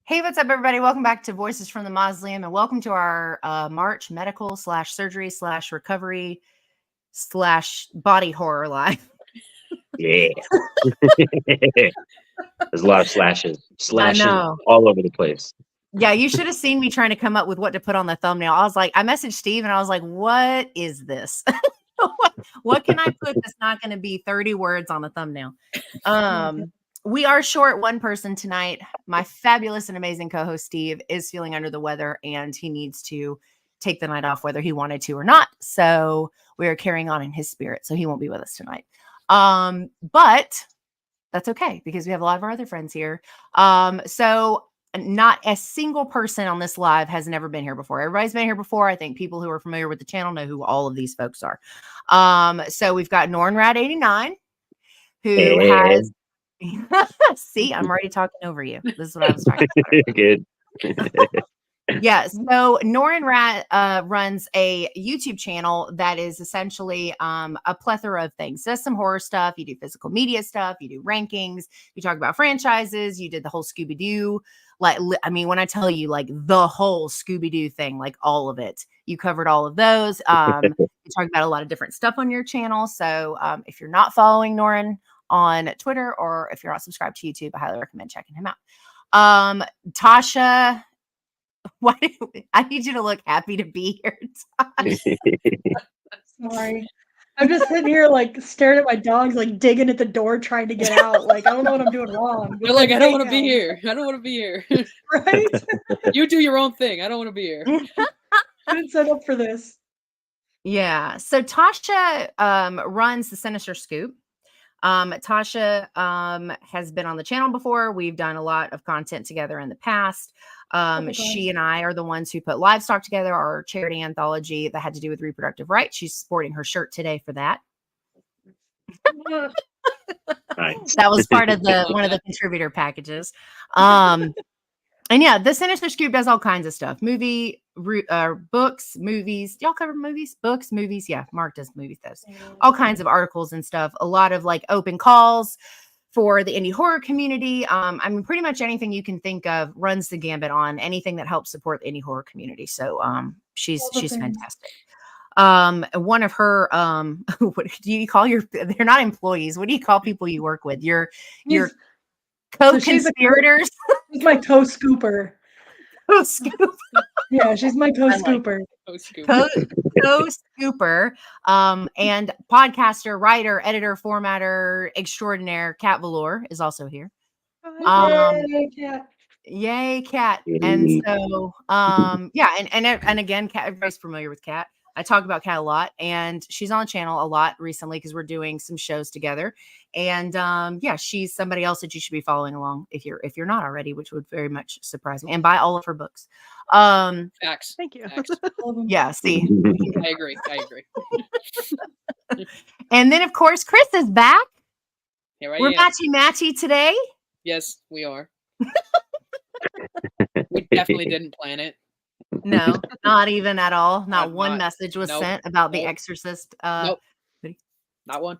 Hey, what's up, everybody? Welcome back to Voices from the Mausoleum, and welcome to our March medical / surgery / recovery / body horror live. Yeah. There's a lot of slashes I know. all over the place. Yeah, you should have seen me trying to come up with what to put on the thumbnail. I messaged Steve and I was like, what is this? what can I put that's not going to be 30 words on a thumbnail? We are short one person tonight. My fabulous and amazing co-host Steve is feeling under the weather and he needs to take the night off whether he wanted to or not. So we are carrying on in his spirit. So he won't be with us tonight. But that's okay because we have a lot of our other friends here. So not a single person on this live has never been here before. Everybody's been here before. I think people who are familiar with the channel know who all of these folks are. So we've got Nornrad89 who has see, I'm already talking over you. This is what I was talking about. Good. Yeah, so Nornrad runs a YouTube channel that is essentially a plethora of things. Does some horror stuff, you do physical media stuff, you do rankings, you talk about franchises, you did the whole Scooby-Doo. Like, I mean, when I tell you like the whole Scooby-Doo thing, like all of it, you covered all of those. You talk about a lot of different stuff on your channel. So if you're not following Norin on Twitter or if you're not subscribed to YouTube, I highly recommend checking him out. Tasha, I need you to look happy to be here, Tasha. Sorry. I'm just sitting here like staring at my dogs, like digging at the door trying to get out. Like, I don't know what I'm doing wrong. They're like, I don't want to be here. I don't want to be here. Right? You do your own thing. I don't want to be here. I didn't set up for this. Yeah. So Tasha runs the Sinister Scoop. Tasha has been on the channel before. We've done a lot of content together in the past. She and I are the ones who put Livestock together, our charity anthology that had to do with reproductive rights. She's sporting her shirt today for that. Nice. That was part of one of the contributor packages. And yeah, the Sinister Scoop does all kinds of stuff. Books, movies. Y'all cover movies? Books, movies. Yeah, Mark does movies, those. All kinds of articles and stuff. A lot of like open calls for the indie horror community. I mean, pretty much anything you can think of runs the gambit on anything that helps support the indie horror community. So she's fantastic. One of her what do you call they're not employees. What do you call people you work with? Your co-conspirators. She's my toe scooper. Yeah, she's my toe scooper. Co-scooper. And podcaster, writer, editor, formatter extraordinaire, Kat Velour is also here. Yay, Kat. Yay, Kat. And so yeah, and again, Kat, everybody's familiar with Kat. I talk about Kat a lot, and she's on the channel a lot recently because we're doing some shows together. And yeah, she's somebody else that you should be following along if you're not already, which would very much surprise me. And buy all of her books. Facts. Thank you. Facts. Yeah, see. I agree. And then of course Chris is back. We're matchy today. Yes, we are. We definitely didn't plan it. No, not even at all. Not one message was sent about The Exorcist. Nope. Not one.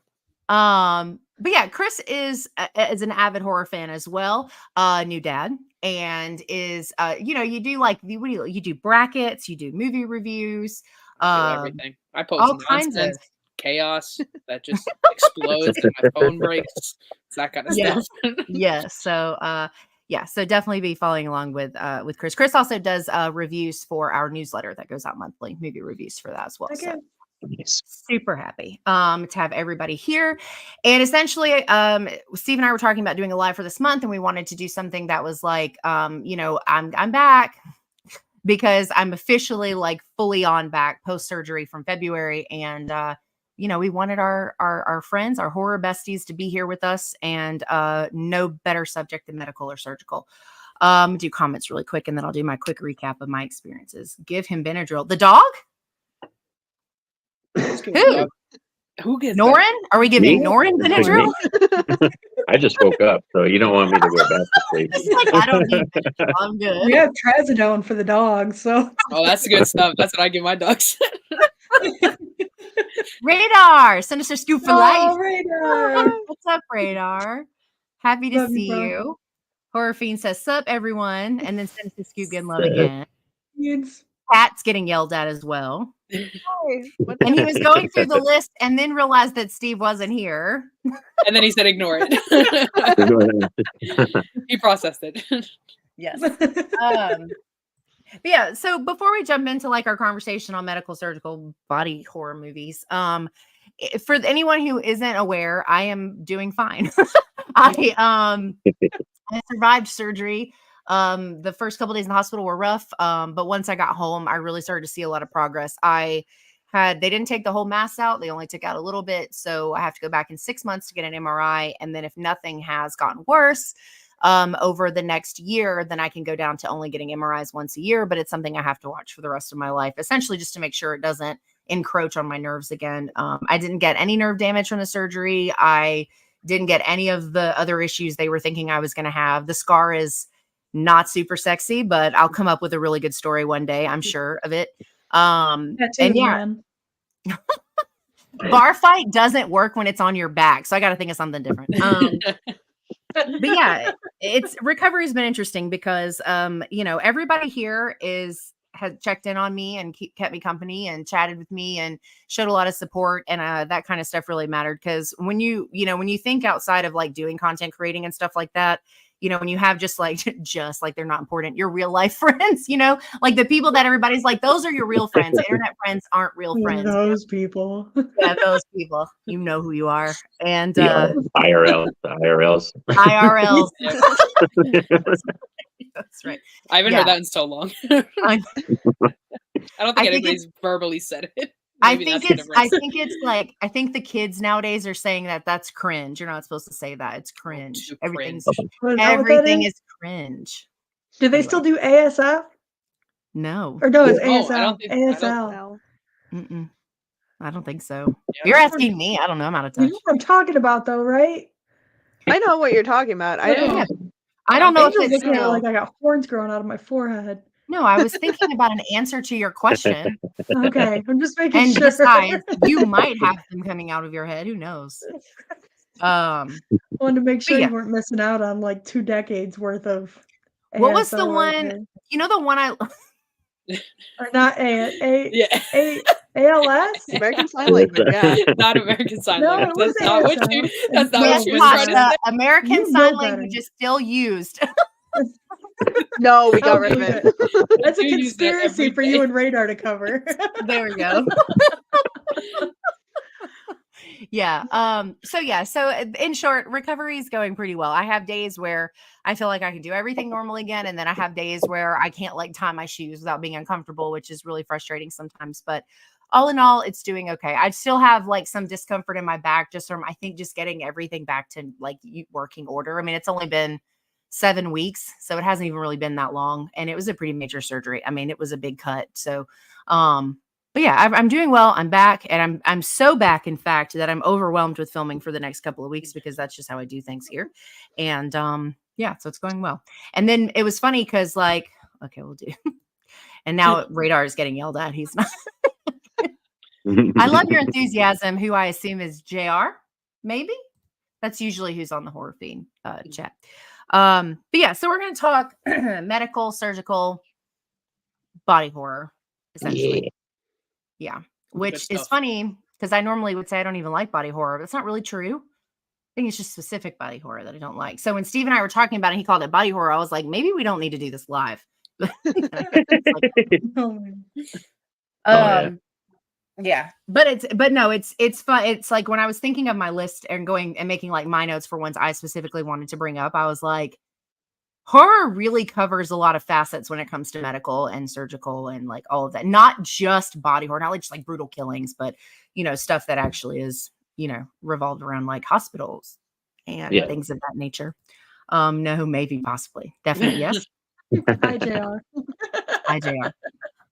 But yeah, Chris is an avid horror fan as well. New dad, and is you do like you do brackets, you do movie reviews, I do everything. I post all kinds of chaos that just explodes and my phone breaks. It's that kind of stuff. Yeah. So yeah, so definitely be following along with Chris. Chris also does reviews for our newsletter that goes out monthly, movie reviews for that as well. Okay. So super happy to have everybody here. And essentially, Steve and I were talking about doing a live for this month, and we wanted to do something that was like, I'm back because I'm officially like fully on back post surgery from February, and we wanted our friends, our horror besties, to be here with us, and no better subject than medical or surgical. Do comments really quick, and then I'll do my quick recap of my experiences. Give him Benadryl. The dog? Who gets Norin? that? Are we giving Norin Benadryl? I just woke up, so you don't want me to go back to sleep. Like, I don't need Benadryl. I'm good. We have trazodone for the dog, so. Oh, that's good stuff. That's what I give my dogs. Radar, Sinister Scoop for life. Radar. What's up, Radar? Happy to see you. Horror Fiend says, "Sup, everyone," and then sends to Scoop getting love again. It's Pat's getting yelled at as well. Hey, what the And he was going through the list and then realized that Steve wasn't here. And then he said, "Ignore it." He processed it. Yes. But yeah, so before we jump into like our conversation on medical surgical body horror movies, for anyone who isn't aware, I am doing fine. I survived surgery. The first couple days in the hospital were rough, but once I got home, I really started to see a lot of progress. They didn't take the whole mass out, they only took out a little bit, so I have to go back in 6 months to get an MRI, and then if nothing has gotten worse over the next year, then I can go down to only getting MRIs once a year, but it's something I have to watch for the rest of my life, essentially just to make sure it doesn't encroach on my nerves again. I didn't get any nerve damage from the surgery. I didn't get any of the other issues they were thinking I was going to have. The scar is not super sexy, but I'll come up with a really good story one day, I'm sure of it. And yeah, bar fight doesn't work when it's on your back, so I got to think of something different. But yeah, recovery has been interesting because everybody here has checked in on me and kept me company and chatted with me and showed a lot of support, and that kind of stuff really mattered, because when you think outside of like doing content creating and stuff like that, when you have just like they're not important, your real life friends, like the people that everybody's like, those are your real friends. Internet friends aren't real friends. Those people. Yeah, those people. You know who you are. And IRLs. IRLs. That's right. I haven't heard that in so long. I don't think anybody's verbally said it. I think the kids nowadays are saying that that's cringe. You're not supposed to say that. It's cringe. Everything is cringe. Do they still do ASF? No. Or no, it's ASL. I don't think, ASL. I don't think so. Yeah, you're asking me. I don't know. I'm out of touch. You know what I'm talking about, though, right? I know what you're talking about. I don't know if it's still like I got horns growing out of my forehead. No, I was thinking about an answer to your question. Okay, I'm just making and sure. Besides, you might have them coming out of your head. Who knows? Wanted to make sure you weren't missing out on like 2 decades worth of. What was the one? The one I. Or not ALS? American Sign Language, yeah. Not American Sign Language. That's not what she was trying to say. American Sign Language is still used. No, we got rid of it. That's a conspiracy for you and Radar to cover. There we go. Yeah. So in short, recovery is going pretty well. I have days where I feel like I can do everything normally again, and then I have days where I can't like tie my shoes without being uncomfortable, which is really frustrating sometimes. But all in all, it's doing okay. I still have like some discomfort in my back just from, I think, just getting everything back to like working order. I mean, it's only been 7 weeks, so it hasn't even really been that long, and it was a pretty major surgery. I mean, it was a big cut. So, but yeah, I'm doing well. I'm back, and I'm so back, in fact, that I'm overwhelmed with filming for the next couple of weeks, because that's just how I do things here. And yeah, so it's going well. And then it was funny because like, okay, we'll do. And now Radar is getting yelled at. He's not. I love your enthusiasm, who I assume is JR, maybe? That's usually who's on the Horror Fiend chat. But yeah, so we're going to talk medical, surgical, body horror, essentially. Yeah. Which is funny, because I normally would say I don't even like body horror, but it's not really true. I think it's just specific body horror that I don't like. So when Steve and I were talking about it, he called it body horror. I was like, maybe we don't need to do this live. Yeah, but it's fun. It's like when I was thinking of my list and going and making like my notes for ones I specifically wanted to bring up, I was like, horror really covers a lot of facets when it comes to medical and surgical and like all of that. Not just body horror, not like just like brutal killings, but stuff that actually is revolved around like hospitals and things of that nature. No, maybe, possibly, definitely, yes. Hi, JR. Hi, JR.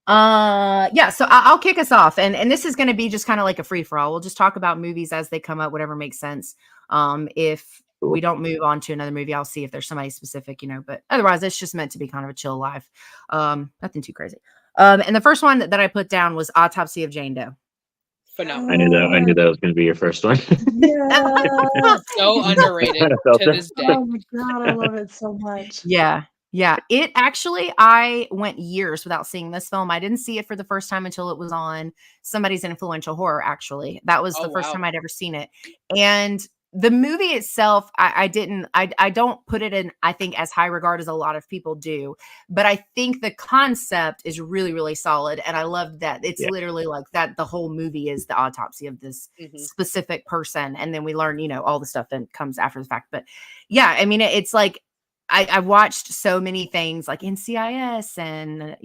Yeah, so I'll kick us off, and this is going to be just kind of like a free for all. We'll just talk about movies as they come up, whatever makes sense. If we don't move on to another movie, I'll see if there's somebody specific, but otherwise it's just meant to be kind of a chill live. Nothing too crazy. And the first one that I put down was Autopsy of Jane Doe. Phenomenal. I knew that was going to be your first one. Yeah. So underrated I felt to it. this day. Oh my god, I love it so much. Yeah. Yeah. It actually, I went years without seeing this film. I didn't see it for the first time until it was on Somebody's Influential Horror, actually. That was Oh, the first wow. time I'd ever seen it. And the movie itself, I don't put it in, I think, as high regard as a lot of people do. But I think the concept is really, really solid. And I love that it's Yeah. literally like that. The whole movie is the autopsy of this Mhm. specific person. And then we learn, all the stuff that comes after the fact. But yeah, I mean, it's like, I've watched so many things like NCIS and,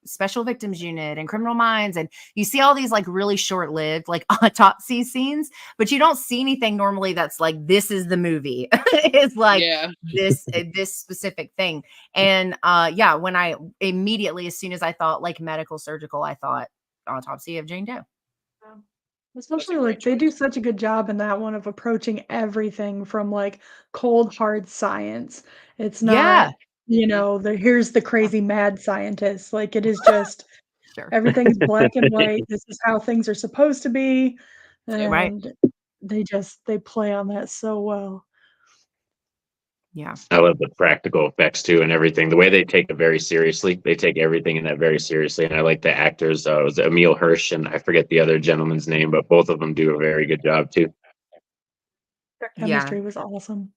Special Victims Unit and Criminal Minds. And you see all these like really short lived like autopsy scenes, but you don't see anything normally that's like, this is the movie. It's like Yeah. this specific thing. And when I immediately, as soon as I thought like medical surgical, I thought Autopsy of Jane Doe. Especially great like they do choice. such a good job in that one of approaching everything from like cold hard science. It's Yeah. not, here's the crazy mad scientist. Like it is just Sure. everything's black and white. This is how things are supposed to be. Right. And they play on that so well. Yeah. I love the practical effects too and everything. The way they take it very seriously. They take everything in that very seriously. And I like the actors. It was Emil Hirsch and I forget the other gentleman's name, but both of them do a very good job too. Their Yeah. chemistry was awesome.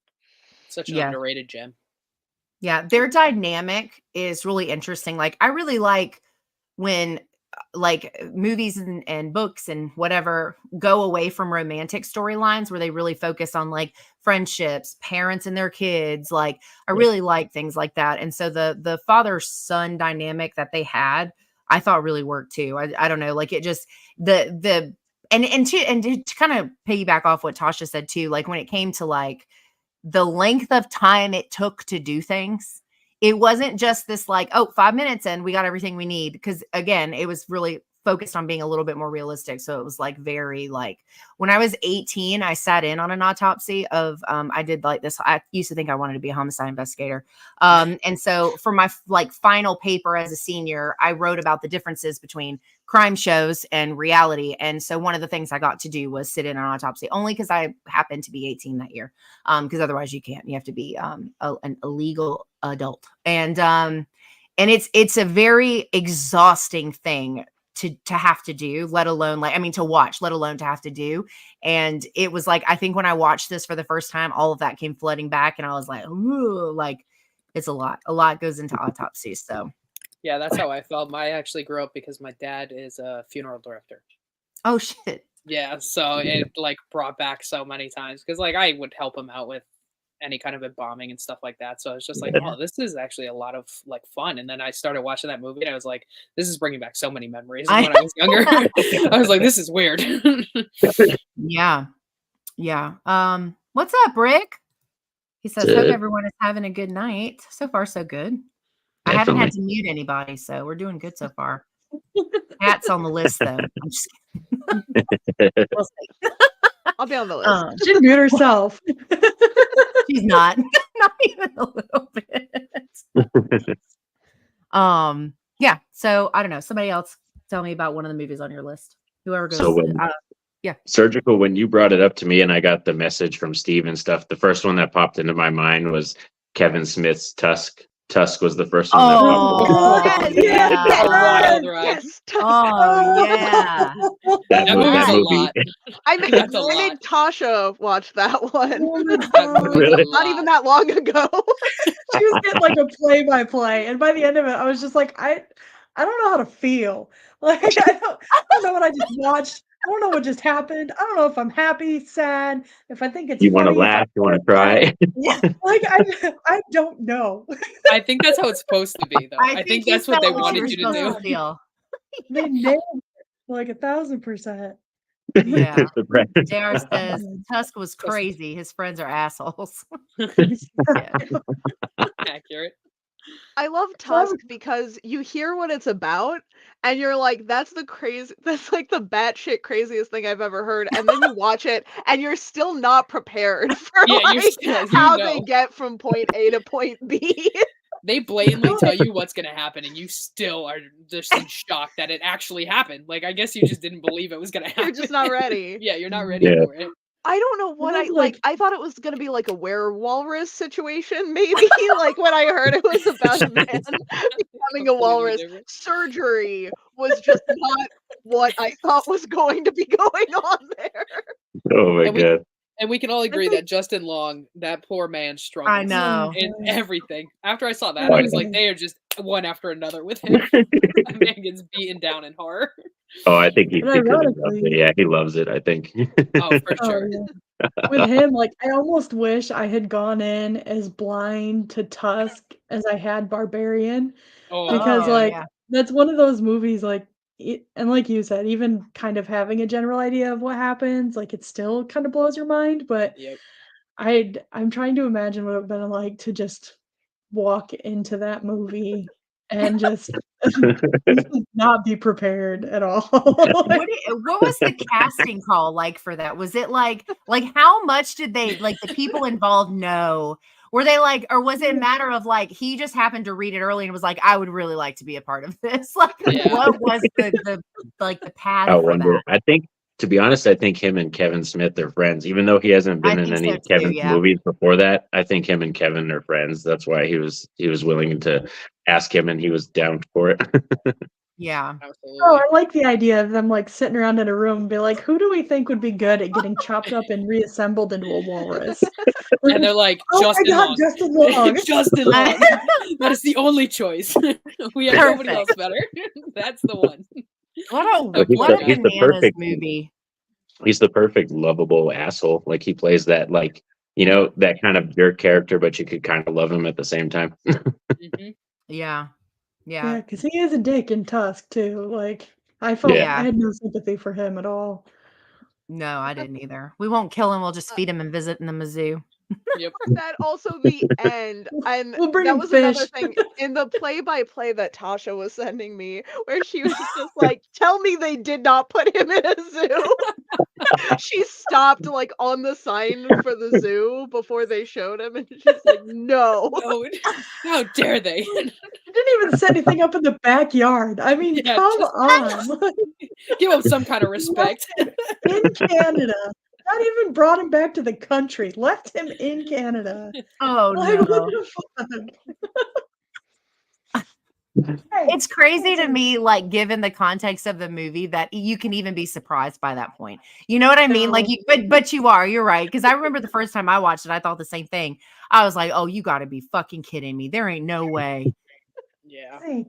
Such an Yeah. underrated gem. Yeah, their dynamic is really interesting. Like, I really like when like movies and books and whatever go away from romantic storylines where they really focus on like friendships, parents and their kids. Like, I Yeah. really like things like that. And so the father-son dynamic that they had, I thought really worked too. I don't know, like it just the and to kind of piggyback off what Tasha said too, like when it came to like the length of time it took to do things, it wasn't just this like, oh, 5 minutes and we got everything we need. Because again, it was really focused on being a little bit more realistic. So it was like very like when I was 18, I sat in on an autopsy of I did like this. I used to think I wanted to be a homicide investigator. And so for my like final paper as a senior, I wrote about the differences between crime shows and reality. And so one of the things I got to do was sit in an autopsy only because I happened to be 18 that year. Because otherwise you can't. You have to be an illegal adult. And it's a very exhausting thing to have to do, let alone to watch, let alone to have to do. And it was like, I think when I watched this for the first time, all of that came flooding back and I was like, ooh, like it's a lot goes into autopsies. So Yeah, that's how I felt. I actually grew up because my dad is a funeral director. oh shit. Yeah, so it like brought back so many times because like I would help him out with any kind of embalming and stuff like that. So I was just like, Yeah. oh, this is actually a lot of like fun. And then I started watching that movie and I was like, this is bringing back so many memories of when I was younger. I was like, this is weird. Yeah. What's up, Rick? He says, hope everyone is having a good night. So far, so good. I haven't had to mute anybody, so we're doing good so far. Pat's on the list, though. I'm just kidding. We'll see. I'll be on the list. She mute herself. She's not. Not even a little bit. Yeah. So I don't know. Somebody else tell me about one of the movies on your list. Whoever goes. So when Surgical, when you brought it up to me and I got the message from Steve and stuff, the first one that popped into my mind was Kevin Smith's Tusk. Tusk was the first one that popped Oh, into my mind. yeah. A wild ride. Yes. Oh, yeah. That That movie- movie's that a movie. lot. I made, That's a I made lot. Tasha watch that one. Oh my That God. movie's a Really? Not even lot. that long ago. She was getting like a play-by-play, and by the end of it, I was just like, I don't know how to feel. Like I don't know what I just watched. I don't know what just happened. I don't know if I'm happy, sad, if I think it's You want to funny, if I laugh? You want to cry? like I don't know. I think that's how it's supposed to be, though. I think you that's what they felt wanted were you to supposed do. feel. They nailed it like 1,000%. Yeah. The breath. JR says Tusk was crazy. His friends are assholes. Yeah. Accurate. I love Tusk because you hear what it's about and you're like, that's like the batshit craziest thing I've ever heard. And then you watch it and you're still not prepared for Yeah, like, you how know. they get from point A to point B. They blatantly tell you what's gonna happen, and you still are just in shock that it actually happened. Like, I guess you just didn't believe it was gonna happen. You're just not ready. Yeah, you're not ready Yeah. for it. I don't know what was I like. I thought it was gonna be like a werewalrus situation, maybe. Like when I heard it was about a man becoming a Completely walrus. different. Surgery was just not what I thought was going to be going on there. Oh my And we- god. And we can all agree think- that Justin Long, that poor man, struggles. I know. In Yeah. everything. After I saw that, Oh, I was yeah. like, they are just one after another with him. That man gets beaten down in horror. Oh, I think he And secretly loves it. ironically- Yeah, he loves it, I think. Oh, for Oh, sure. yeah. With him, like I almost wish I had gone in as blind to Tusk as I had Barbarian, Oh, because Oh, like yeah. that's one of those movies like and like you said, even kind of having a general idea of what happens, like it still kind of blows your mind. But yep. I'm trying to imagine what it would have been like to just walk into that movie and just not be prepared at all. What was the casting call like for that? Was it like how much did they like the people involved know? Were they like, or was it a matter of like he just happened to read it early and was like, I would really like to be a part of this? Like, Yeah. what was the path I for wonder. that? I think, to be honest, I think him and Kevin Smith are friends. Even though he hasn't I been in think any so of too, Kevin's yeah. movies before that, I think him and Kevin are friends. That's why he was willing to ask him, and he was down for it. Yeah. Absolutely. Oh, I like the idea of them like sitting around in a room and be like, who do we think would be good at getting chopped up and reassembled into a walrus? And they're like, oh Justin my god, Long. Justin Long. Justin Long. That is the only choice. We have nobody else Perfect. better. That's the one. What a But he's what the- a he's the bananas perfect- movie. He's the perfect lovable asshole. Like he plays that that kind of jerk character, but you could kind of love him at the same time. Mhm. Yeah. Yeah, Yeah. because he is a dick in Tusk too. Like I felt Yeah. I had no sympathy for him at all. No, I didn't either. We won't kill him. We'll just feed him and visit in the zoo. Yep. That also the end, and We'll bring that him was another fish. thing in the play-by-play that Tasha was sending me, where she was just like, "Tell me they did not put him in a zoo." She stopped like on the sign for the zoo before they showed him, and she's like, "No." No, how dare they? Didn't even set anything up in the backyard. I mean, Yeah, come just- on. Like, Give him some kind of respect. in Canada. Not even brought him back to the country. Left him in Canada. Oh Like, no. what the fuck? Hey, It's crazy to me, like given the context of the movie, that you can even be surprised by that point. You know what I mean? Like, but you are. You're right. Because I remember the first time I watched it, I thought the same thing. I was like, "Oh, you got to be fucking kidding me! There ain't no way." Yeah. hey.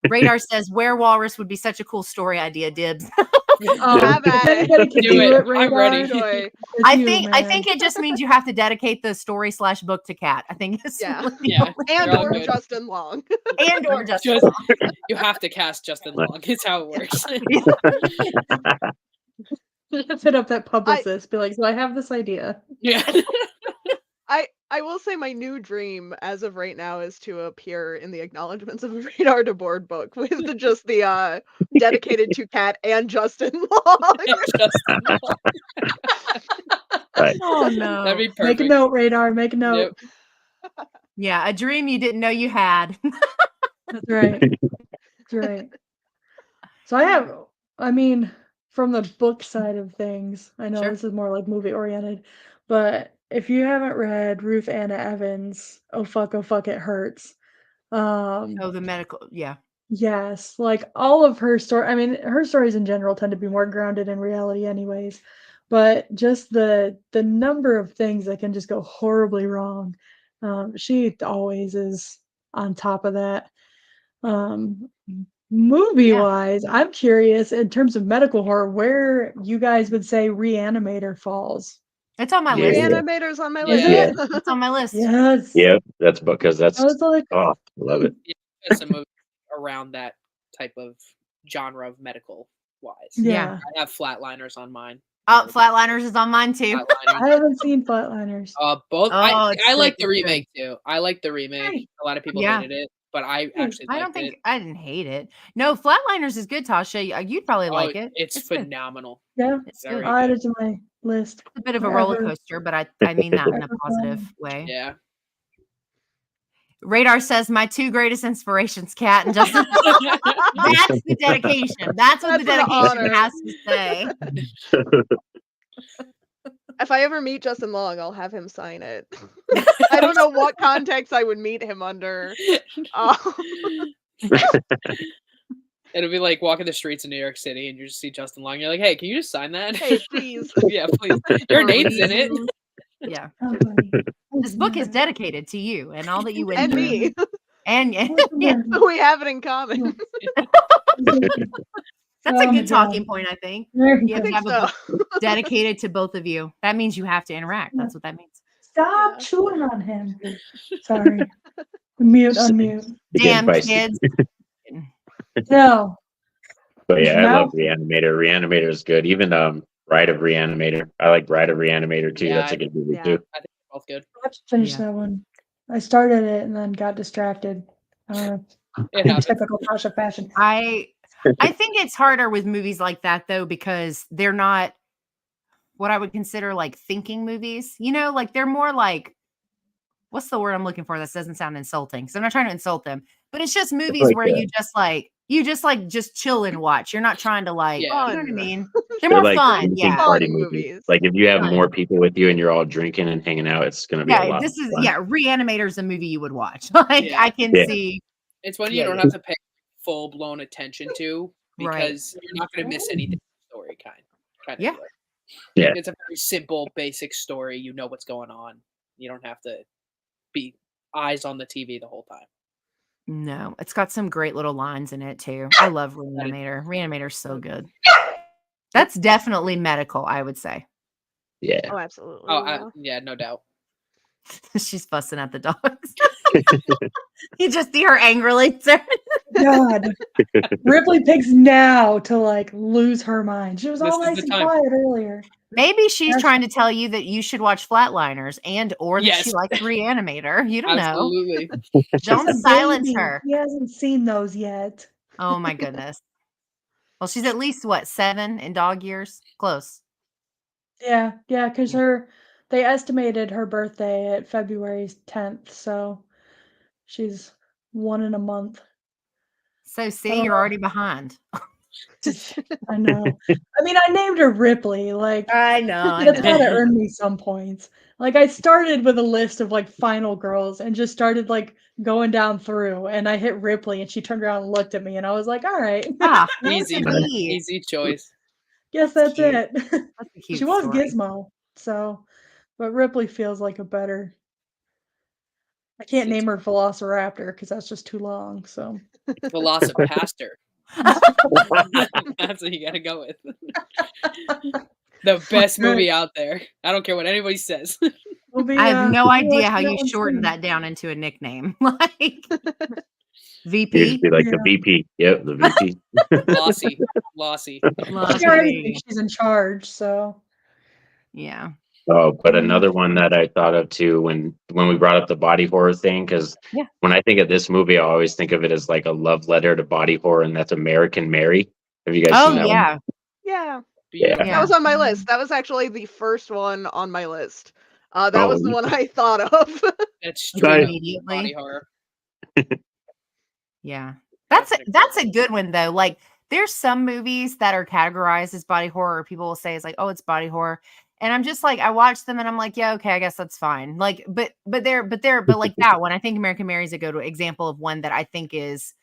Radar says Were Walrus would be such a cool story idea. Dibs. Have If at it. anybody can Do do it. it, I'm Radar, ready. Enjoy. it's I you, think man. it just means you have to dedicate the story / book to Kat. I think it's Yeah. really Yeah. And They're all or good. Justin Long. and or just Just- You have to cast Justin Long. It's how it works. Let's hit up that publicist. Be like, so I have this idea. Yeah. I will say my new dream as of right now is to appear in the acknowledgments of a Radar to Board book with just the dedicated to Kat and Justin Long. Justin Long. Right. Oh no. That'd be Make perfect. a note, Radar. Make a note. Yep. Yeah, a dream you didn't know you had. That's right. That's right. So I mean, from the book side of things, I know Sure. this is more like movie oriented, but if you haven't read Ruth Anna Evans, Oh Fuck, It Hurts. Oh, the medical. Yeah. Yes, like all of her story. I mean, her stories in general tend to be more grounded in reality, anyways. But just the number of things that can just go horribly wrong. She always is on top of that. Movie wise, I'm curious in terms of medical horror where you guys would say Reanimator falls. It's on my Yeah. list. Reanimator's on my Yeah. list. It's on my list. Yes. Yeah, that's because that's I was like, oh, love it. There's some movies around that type of genre of medical wise. yeah. I have Flatliners on mine. Oh, Flatliners is on mine too. Flatliners. I haven't seen Flatliners. Both. Oh, it's I like good, the it's good. remake too. I like the remake. Hey. A lot of people Yeah. hated it, but I actually I liked don't think it. I didn't hate it. No, Flatliners is good, Tasha. You'd probably like it. It's good. phenomenal. Yeah, It's Very good. I'll add it to my list. It's a bit of a Wherever. roller coaster, but I mean that in a Wherever positive fun. way. Yeah. Radar says my 2 greatest inspirations, Kat and Justin. That's the dedication. That's what the That's an dedication honor. has to say. If I ever meet Justin Long, I'll have him sign it. I don't know what context I would meet him under. It'll be like walking the streets of New York City and you just see Justin Long. You're like, hey, can you just sign that? Hey, please. Yeah, please. Your name's in it. Yeah. Oh, buddy. This book is dedicated to you and all that you went And through. me. And yeah, We have it in common. that's a Oh my good talking God. point, I think. There You you have go. to have a book dedicated to both of you. That means you have to interact. That's what that means. Stop Yeah. chewing on him. Sorry. Mute, unmute. Damn Advice. kids. No. But yeah, I Now- love Reanimator. Reanimator is good. Even Bride of Reanimator. I like Bride of Reanimator too. Yeah, That's a good movie yeah. too. I think they're both good. I have to finish Yeah. that one. I started it and then got distracted. It In happens. typical Tasha fashion. I think it's harder with movies like that though, because they're not what I would consider like thinking movies. You know, like they're more like, what's the word I'm looking for that doesn't sound insulting? Because I'm not trying to insult them, but it's just movies like where that. you just chill and watch. You're not trying to like, Yeah. you know what I Fun. mean? They're They're more like fun. drinking Yeah. party Fun movies. movies. Like if you have Fun. more people with you and you're all drinking and hanging out, it's gonna be a Yeah. lot. This of is, fun. yeah. Reanimator's a movie you would watch. Like Yeah. I can Yeah. see. It's when you Yeah, don't yeah. have to pay full blown attention to Right. because you're not going to miss anything in the story. Kind of. Yeah. Deal. Yeah. It's a very simple, basic story. You know what's going on. You don't have to be eyes on the TV the whole time. No, it's got some great little lines in it too. I love Reanimator. Reanimator's so good. That's definitely medical, I would say. Yeah. Oh, absolutely. Oh, yeah. yeah, no doubt. She's fussing at the dogs. You just see her angrily turn. God. Ripley picks now to like lose her mind. She was all This is nice the and time. quiet earlier. Maybe she's Yes. trying to tell you that you should watch Flatliners and or that she Yes. likes Reanimator. You don't know. Absolutely. Don't She's a silence baby. her. He hasn't seen those yet. Oh my goodness. Well, she's at least what, 7 in dog years? Close. Yeah, because they estimated her birthday at February 10th, so she's 1 in a month. So see, you're already behind. I know. I mean, I named her Ripley. Like I know. that's gotta earn me some points. Like I started with a list of like final girls and just started like going down through, and I hit Ripley, and she turned around and looked at me, and I was like, all right, Ah, Easy. fancy. Easy choice. guess That's that's cute. it. That's a cute She was story. Gizmo, so but Ripley feels like a better. I can't name her Velociraptor because that's just too long. So Velocipaster. That's what you got to go with. The best movie out there. I don't care what anybody says. we'll be, I have no we'll idea watch how that you one shortened soon. that down into a nickname. Like You VP. just be like the VP. Yep, the VP. Lossy. Lossy. She already thinks she's in charge, so Yeah. Oh, but another one that I thought of too when we brought up the body horror thing, because Yeah. when I think of this movie, I always think of it as like a love letter to body horror, and that's American Mary. Have you guys Oh seen that one? yeah. Yeah. Yeah. Yeah. That was on my list. That was actually the first one on my list. That was the one I thought of. That's Nice. straight up body Immediately. horror. Yeah. That's That's that's a good one though. Like there's some movies that are categorized as body horror. People will say it's like, oh, it's body horror. And I'm just like, I watch them and I'm like, yeah, okay, I guess that's fine. Like, but like that one, I think American Mary is a good example of one that I think is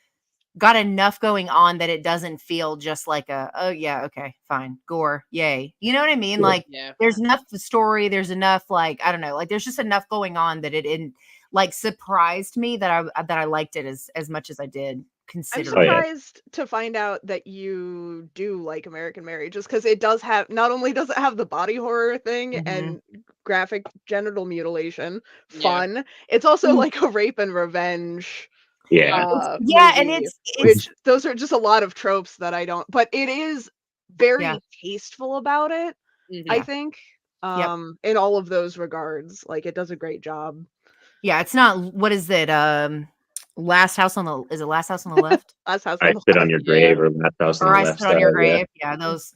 got enough going on that it doesn't feel just like oh yeah, okay, fine, gore, yay. You know what I mean? Yeah. Like Yeah. there's enough story, there's enough like, I don't know, like there's just enough going on that it like surprised me that I liked it as much as I did. I'm Consider Oh, yeah. surprised to find out that you do like American Mary, just because it does have, not only does it have the body horror thing Mhm. and graphic genital mutilation, Yeah. fun, it's also Mm. like a rape and revenge Yeah. yeah, and movie, it's which those are just a lot of tropes that I don't, but it is very Yeah. tasteful about it, Mhm. I Yeah. think, in all of those regards. Like, it does a great job. yeah, it's not what is it? Last House on the is it Last House on the Left? Last House I on the Sit on Left. Your Grave or Last House on Or the I Left Sit on Your Side. Yeah. Grave. Yeah, those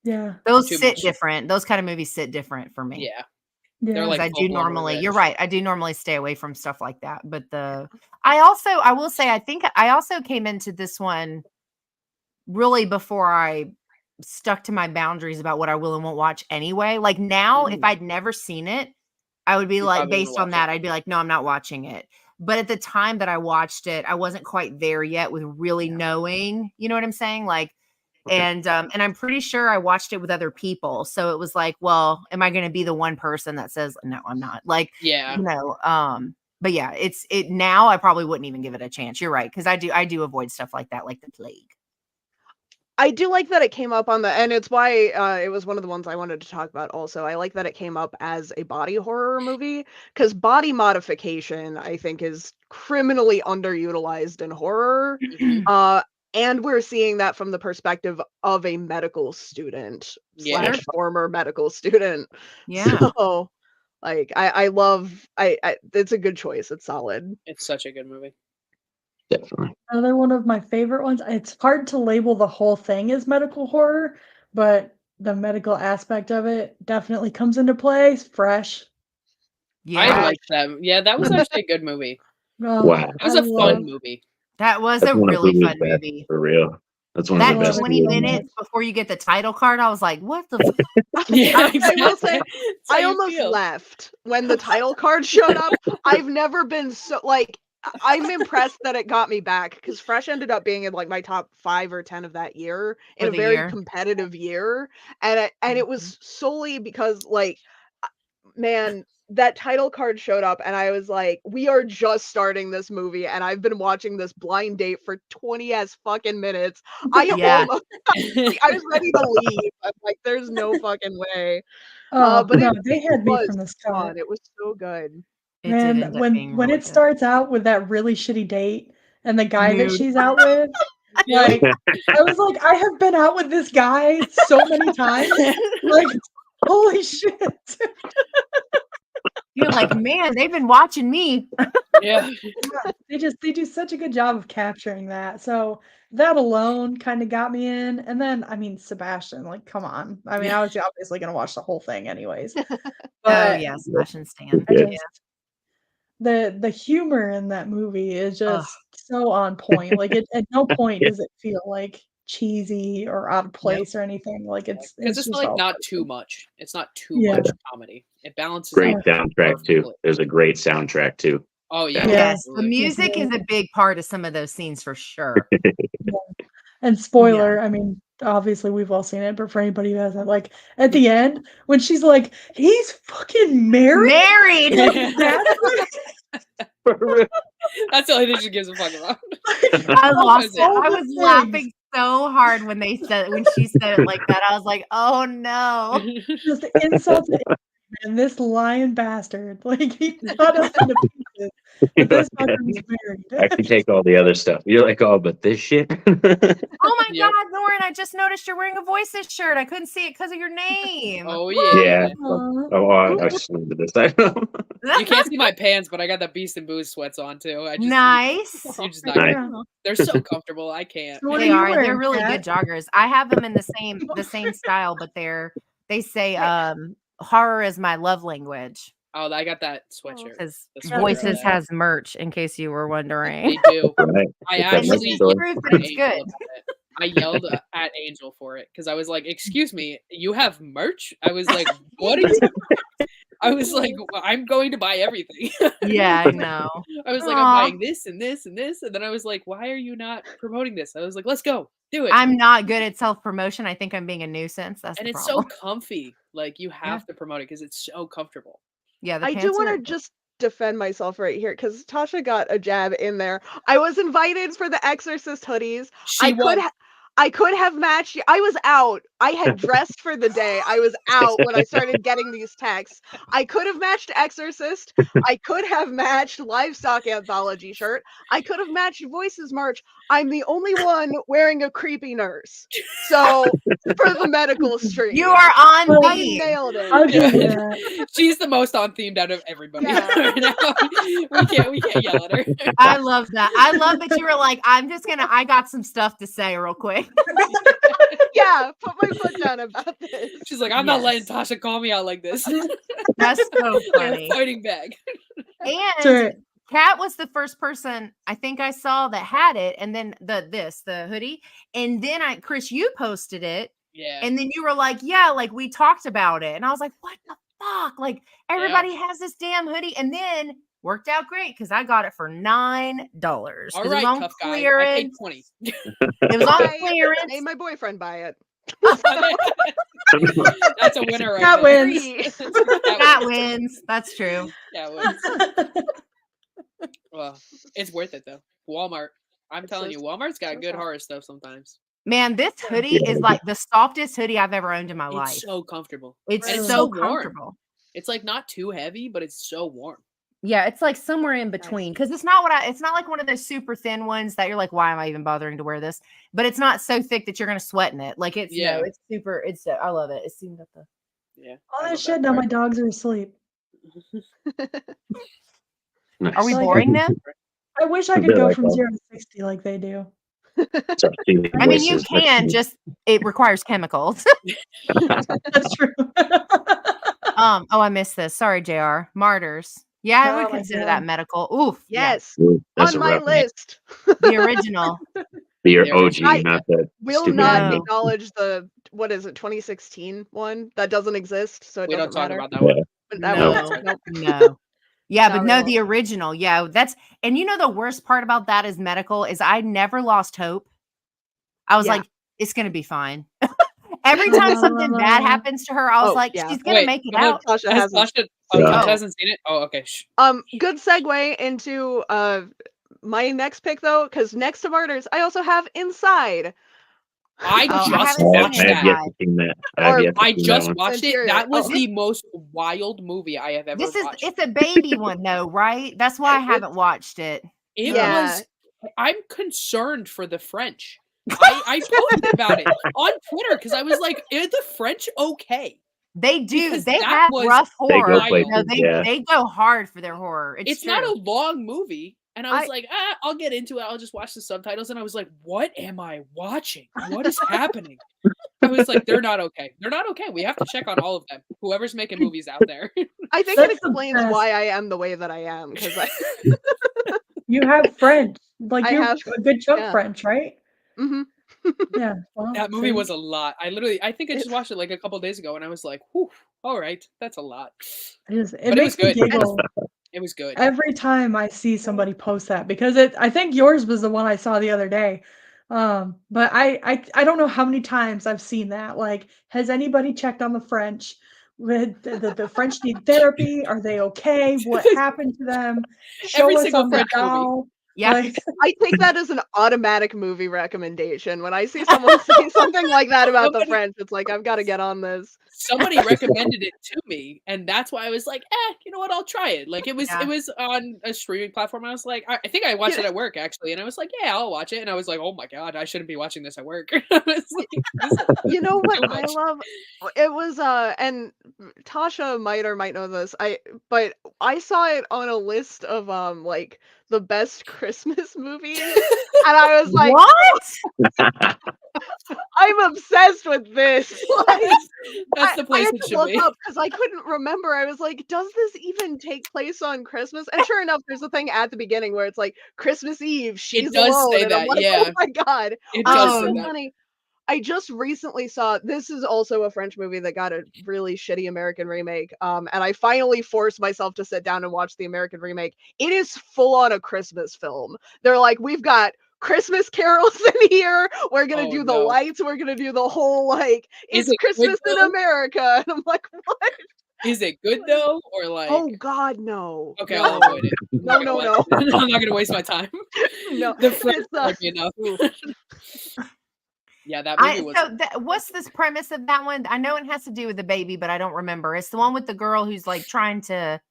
yeah. those Too sit much. different. Those kind of movies sit different for me. Yeah. Yeah. like I do full-blown normally, you're revenge. right. I do normally stay away from stuff like that. But I will say, I think I also came into this one really before I stuck to my boundaries about what I will and won't watch anyway. Like now, if Mhm. I'd never seen it, I would be You like, probably wouldn't based on watch that, it. I'd be like, no, I'm not watching it. But at the time that I watched it, I wasn't quite there yet with really knowing, you know what I'm saying? Like, Okay. and I'm pretty sure I watched it with other people. So it was like, well, am I going to be the one person that says, no, I'm not? Like, Yeah. but yeah, it now I probably wouldn't even give it a chance. You're right. Cause I do avoid stuff like that, like the plague. I do like that it came up on the, and it's why it was one of the ones I wanted to talk about also. I like that it came up as a body horror movie, because body modification, I think, is criminally underutilized in horror. Mhm. And we're seeing that from the perspective of a medical student Yeah. / former medical student. Yeah. So, like, I love, it's a good choice. It's solid. It's such a good movie. Definitely. Another one of my favorite ones. It's hard to label the whole thing as medical horror, but the medical aspect of it definitely comes into play. Fresh. Yeah. I liked that. Yeah, that was actually a good movie. Oh, Wow. It was I a fun love- movie. That was That's a one of really Hulu's fun best, movie. for real. That's one of That the best. 20 Hulu. minutes before you get the title card, I was like, what the fuck? Yeah, I exactly. will say, That's how I you almost feel. left when the title card showed up. I've never been so, like, I'm impressed that it got me back, because Fresh ended up being in like my top 5 or 10 of that year, in For a the very year. competitive year, and it was solely because, like, man, that title card showed up and I was like, we are just starting this movie and I've been watching this blind date for 20 as fucking minutes. I Yeah. almost, I was ready to leave. I'm like, there's no fucking way. Oh, But no, it they had me was from the start. fun. It was so good. It did Man, end up being when really it good. starts out with that really shitty date and the guy that Nude. she's out with, Yeah. like, I was like, I have been out with this guy so many times. Like, holy shit. You're like, man, they've been watching me. Yeah. They do such a good job of capturing that. So that alone kind of got me in. And then, I mean, Sebastian, like, come on. I mean, I was obviously going to watch the whole thing anyways. Oh But yeah, Sebastian Stan. I Yeah. just, the humor in that movie is Ugh. just so on point. Like, at no point does it feel like cheesy or out of place or anything. Like, it's Because it's just like all not perfect. too much. It's not too Yeah. much comedy. It balances Great out soundtrack too. perfectly. There's a great soundtrack too. Oh yeah. Yeah. Yes, the absolutely. music is a big part of some of those scenes for sure. And spoiler, I mean, obviously we've all seen it, but for anybody who hasn't, like at the end when she's like, "He's fucking married." Married. Like, that's what- That's the only thing she gives a fuck about. I lost it. all I the was things. laughing so hard when she said it like that. I was like, oh no. just insults and this lying bastard. Like he cut us into pieces. But this fucker's I married. can take all the other stuff. You're like, oh, but this shit. Oh my Yep. God, Lauren, I just noticed you're wearing a Voices shirt. I couldn't see it because of your name. Oh yeah. Yeah. Aw. Oh, I slid to this. I know. You can't see my pants, but I got the Beast and Booze sweats on too. I just Nice. You're just Nice. not. Yeah. They're so comfortable. I can't. So what They you are. They're wearing, really Kat? good joggers. I have them in the same style, but they say horror is my love language Oh, I got that sweatshirt. because The sweater Voices of that. has merch. In case you were wondering, They do. Right. I Get that it's actually just merch the store. truth, but at it's Angel good. about it. I yelled at Angel for it because I was like, "Excuse me, you have merch?" I was like, "What?" I was like, well, "I'm going to buy everything." Yeah, I know. I was like, Aw. "I'm buying this and this and this," and then I was like, "Why are you not promoting this?" I was like, "Let's go, do it." I'm not good at self promotion. I think I'm being a nuisance. That's and the it's problem. so comfy. Like you have to promote it because it's so comfortable. Yeah, the I do pants want are. to just defend myself right here because Tasha got a jab in there. I was invited for the Exorcist hoodies. I could have matched. I was out. I had dressed for the day. I was out when I started getting these texts. I could have matched Exorcist. I could have matched Livestock Anthology shirt. I could have matched Voices merch. I'm the only one wearing a creepy nurse. So for the medical stream, You are on Well, I theme. nailed it. I'll give you that. She's the most on themed out of everybody. Yeah. right now. We can't yell at her. I love that. I love that you were like, I got some stuff to say real quick. Yeah, put my foot down about this. She's like, I'm not letting Yes. Tasha call me out like this. That's so We're funny. fighting back. That's And right. Kat was the first person I think I saw that had it, and then the hoodie, and then Chris, you posted it, Yeah. and then you were like, yeah, like we talked about it, and I was like, what the fuck? Like everybody has this damn hoodie, and then worked out great because I got it for $9. All 'cause it was right, on tough guy. I paid clearance. 20. It was on I clearance. made my boyfriend buy it. That's a winner right Cat there. wins. Free. That wins. That's true. Yeah, wins. Well, it's worth it though. Walmart. I'm It's telling so- you, Walmart's got so good soft. horror stuff sometimes. Man, this hoodie is like the softest hoodie I've ever owned in my life. It's so comfortable. It's and it's so so warm. comfortable. It's like not too heavy, but it's so warm. Yeah, it's like somewhere in between because it's not it's not like one of those super thin ones that you're like, why am I even bothering to wear this? But it's not so thick that you're gonna sweat in it. Like it's Yeah. it's super. I love it. It seemed that the Yeah. All I that love shit. Now my part. dogs are asleep. Nice. Are we Like, boring them? I wish I They're could go like from that. 0 to 60 like they do. It's up to you. I mean, you Voices, but- can just it requires chemicals. That's true. Oh, I missed this. Sorry, JR. Martyrs. Yeah, I Oh would my consider that God. medical. Oof. Yes, Ooh, that's on a my rough one. list. The original. The There OG, I not that Will stupid not No. acknowledge the what is it 2016 one that doesn't exist, so it We don't doesn't talk matter. about that Yeah. one. But that No. one, nope. No. Yeah, Not but no, real. the original. Yeah, and you know the worst part about that is medical is I never lost hope. I was Yeah. like, it's gonna be fine. Every time something bad happens to her, I was Oh, like, yeah. she's gonna make it out. Tasha Has hasn't. Tasha, Yeah. Tasha hasn't seen it? Oh, okay. Shh. Good segue into my next pick though, because next to Martyrs, I also have Inside. I Oh, I just haven't watched seen I it. have that. yet to see that. I have Or- yet to I see that just one. watched it. Interior. That was Oh. the most wild movie I have ever This is watched. it's a baby one though, right? That's why I haven't watched it. It Yeah. was. I'm concerned for the French. I posted about it on Twitter because I was like, "Are the French okay?" They do. Because They that have was rough They horror. go wild. places, No, yeah. they go hard for their horror. It's true. not a long movie, and I was I- like, I'll get into it. I'll just watch the subtitles, and I was like, "What am I watching? What is happening?" I was like, "They're not okay. They're not okay. We have to check on all of them. Whoever's making movies out there." I think That's it the explains best. why I am the way that I am because You have French. Like I you're have- a good chunk yeah. French, right? Mhm. Yeah. Well, That movie see? was a lot. I think I just It- watched it like a couple days ago, and I was like, "Whew, all right, that's a lot." It But it makes was me good. giggle It was good. every time I see somebody post that because I think yours was the one I saw the other day. But I don't know how many times I've seen that. Like, has anybody checked on the French? With the French need therapy? Are they okay? What happened to them? Show Every us single on the French movie. doll. Yeah. Like, I take that as an automatic movie recommendation. When I see someone saying something like that about the Somebody- French, it's like I've got to get on this. Somebody recommended it to me, and that's why I was like, you know what, I'll try it. Like it was on a streaming platform. I was like, I think I watched it at work actually, and I was like, yeah, I'll watch it. And I was like, oh my god, I shouldn't be watching this at work. I was like, this is You know what too I much. love? It was and Tasha might or might know this. But I saw it on a list of like the best Christmas movies, and I was like, what? I'm obsessed with this. Like, That's the I place had it to should look be. up because I couldn't remember. I was like, does this even take place on Christmas? And sure enough, there's a thing at the beginning where it's like Christmas Eve, she's does alone, say and I'm that, like, yeah. oh my god. It Oh, does So say that. funny. I just recently saw this is also a French movie that got a really shitty American remake. And I finally forced myself to sit down and watch the American remake. It is full on a Christmas film. They're like, we've got Christmas carols in here. We're gonna Oh, do the no. lights. We're gonna do the whole like Is it's it good, Christmas in though? America. And I'm like, what? Is it good though, or like? Oh God, no. Okay, no. I'll avoid it. I'm No, not no, gonna no. watch it. I'm not gonna waste my time. No, The French it's, like me enough. Yeah, that movie was. What's this premise of that one? I know it has to do with the baby, but I don't remember. It's the one with the girl who's like trying to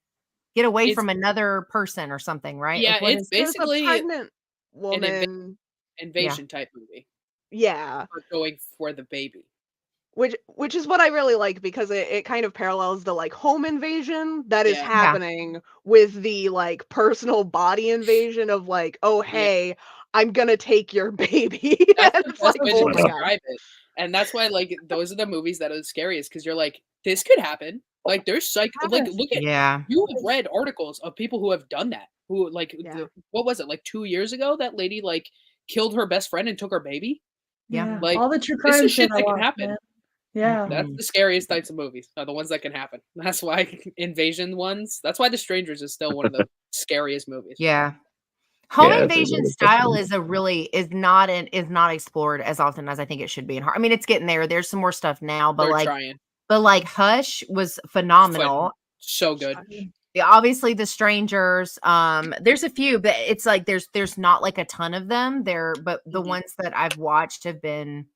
get away It's- from another person or something, right? Yeah, Like, what it's is- there's a basically pregnant inva- woman. invasion type movie. Yeah. For going for the baby. Which is what I really like because it kind of parallels the like home invasion that is Yeah. happening with the like personal body invasion of like, oh Yeah. hey, I'm gonna take your baby. That's And the it's best like, way oh to my god. describe it. And that's why, like, those are the movies that are the scariest because you're like, this could happen. Like, there's like, Yes. look at Yeah. you have read articles of people who have done that. Who like Yeah. what was it, like 2 years ago? That lady like killed her best friend and took her baby. Yeah. Yeah. Like All the true this crime is shit shit I that can watch, happen. man. Yeah. That's the scariest types of movies are the ones that can happen. That's why invasion ones. That's why The Strangers is still one of the scariest movies. Yeah. Home Yeah, it's a invasion really style good is not explored as often as I think it should be in horror. I mean, it's getting there. There's some more stuff now, They're trying. but like Hush was Fun. phenomenal. So good. Yeah, obviously the Strangers. There's a few, but it's like there's not like a ton of them there, but the Mhm. ones that I've watched have been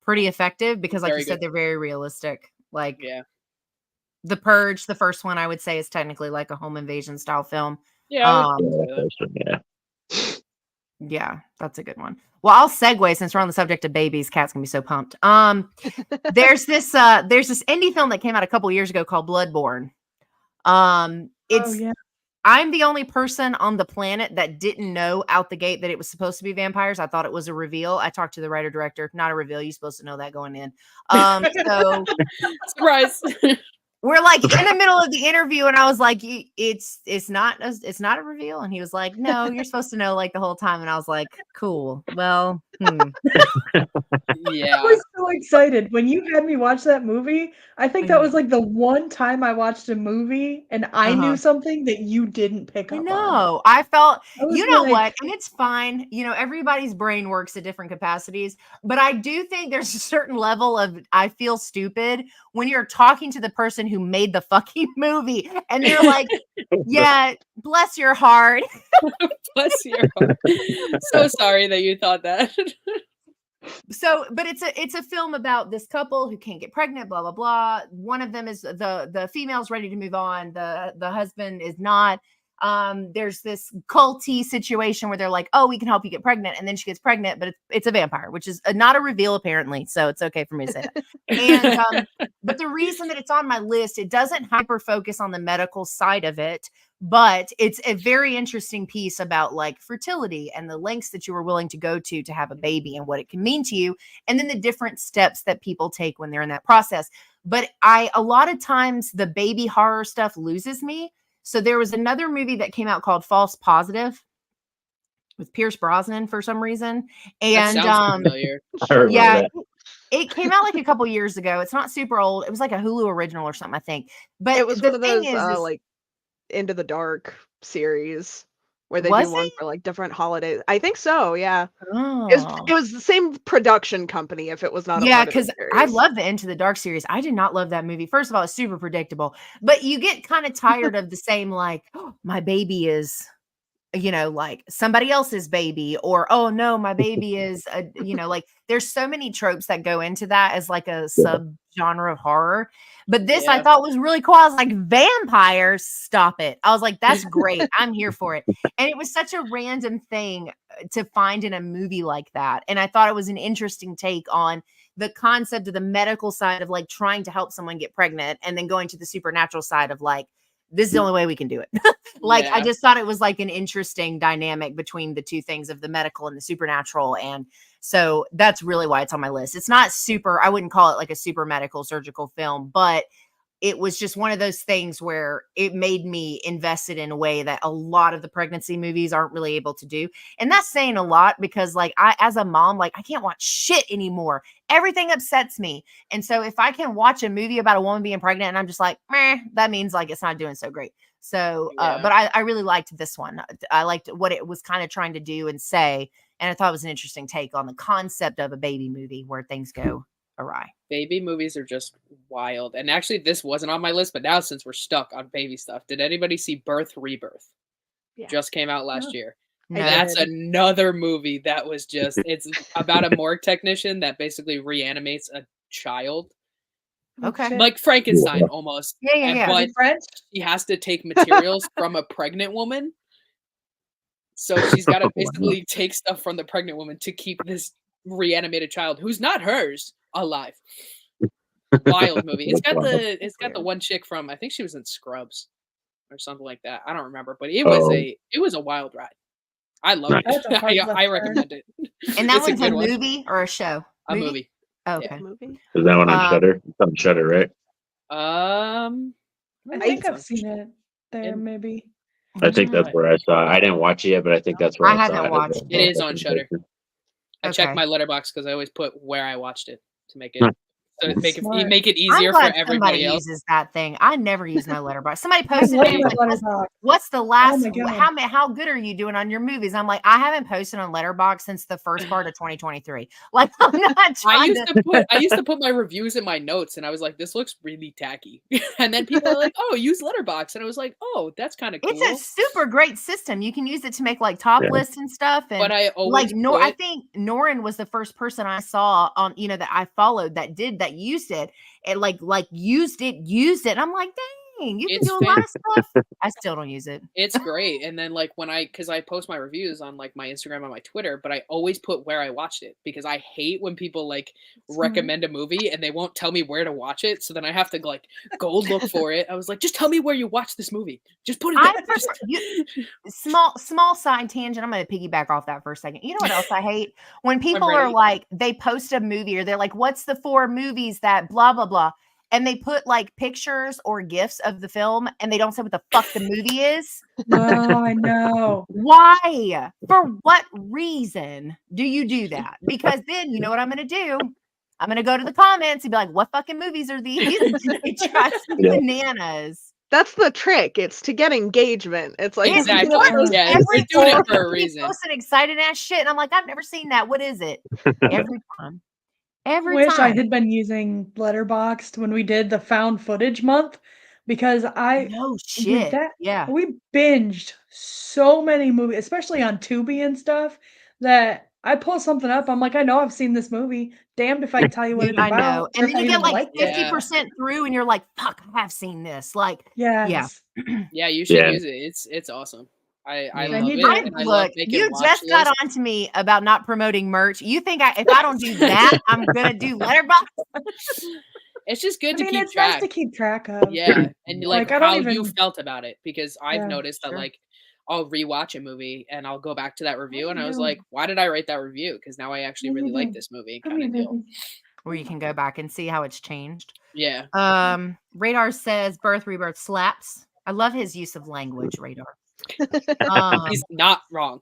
pretty effective because, like Very you said, good. they're very realistic. Like Yeah. The Purge, the first one, I would say is technically like a home invasion style film. Yeah, I would Um, say that. Yeah. yeah, that's a good one. Well, I'll segue since we're on the subject of babies. Cat's gonna be so pumped. There's this indie film that came out a couple years ago called Bloodborne. Oh It's yeah. I'm the only person on the planet that didn't know out the gate that it was supposed to be vampires. I thought it was a reveal. I talked to the writer director, not a reveal. You're supposed to know that going in. So Surprise. we're like in the middle of the interview, and I was like, it's not a reveal. And he was like, no, you're supposed to know like the whole time. And I was like, cool. Well, I Yeah. was so excited when you had me watch that movie. I think that was like the one time I watched a movie and I Uh-huh. knew something that you didn't pick I up on. know. I felt, I was you know like- what? And it's fine. You know, everybody's brain works at different capacities. But I do think there's a certain level of I feel stupid when you're talking to the person who made the fucking movie and they're like, yeah, bless your heart. Bless your heart. So sorry that you thought that. So, but it's a film about this couple who can't get pregnant, blah blah blah. One of them is the female's ready to move on, the husband is not. There's this culty situation where they're like, oh, we can help you get pregnant, and then she gets pregnant, but it's a vampire, which is not a reveal apparently, so it's okay for me to say that. And but the reason that it's on my list, it doesn't hyper focus on the medical side of it, but it's a very interesting piece about like fertility and the lengths that you are willing to go to have a baby and what it can mean to you, and then the different steps that people take when they're in that process. But a lot of times the baby horror stuff loses me. So there was another movie that came out called False Positive with Pierce Brosnan for some reason. That And sounds familiar. I remember yeah, that. it came out like a couple years ago. It's not super old. It was like a Hulu original or something, I think. But It was the one of those thing is like Into the Dark series where they Was do one it? for like different holidays. I think so, yeah. oh. It was the same production company if it was not a Yeah, part of the because I series. love the Into the Dark series. I did not love that movie. First of all, it's super predictable, but you get kind of tired of the same, like, oh, my baby is, you know, like somebody else's baby, or oh no, my baby is, like there's so many tropes that go into that as like a sub genre of horror. But this I Yeah. thought was really cool. I was like, vampires, stop it. I was like, that's great. I'm here for it. And it was such a random thing to find in a movie like that. And I thought it was an interesting take on the concept of the medical side of like trying to help someone get pregnant and then going to the supernatural side of like, this is the only way we can do it. Like, I Yeah. just thought it was like an interesting dynamic between the two things of the medical and the supernatural. And so that's really why it's on my list. It's not super, I wouldn't call it like a super medical surgical film, but it was just one of those things where it made me invested in a way that a lot of the pregnancy movies aren't really able to do. And that's saying a lot because like I, as a mom, like I can't watch shit anymore. Everything upsets me. And so if I can watch a movie about a woman being pregnant and I'm just like, meh, that means like it's not doing so great. So, Yeah. but I really liked this one. I liked what it was kind of trying to do and say. And I thought it was an interesting take on the concept of a baby movie where things go awry. Baby movies are just wild. And actually, this wasn't on my list, but now since we're stuck on baby stuff, did anybody see Birth Rebirth? Yeah. Just came out last No. year. No. That's another movie that was just, it's about a morgue technician that basically reanimates a child. Okay. Shit. Like Frankenstein almost. Yeah, yeah, And- yeah. Is but it French? he has to take materials from a pregnant woman. So she's got to basically take stuff from the pregnant woman to keep this reanimated child who's not hers alive. Wild movie. It's got the one chick from, I think she was in Scrubs or something like that. I don't remember, but it was Oh. a wild ride. I love Nice. That's a it. hard left I turn. recommend it. And that It's a one's a good one. movie or a show? A movie. Oh, okay. Movie. Is that one on Um, Shutter? It's on Shutter, right? I think I've it's seen it there, in- maybe. I think that's where I saw it. I didn't watch it yet, but I think that's where I I saw haven't it. watched It is on Shudder. I check Okay. my letterbox because I always put where I watched it to make it Nice. so make it Smart. make it I'm easier for glad somebody everybody else. uses that thing. I never use my letterbox. Somebody I posted love me. my Like, letterbox. what's the last? my God. How good are you doing on your movies? I'm like, I haven't posted on Letterbox since the first part of 2023. Like, I'm not I trying used to put my reviews in my notes, and I was like, "This looks really tacky." And then people are like, "Oh, use Letterbox," and I was like, "Oh, that's kind of cool." It's a super great system. You can use it to make like top Yeah. lists and stuff. And But I always I put- think Norin was the first person I saw on, that I followed that used it. And like used it. And I'm like, dang, you can It's do a lot of stuff. I still don't use it. It's great. And then like because I post my reviews on like my Instagram and my Twitter, but I always put where I watched it because I hate when people like recommend a movie and they won't tell me where to watch it. So then I have to like go look for it. I was like, just tell me where you watched this movie. Just put it I there. prefer, small side tangent. I'm going to piggyback off that for a second. You know what else I hate? When people are ready. like, they post a movie or they're like, what's the 4 movies that blah, blah, blah. And they put like pictures or GIFs of the film and they don't say what the fuck the movie is. No, I know. Why? For what reason do you do that? Because then you know what I'm going to do? I'm going to go to the comments and be like, what fucking movies are these? It drives me Yeah. bananas. That's the trick. It's to get engagement. It's like Exactly. you know, Yeah, they're doing it for a reason. Posting excited ass shit, and I'm like, I've never seen that. What is it? Every time. Every Wish I time. had been using Letterboxd when we did the found footage month because No with shit. that Yeah. we binged so many movies, especially on Tubi and stuff, that I pull something up. I'm like, I know I've seen this movie. Damned if I can tell you what Dude, it's I about. know. or And if then I you get even like liked it. 50% through, and you're like, fuck, I have seen this. Like, Yes. Yeah, you should Yeah. use it. It's awesome. I Yeah. love you it. do. And I love look, making you watch just got lists. on to me about not promoting merch. You think if I don't do that, I'm gonna do Letterboxd? It's just good I to mean, keep it's track. nice to keep track of. Yeah, and like Like, I don't how you even- felt about it because I've Yeah, noticed that sure. like I'll rewatch a movie and I'll go back to that review and I was know. like, why did I write that review? Because now I actually What are you really like doing? this movie Come kind here, of deal. baby. Where you can go back and see how it's changed. Yeah. Radar says Birth Rebirth slaps. I love his use of language, Radar. He's not wrong.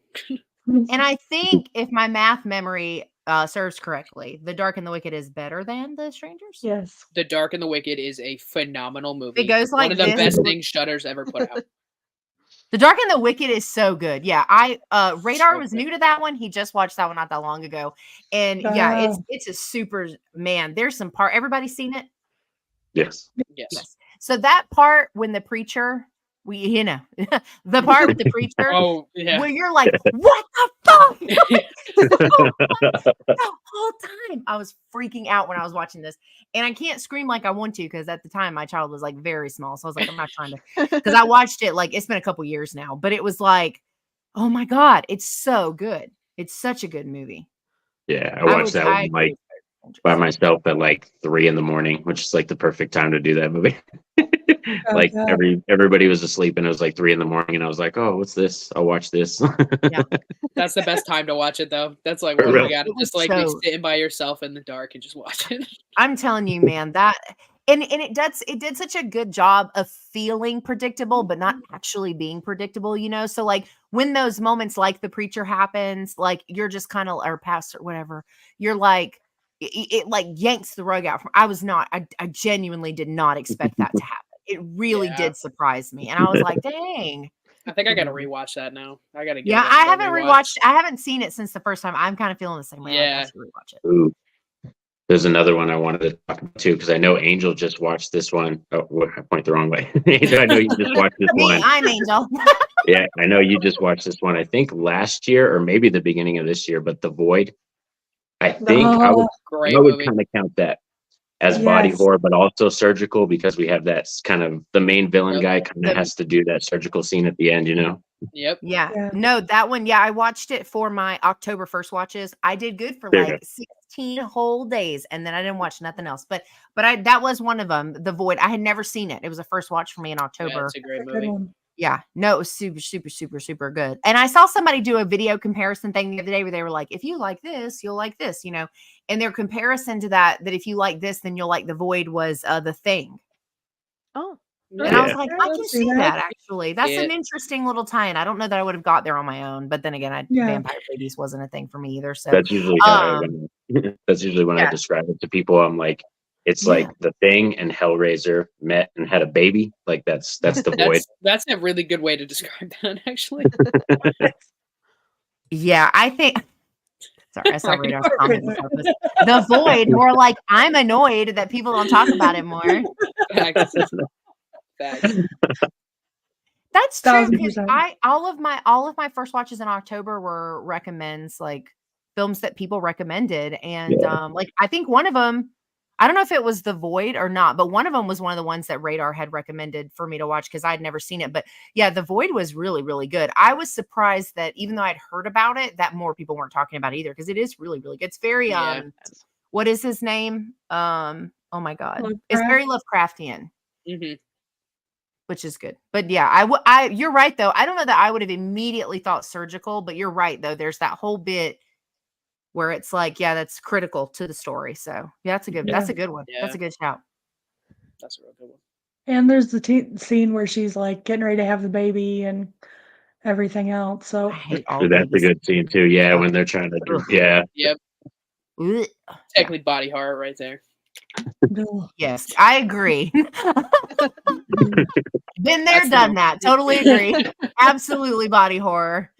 And I think if my math memory serves correctly, The Dark and the Wicked is better than The Strangers. Yes. The Dark and the Wicked is a phenomenal movie. It goes one like of the this. best things Shudder's ever put out. The Dark and the Wicked is so good. Yeah, Radar So was good. new to that one. He just watched that one not that long ago, and yeah, it's a super man. There's some part. Everybody's seen it. Yes. Yes. Yes. So that part when the preacher, the part with the preacher, Oh yeah. where you're like, what the fuck? The whole time I was freaking out when I was watching this, and I can't scream like I want to because at the time my child was like very small, so I was like, I'm not trying to, because I watched it like it's been a couple years now, but it was like, oh my god, it's so good. It's such a good movie. Yeah, I watched that one like by myself at like 3 a.m, which is like the perfect time to do that movie. Like God. everybody was asleep and it was like 3 a.m, and I was like, oh, what's this? I'll watch this. That's the best time to watch it though. That's like For when real. you gotta It was just like be so- sitting by yourself in the dark and just watch it. I'm telling you, man, that and it did such a good job of feeling predictable, but not actually being predictable, So like when those moments like the preacher happens, like you're just kind of or pastor, whatever, you're like it like yanks the rug out from I genuinely did not expect that to happen. It really Yeah. did surprise me. And I was like, dang. I think I gotta rewatch that now. I gotta. Yeah, I haven't rewatched. I haven't seen it since the first time. I'm kind of feeling the same way. Yeah. I should rewatch it. Ooh. There's another one I wanted to talk about too, because I know Angel just watched this one. Oh, I point the wrong way. Angel, I know you just watched this Me, one. I'm Angel. Yeah, I know you just watched this one. I think last year or maybe the beginning of this year, but The Void. I think I would Great I would movie. kind of count that as body Yes. horror, but also surgical because we have that kind of the main villain Yep. guy kind of has to do that surgical scene at the end, Yep. Yeah. Yeah. No, that one. Yeah, I watched it for my October 1st watches. I did good for There you like 16 whole days, and then I didn't watch nothing else. But that was one of them. The Void. I had never seen it. It was a first watch for me in Yeah, October. it's a great Good movie. one. Yeah, no, it was super, super, super, super good. And I saw somebody do a video comparison thing the other day where they were like, if you like this, you'll like this, and their comparison to that if you like this, then you'll like The Void was The Thing. Oh, And I was Yeah. like, Yeah, I let's can see see that. that actually. That's Yeah. an interesting little tie-in. I don't know that I would have got there on my own, but then again, Yeah. Vampire Ladies wasn't a thing for me either. So That's usually that's usually when I yeah. describe it to people. I'm like, it's Yeah. like The Thing and Hellraiser met and had a baby. Like that's The Void. That's a really good way to describe that, actually. Yeah, I think. Sorry, I saw Right. Radar's comment on purpose. The Void, more like I'm annoyed that people don't talk about it more. Facts. Facts. That's true because 1000%. all of my first watches in October were recommends, like films that people recommended, and like I think one of them, I don't know if it was The Void or not, but one of them was one of the ones that Radar had recommended for me to watch because I'd never seen it. But yeah, The Void was really, really good. I was surprised that even though I'd heard about it, that more people weren't talking about it either because it is really, really good. It's very Yeah. what is his name? Oh my God, it's very Lovecraftian. Mhm. Which is good. But yeah, you're right though. I don't know that I would have immediately thought surgical, but you're right though. There's that whole bit where it's like, yeah, that's critical to the story. So yeah, that's a good one. Yeah. That's a good shout. That's a real good one. And there's the scene where she's like getting ready to have the baby and everything else. So I hate all That's a babies. good scene too. Yeah, when they're trying to do. Ugh. Yeah. Yep. Ugh. Technically body horror right there. ugh. Yes, I agree. Been there, That's done the- that. Totally agree. Absolutely body horror.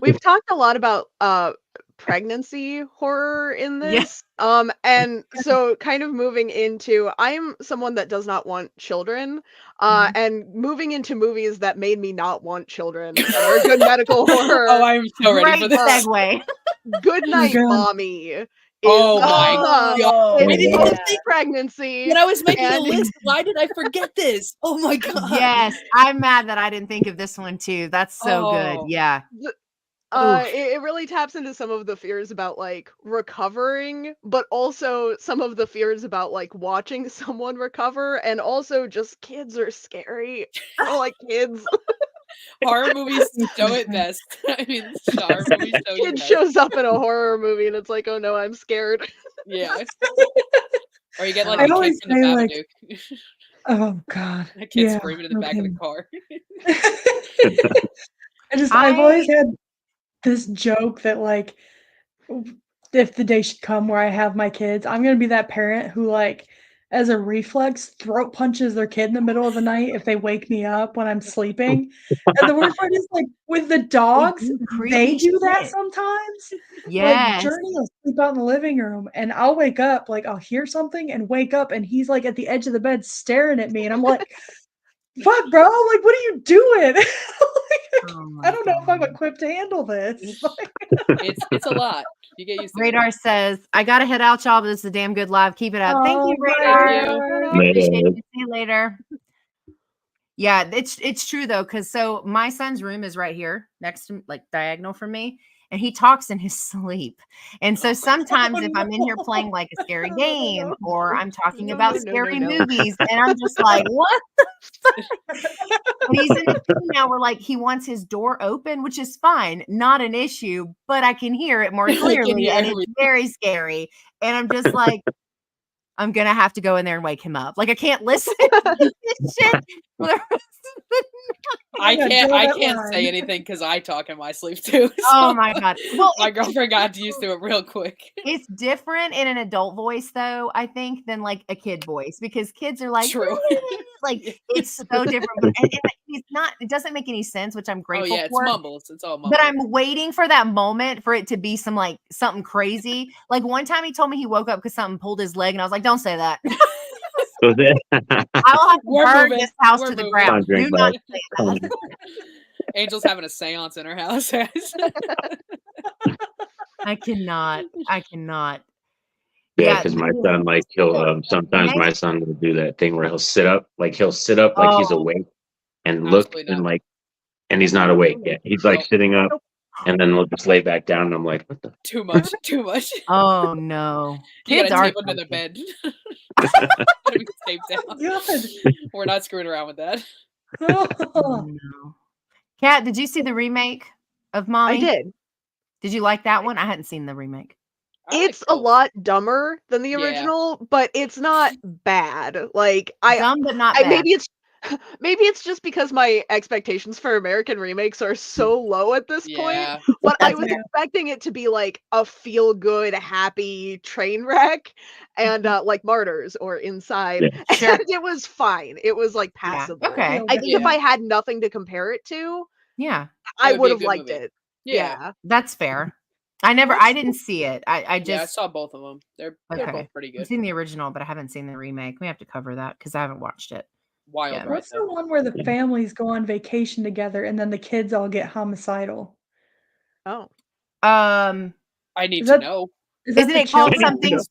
We've talked a lot about pregnancy horror in Yeah. this. And so kind of moving into, I'm someone that does not want children, Mhm. and moving into movies that made me not want children that are good medical horror. Oh, I'm so ready Great for this. segue. Good Night, God. Mommy. Is, Oh my God. it's I didn't even mostly pregnancy. When I was making the And- list, why did I forget this? Oh my God. Yes, I'm mad that I didn't think of this one too. That's so Oh. good. Yeah. It, it really taps into some of the fears about like recovering, but also some of the fears about like watching someone recover, and also just kids are scary. I don't like kids. Horror movies show it best. I mean, horror movies show you Kid best. shows up in a horror movie and it's like, oh no, I'm scared. Yeah. Or you get like I a kid always from the say, like, Babadook. Oh God. A kid Yeah, screaming in the back of the car. I've always had this joke that like if the day should come where I have my kids, I'm gonna be that parent who like as a reflex throat punches their kid in the middle of the night if they wake me up when I'm sleeping. And the worst part is like with the dogs, do they creepy do that shit. sometimes. Like Yes. Journey will sleep out in the living room and I'll wake up, like I'll hear something and wake up and he's like at the edge of the bed staring at me and I'm like, fuck bro, like what are you doing? Oh I don't know if I'm God. equipped to handle this. It's a lot. You get used to Radar says, I gotta head out, y'all, but this is a damn good live. Keep it up. Thank you, Oh, Radar. Later. Appreciate you. See you later. Yeah, it's true though, because so my son's room is right here next to like diagonal from me, and he talks in his sleep. And so sometimes if I'm in here playing like a scary game or I'm talking about No. scary movies, and I'm just like, what the fuck? But he's in the thing now where like he wants his door open, which is fine, not an issue, but I can hear it more I can clearly, hear and it's everything. very scary. And I'm just like, I'm gonna have to go in there and wake him up. Like I can't listen to this shit for the rest of the I Yeah, can't draw I that can't line. say anything because I talk in my sleep too. Oh so my God. Well, my girlfriend got used to it real quick. it's different in an adult voice, though, I think, than like a kid voice because kids are like, True. like it's so different. And it's not, it doesn't make any sense, which I'm Oh grateful yeah, it's for. mumbles. It's all mumbles. But I'm waiting for that moment for it to be some like something crazy. Like one time he told me he woke up because something pulled his leg, and I was like, don't say that. So then, I will have to We're burn moving. this house We're to the moving. ground. Drink Do not back. say Come that. Angel's having a seance in her house. I cannot. yeah, Yeah. because my son, like, he'll sometimes my son will do that thing where he'll sit up like he's Oh. awake and look Absolutely and not. like, and he's not awake yet. He's like Nope. sitting up, and then we'll just lay back down, and I'm like, what the? Too much. Too much. Oh no. You Kids gotta are tape under the funky. bed. Gotta be taped down. God. We're not screwing around with that. Oh, No. Kat, did you see the remake of I Mommy? did. Did you like that one? I hadn't seen the remake. I like It's a both. lot dumber than the Yeah. original, but it's not bad. Like Dumb but not I bad. maybe it's just because my expectations for American remakes are so low at this point, Yeah. but I That's was fair. expecting it to be like a feel good, happy train wreck and like Martyrs or Inside. Yeah. Sure. And it was fine. It was like Yeah. passable. Okay. Feel I think if Yeah. I had nothing to compare it to, Yeah. I would would be a have good liked movie. it. Yeah. Yeah. That's fair. I didn't see it. I Yeah, I just saw both of them. They're okay. both pretty I've good. seen the original, but I haven't seen the remake. We have to cover that because I haven't watched it. Wild Yeah. ride What's the though. one where the Yeah. families go on vacation together and then the kids all get homicidal? Oh. Um, I need Is to that know. is that isn't the it called children? something's?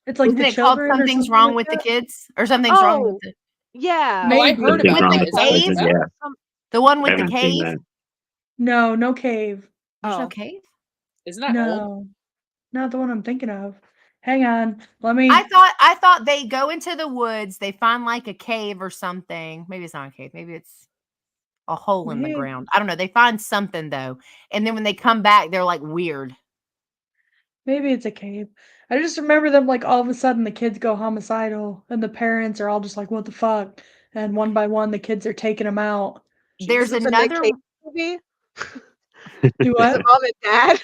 It's like Isn't the it called children or something's something wrong like with the that? kids or something's wrong with Oh, the yeah. Oh, I Maybe. heard Something's about with wrong the that. with Is that what the it's cave? children. about? Yeah, The one I with the haven't seen cave? that. No, no cave. There's no Oh. cave. Isn't that old? No, not the one I'm thinking of. Hang on. Let me. I thought they go into the woods, they find like a cave or something. Maybe it's not a cave, maybe it's a hole in the Maybe. ground. I don't know. They find something though. And then when they come back, they're like weird. Maybe it's a cave. I just remember them like all of a sudden the kids go homicidal and the parents are all just like, what the fuck? And one by one the kids are taking them out. There's Is this a Nick another Cage movie? Do Is what? it mom and dad?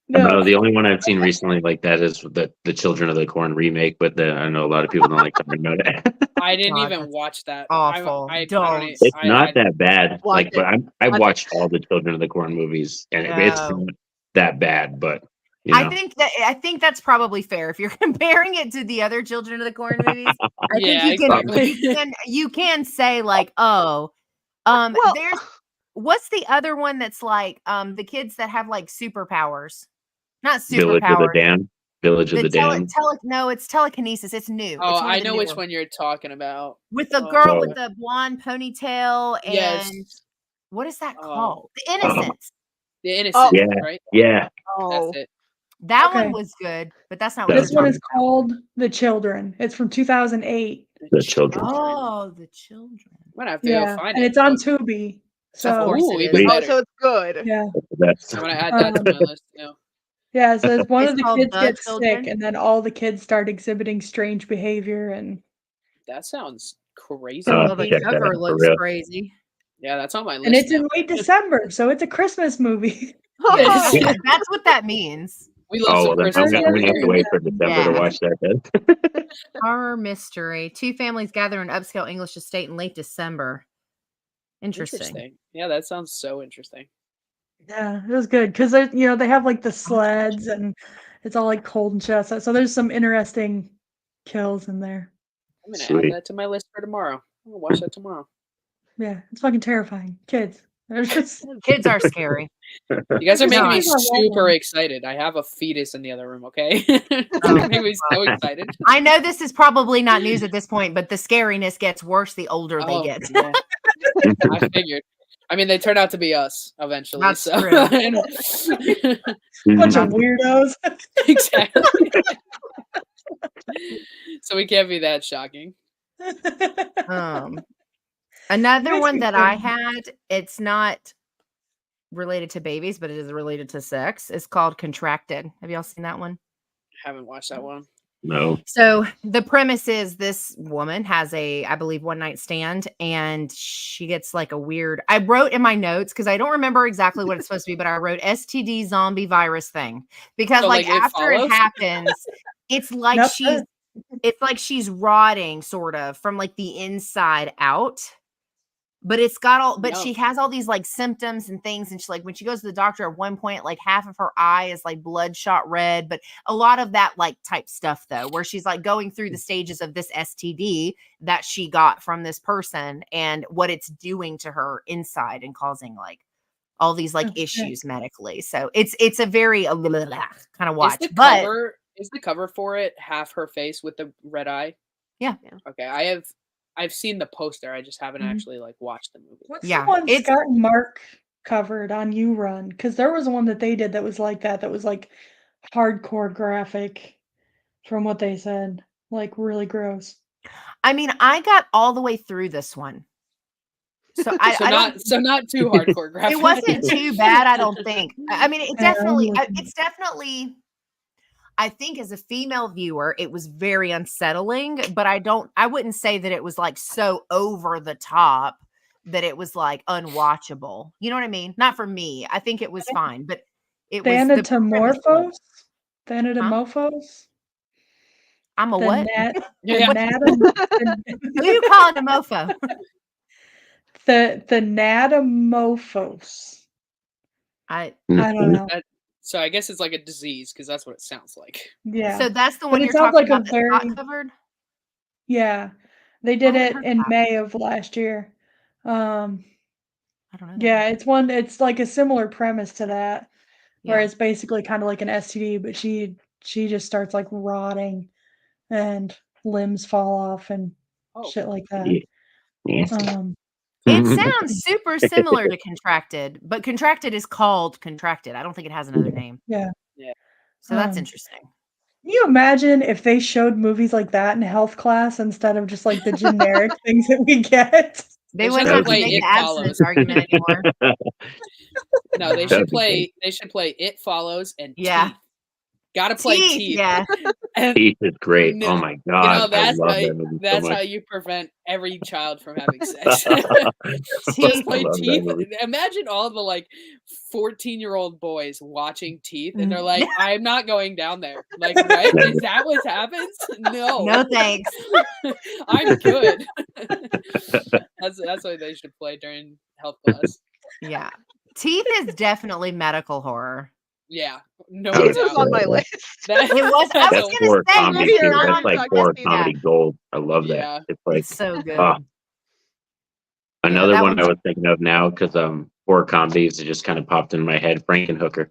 No, No. the only one I've seen recently like that is the Children of the Corn remake, but I know a lot of people don't like talking about it. I didn't God, even that's watch that. awful. I Don't. don't. It's not that bad. Watch Like, but it. I've Watch it. watched all the Children of the Corn movies, and it's No. not that bad. But you I know, think that's probably fair. If you're comparing it to the other Children of the Corn movies, I Yeah, think you can exactly. you can say like, oh, Well, there's what's the other one that's like the kids that have like superpowers? Not Village of the superpowers. Damned. Village of The the Damned. no, it's telekinesis. It's new. Oh, It's one of I the know which newer. one you're talking about. With the Oh, girl Oh. with the blonde ponytail and yes. what is that Oh. called? The Innocents. The Innocent, Yeah. right? Yeah, oh, That's it. That Okay. one was good, but that's not what That's This you're one talking is called The Children. It's from 2008. the children. about. Oh, the children. I'm gonna have to go Yeah. find And it. it's on Tubi. Of So course Ooh, it even is. Sweet. oh, better. so it's good. yeah. That's I'm gonna add that to my list now. Yeah, so it's one It's of the called kids The gets Children? sick and then all the kids start exhibiting strange behavior and That sounds crazy. Oh, Well, the check that cover out for looks real. crazy. Yeah, that's on my list and it's now. in late December, so it's a Christmas movie. Yes, Yeah. that's what that means. We love Oh, some well, then Christmas. I'm over gonna have to here. wait for December to Yeah. watch that. Then. Horror mystery. Two families gather in upscale English estate in late December. Interesting. Yeah, that sounds so interesting. Yeah, it was good because they have like the sleds and it's all like cold and shit. So there's some interesting kills in there. I'm gonna Sweet. add that to my list for tomorrow. I'm gonna watch that tomorrow. Yeah, it's fucking terrifying. Kids. They're just Kids are scary. You guys are making me Kids are super awesome. excited. I have a fetus in the other room, okay? Oh, You make me so excited. I know this is probably not news at this point, but the scariness gets worse the older they Oh, get. yeah. I figured. I mean, they turned out to be us eventually. That's so true. bunch of weirdos. exactly. So we can't be that shocking. Another Makes one me that I think. had, it's not related to babies, but it is related to sex. It's called Contracted. Have y'all seen that one? Haven't watched that one. No. So the premise is this woman has I believe, one night stand, and she gets like a weird. I wrote in my notes because I don't remember exactly what it's supposed to be, but I wrote STD zombie virus thing because So, like like, it after it follows? happens, it's like Nope. she's rotting sort of from like the inside out. But it's got all, but she Yum. has all these like symptoms and things. And she's like, when she goes to the doctor at one point, like half of her eye is like bloodshot red, but a lot of that like type stuff though, where she's like going through the stages of this STD that she got from this person and what it's doing to her inside and causing like all these like Oh, shit. issues medically. So it's a very kind of Is watch, the but cover is the cover for it half her face with the red eye? Yeah. Okay, I've seen the poster. I just haven't Mhm. actually like watched the movie. What's Yeah, the one it's- Scott and Mark covered on You Run? Because there was one that they did that was like that. That was like hardcore graphic, from what they said. Like really gross. I mean, I got all the way through this one. So I not too hardcore graphic. It wasn't too bad, I don't think. I mean, it's definitely I think as a female viewer, it was very unsettling, but I wouldn't say that it was like so over the top that it was like unwatchable. You know what I mean? Not for me. I think it was fine, but it was Thanatomorphos? Thanatomorphos? I'm a what? Yeah. Who you calling a mofo? The Thanatomorphos. I don't know. So I guess it's like a disease because that's what it sounds like. Yeah. So that's the But one it you're sounds talking like a about that's not covered? Yeah. They did Oh, I it heard in that. May of last year. I don't know. Yeah, it's like a similar premise to that, where Yeah. it's basically kind of like an STD, but she just starts like rotting and limbs fall off and shit like that. Yeah. It sounds super similar to Contracted, but Contracted is called Contracted. I don't think it has another name. Yeah. So that's interesting. Can you imagine if they showed movies like that in health class instead of just like the generic things that we get? They wouldn't have to make an abstinence argument anymore. No, they should play It Follows and Teeth. Gotta play Teeth. Yeah. Teeth is great. Oh my god. That's so how you prevent every child from having sex. Teeth. Play Teeth. Imagine all the like 14-year-old boys watching Teeth and they're like, I'm not going down there. Like, right? Is that what happens? No. No thanks. I'm good. That's what they should play during health class. Yeah. Teeth is definitely medical horror. Yeah, no Teeth doubt. was on my list. It was. I was That's gonna horror say comedy. maybe not That's on like your horror list. comedy gold. I love that. Yeah. It's like It's so good. Another that one I one's- was thinking of now because horror comedies it just kind of popped in my head. Frankenhooker.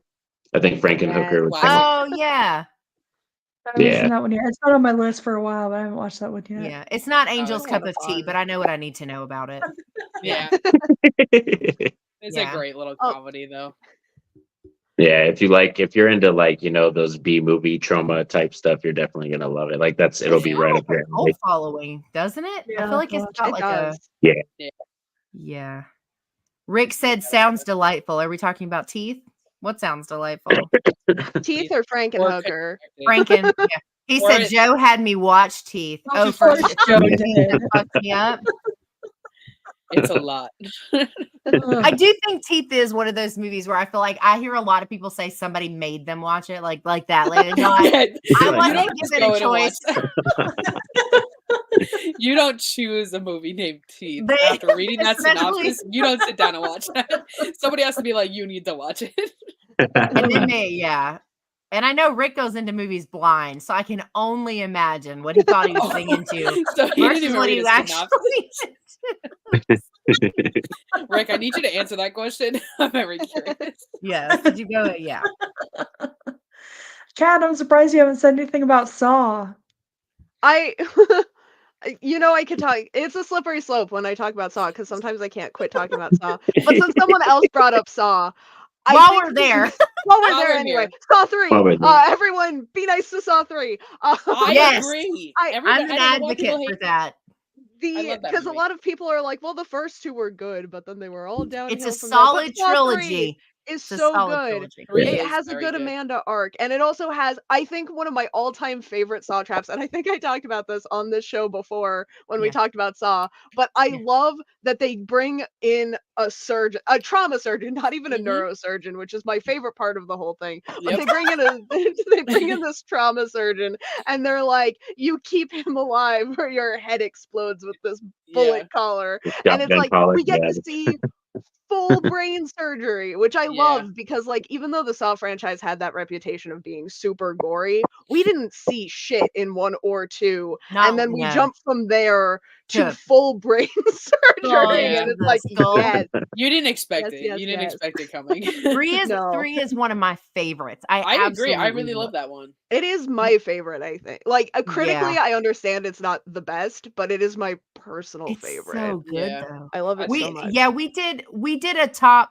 I think Frankenhooker was. Oh yeah. I haven't seen that one yet. It's not on my list for a while, but I haven't watched that one yet. Yeah, it's not Angel's it's cup kinda of tea, fun. but I know what I need to know about it. Yeah. It's a great little comedy though. Yeah, if you're into like, those B movie trauma type stuff, you're definitely gonna love it. Like it'll be right up there. Cult following, doesn't it? I feel like it's got like Yeah. Rick said sounds delightful. Are we talking about Teeth? What sounds delightful? Teeth or Frankenhooker? Franken. Yeah. He said Joe had me watch Teeth. Oh, for Joe did. That fucked me up. It's a lot. I do think Teeth is one of those movies where I feel like I hear a lot of people say somebody made them watch it, like that. Like, I wasn't given a choice. You don't choose a movie named Teeth after reading that synopsis. You don't sit down and watch that. Somebody has to be like, you need to watch it. And then yeah. And I know Rick goes into movies blind, so I can only imagine what he thought he was getting into. So he didn't even what read he his actually Rick, I need you to answer that question. I'm very curious. Yeah. Did you go? Yeah. Kat, I'm surprised you haven't said anything about Saw. I could talk. It's a slippery slope when I talk about Saw because sometimes I can't quit talking about Saw. But since someone else brought up Saw, while we're there anyway, Saw 3. Everyone, be nice to Saw 3. I agree. I'm an advocate for that. Because a lot of people are like, well, the first two were good, but then they were all downhill. It's a from solid there. But Saw 3 trilogy. is so good. Trilogy. It has a good Amanda arc, and it also has, I think, one of my all-time favorite Saw traps. And I think I talked about this on this show before when we talked about Saw. But I love that they bring in a trauma surgeon, not even a neurosurgeon, which is my favorite part of the whole thing. But they bring in this trauma surgeon, and they're like, "You keep him alive, or your head explodes with this bullet collar." And it's like we get to see full brain surgery, which I love because, like, even though the Saw franchise had that reputation of being super gory, we didn't see shit in 1 or 2, and then we jump from there to full brain surgery, and it's like, yes. You didn't expect it. You didn't expect it coming. 3 is one of my favorites. I agree. I really love that one. It is my favorite, I think. Like, critically, I understand it's not the best, but it is my personal favorite. So good though. I love it so much. Yeah, we did a top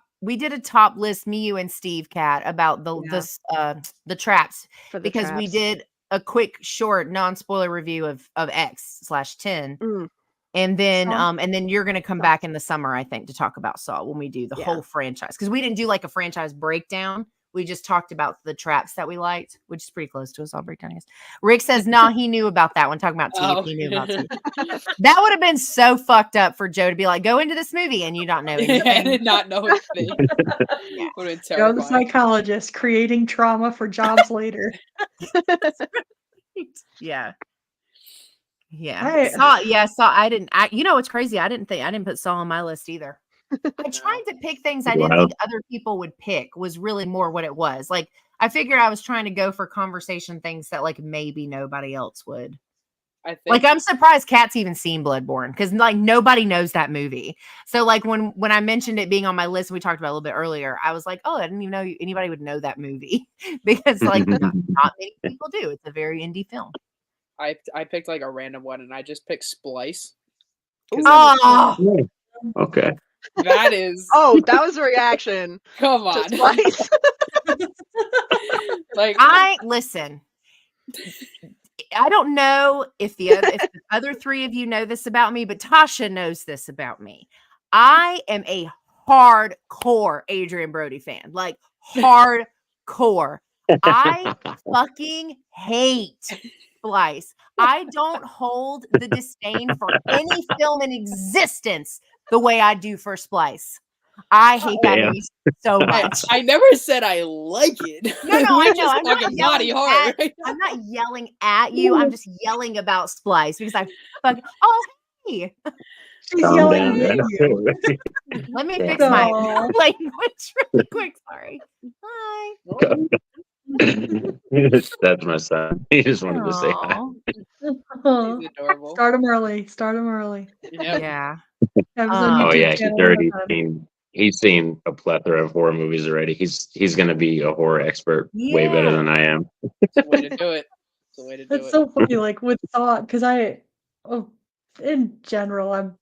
list, me, you, and Steve Cat, about the traps because we did a quick, short, non-spoiler review of X/10. Mm. And then Saw? you're gonna come back in the summer, I think, to talk about Saw when we do the Yeah. whole franchise. Because we didn't do like a franchise breakdown. We just talked about the traps that we liked, which is pretty close to us. I'll break down, I guess. Rick says, no, he knew about that one. Talking about teeth, Oh. he knew about teeth. That would have been so fucked up for Joe to be like, go into this movie and you not know I anything. did not know anything. Yeah. Would have been Go the terrifying. psychologist, creating trauma for jobs later. Yeah. Yeah. I- Saw. I didn't. You know what's crazy? I didn't put Saw on my list either. I tried to pick things I didn't Wow. think other people would pick. Was really more what it was. Like I figured I was trying to go for conversation things that like maybe nobody else would. I think Like I'm surprised Kat's even seen Bloodborne because like nobody knows that movie. So like when I mentioned it being on my list, we talked about it a little bit earlier. I was like, oh, I didn't even know anybody would know that movie because like not many people do. It's a very indie film. I picked like a random one, and I just picked Splice. 'Cause I was- Oh, Okay. that is Oh, that was a reaction come to on. Splice. Like listen. I don't know if the other three of you know this about me, but Tasha knows this about me. I am a hardcore Adrian Brody fan, like hardcore. I fucking hate Splice. I don't hold the disdain for any film in existence the way I do for Splice. I hate that Damn. movie so much. I never said I like it. No, I We're know. just I'm not talking body yelling horror. at- right? I'm not yelling at you. I'm just yelling about Splice because I fucking hey. She's Calm yelling down. at you. Let me Yeah. fix my No. language really quick. Sorry. Hi. That's my son. He just wanted to say hi. Aw. He's adorable. Start them early. Start them early. Yep. Yeah. Have his own Oh, Oh YouTube yeah, he's channel. already seen. He's seen a plethora of horror movies already. He's going to be a horror expert way better Yeah. than I am. It's the way to do it. It's the way to do It's it. so funny, like with thought, because in general, I'm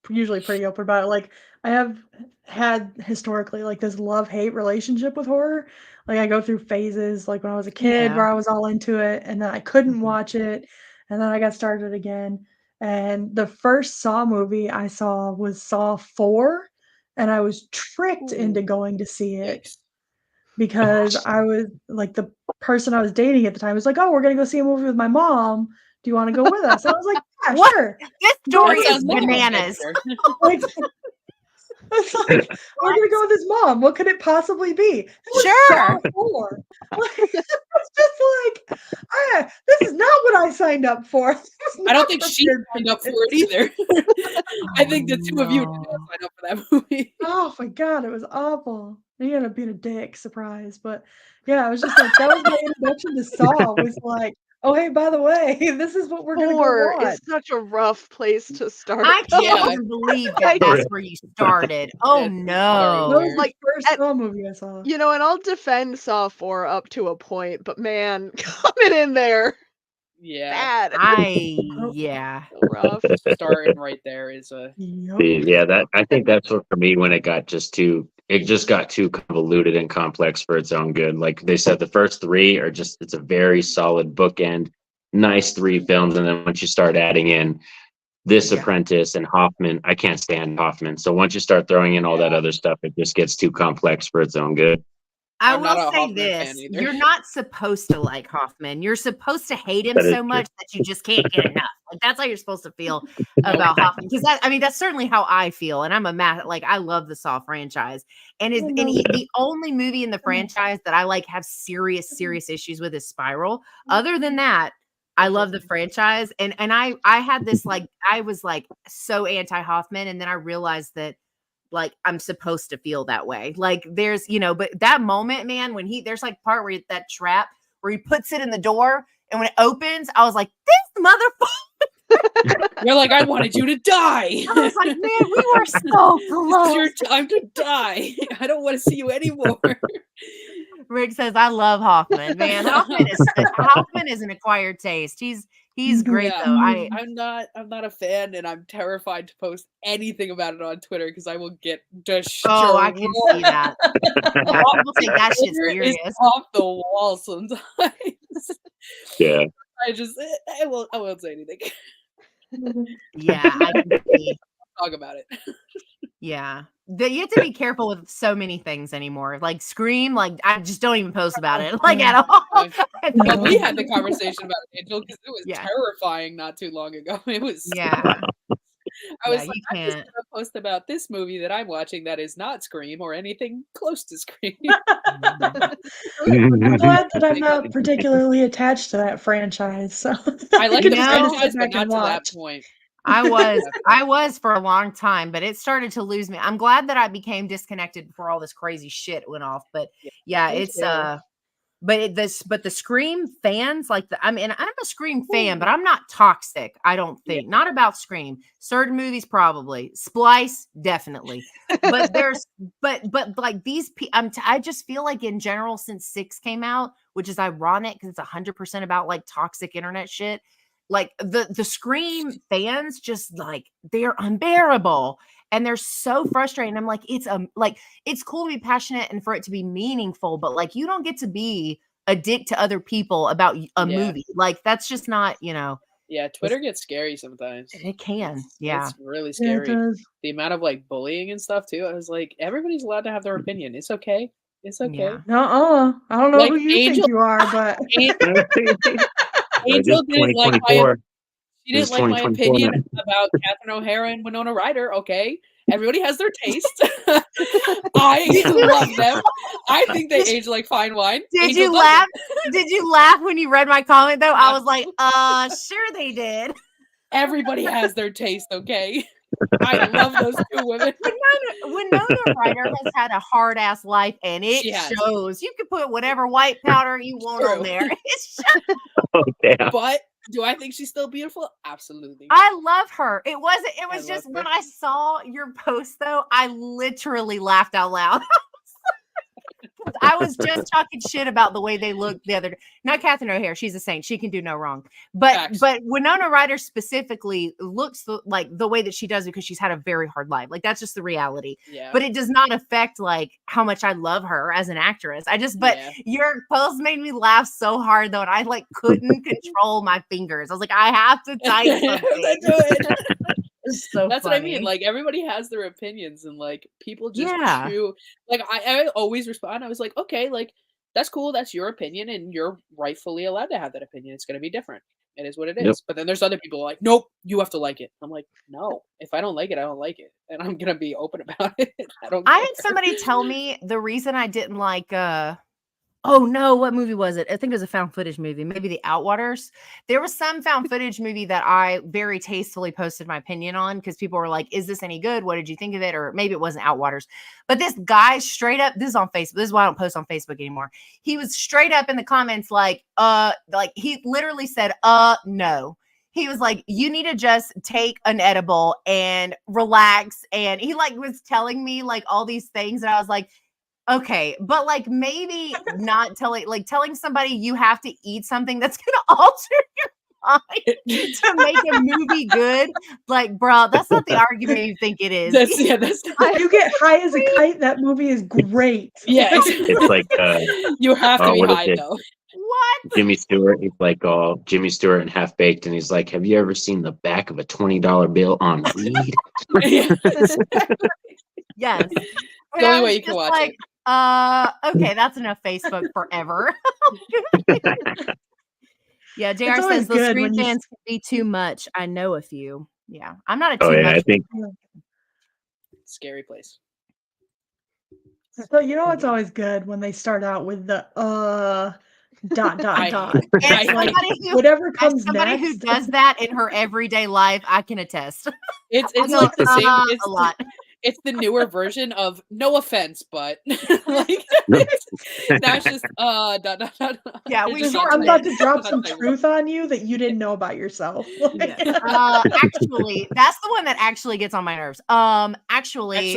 usually pretty open about it. Like, I have had historically like this love-hate relationship with horror. Like, I go through phases, like when I was a kid, Yeah. where I was all into it, and then I couldn't Mhm. watch it, and then I got started again. And the first Saw movie I saw was Saw 4, and I was tricked into Ooh. going to see it Yikes. because I was like the person I was dating at the time was like, "Oh, we're gonna go see a movie with my mom. Do you want to go with us?" And I was like, "Yeah, What? sure." This That story is sounds like an bananas. adventure. Like, it's like, we're gonna go with his mom. What could it possibly be? It was Saw Sure. 4. Like, it's just like, this is not what I signed up for. I don't think she signed up for it either. I think the two of you did no. not sign up for that movie. Oh my god, it was awful. He ended up being a dick, surprise. But yeah, I was just like, that was my introduction to Saw. Was like, oh hey, by the way, this is what we're gonna go 4 watch. is such a rough place to start. I though. can't Yeah. even believe that Like- that's where you started. Oh It's very no. That was weird. like first at- Saw movie I saw. You know, and I'll defend Saw 4 up to a point, but man, coming in there, Yeah. bad. Yeah. So rough. Starting right there is a Yup. Yeah, that I think that's what for me when it just got too convoluted and complex for its own good. Like they said, the first three are just it's a very solid bookend, nice 3 films, and then once you start adding in This Yeah. Apprentice and Hoffman, I can't stand Hoffman. So once you start throwing in all that other stuff, it just gets too complex for its own good. I I'm not will a say Hoffman this. fan either. You're not supposed to like Hoffman. You're supposed to hate him That is so true. much that you just can't get enough. Like that's how you're supposed to feel about Hoffman. Because that's certainly how I feel. And I'm like I love the Saw franchise. And the only movie in the franchise that I like have serious issues with is Spiral. Other than that, I love the franchise. And I had this like I was like so anti-Hoffman, and then I realized that like I'm supposed to feel that way. Like there's, but that moment, man, when there's like part where that trap where he puts it in the door and when it opens, I was like, this motherfucker. You're like, I wanted you to die. I was like, man, we were so This is close. your time to die. I don't want to see you anymore. Rick says, I love Hoffman, man. Hoffman is an acquired taste. He's great Yeah. though. I'm not a fan, and I'm terrified to post anything about it on Twitter because I will get destroyed. Oh, I can see that. Yeah, people take that shit Twitter serious. is off the wall sometimes. Yeah. I won't say anything. Yeah, I can see. Talk about it. Yeah. You have to be careful with so many things anymore. Like Scream, like I just don't even post about it, like at all. Well, we had the conversation about Angel because it was Yeah. terrifying not too long ago. It was Yeah. I was Yeah, like, you I'm just can't. gonna post about this movie that I'm watching that is not Scream or anything close to Scream. I'm glad that I'm not particularly attached to that franchise. So I like You the know- franchise, Sit but back not and to that watch. point. I was for a long time, but it started to lose me. I'm glad that I became disconnected before all this crazy shit went off. But yeah, me it's too. but the Scream fans, like I'm a Scream fan, but I'm not toxic. I don't think not about Scream. Certain movies probably, Splice definitely, but there's but like these I just feel like in general since 6 came out, which is ironic because it's 100% about like toxic internet shit. Like the Scream fans just like they're unbearable and they're so frustrating. I'm like it's cool to be passionate and for it to be meaningful, but like you don't get to be a dick to other people about a movie. Like that's just not, Yeah, Twitter gets scary sometimes. it can. Yeah. It's really Yeah, it scary. does. The amount of like bullying and stuff too. I was like, everybody's allowed to have their opinion. It's okay. It's okay. Yeah. No, I don't know Like who you Angel- think you are, but Angel didn't like my she This didn't like my 2024 opinion now. about Catherine O'Hara and Winona Ryder. Okay, everybody has their taste. I love them. I think they age like fine wine. Did Angel you doesn't. laugh? Did you laugh when you read my comment though? I Yeah. was like, sure they did. Everybody has their taste. Okay, I love those two women. Winona Ryder has had a hard ass life and it She has. shows. You can put whatever white powder you want on True. there. It's just, Oh, damn. But do I think she's still beautiful? Absolutely. I love her. It was I just love when her. I saw your post though, I literally laughed out loud. I was just talking shit about the way they looked the other day. Not Catherine O'Hara, she's a saint. She can do no wrong. But Facts. but Winona Ryder specifically looks like the way that she does because she's had a very hard life. Like that's just the reality. Yeah. But it does not affect like how much I love her as an actress. Yeah. Your post made me laugh so hard though, and I like couldn't control my fingers. I was like, I have to type something. Let's do it. It's so That's funny. what I mean. Like everybody has their opinions, and like people just Yeah. chew. Like I always respond. I was like, okay, like that's cool. That's your opinion, and you're rightfully allowed to have that opinion. It's going to be different. It is what it is. Yep. But then there's other people like, nope, you have to like it. I'm like, no, if I don't like it, I don't like it, and I'm gonna be open about it. I don't. I care. had somebody tell me the reason I didn't like oh no, what movie was it? I think it was a found footage movie, maybe The Outwaters. There was some found footage movie that I very tastefully posted my opinion on because people were like, is this any good? What did you think of it? Or maybe it wasn't Outwaters. But this guy straight up, this is on Facebook. This is why I don't post on Facebook anymore. He was straight up in the comments like he literally said, no. He was like, you need to just take an edible and relax. And he like was telling me like all these things. And I was like, okay, but like maybe not telling somebody you have to eat something that's gonna alter your mind to make a movie good. Like, bro, that's not the argument you think it is. That's if you get high as a kite, that movie is great. yeah. It's like You have to be what is high it? though. What? Jimmy Stewart. He's like, oh, Jimmy Stewart and Half Baked, and he's like, have you ever seen the back of a $20 bill on weed? Yes. The only way you can watch it. Okay, that's enough Facebook forever. Yeah, JR It's always says the good Scream when you fans can be too much. I know a few. Yeah, I'm not a Oh too yeah, I much. think Scary place. So you know what's always good when they start out with the dot I- dot. And I- somebody who Whatever comes somebody who next. does that in her everyday life, I can attest. It's I like go, the same. It's a lot. It's the newer version of no offense, but like No. now it's just dot, dot, dot, dot. Yeah, It's we just short- not I'm about saying- to drop not some saying truth on you that you didn't know about yourself. Actually, that's the one that actually gets on my nerves. Actually,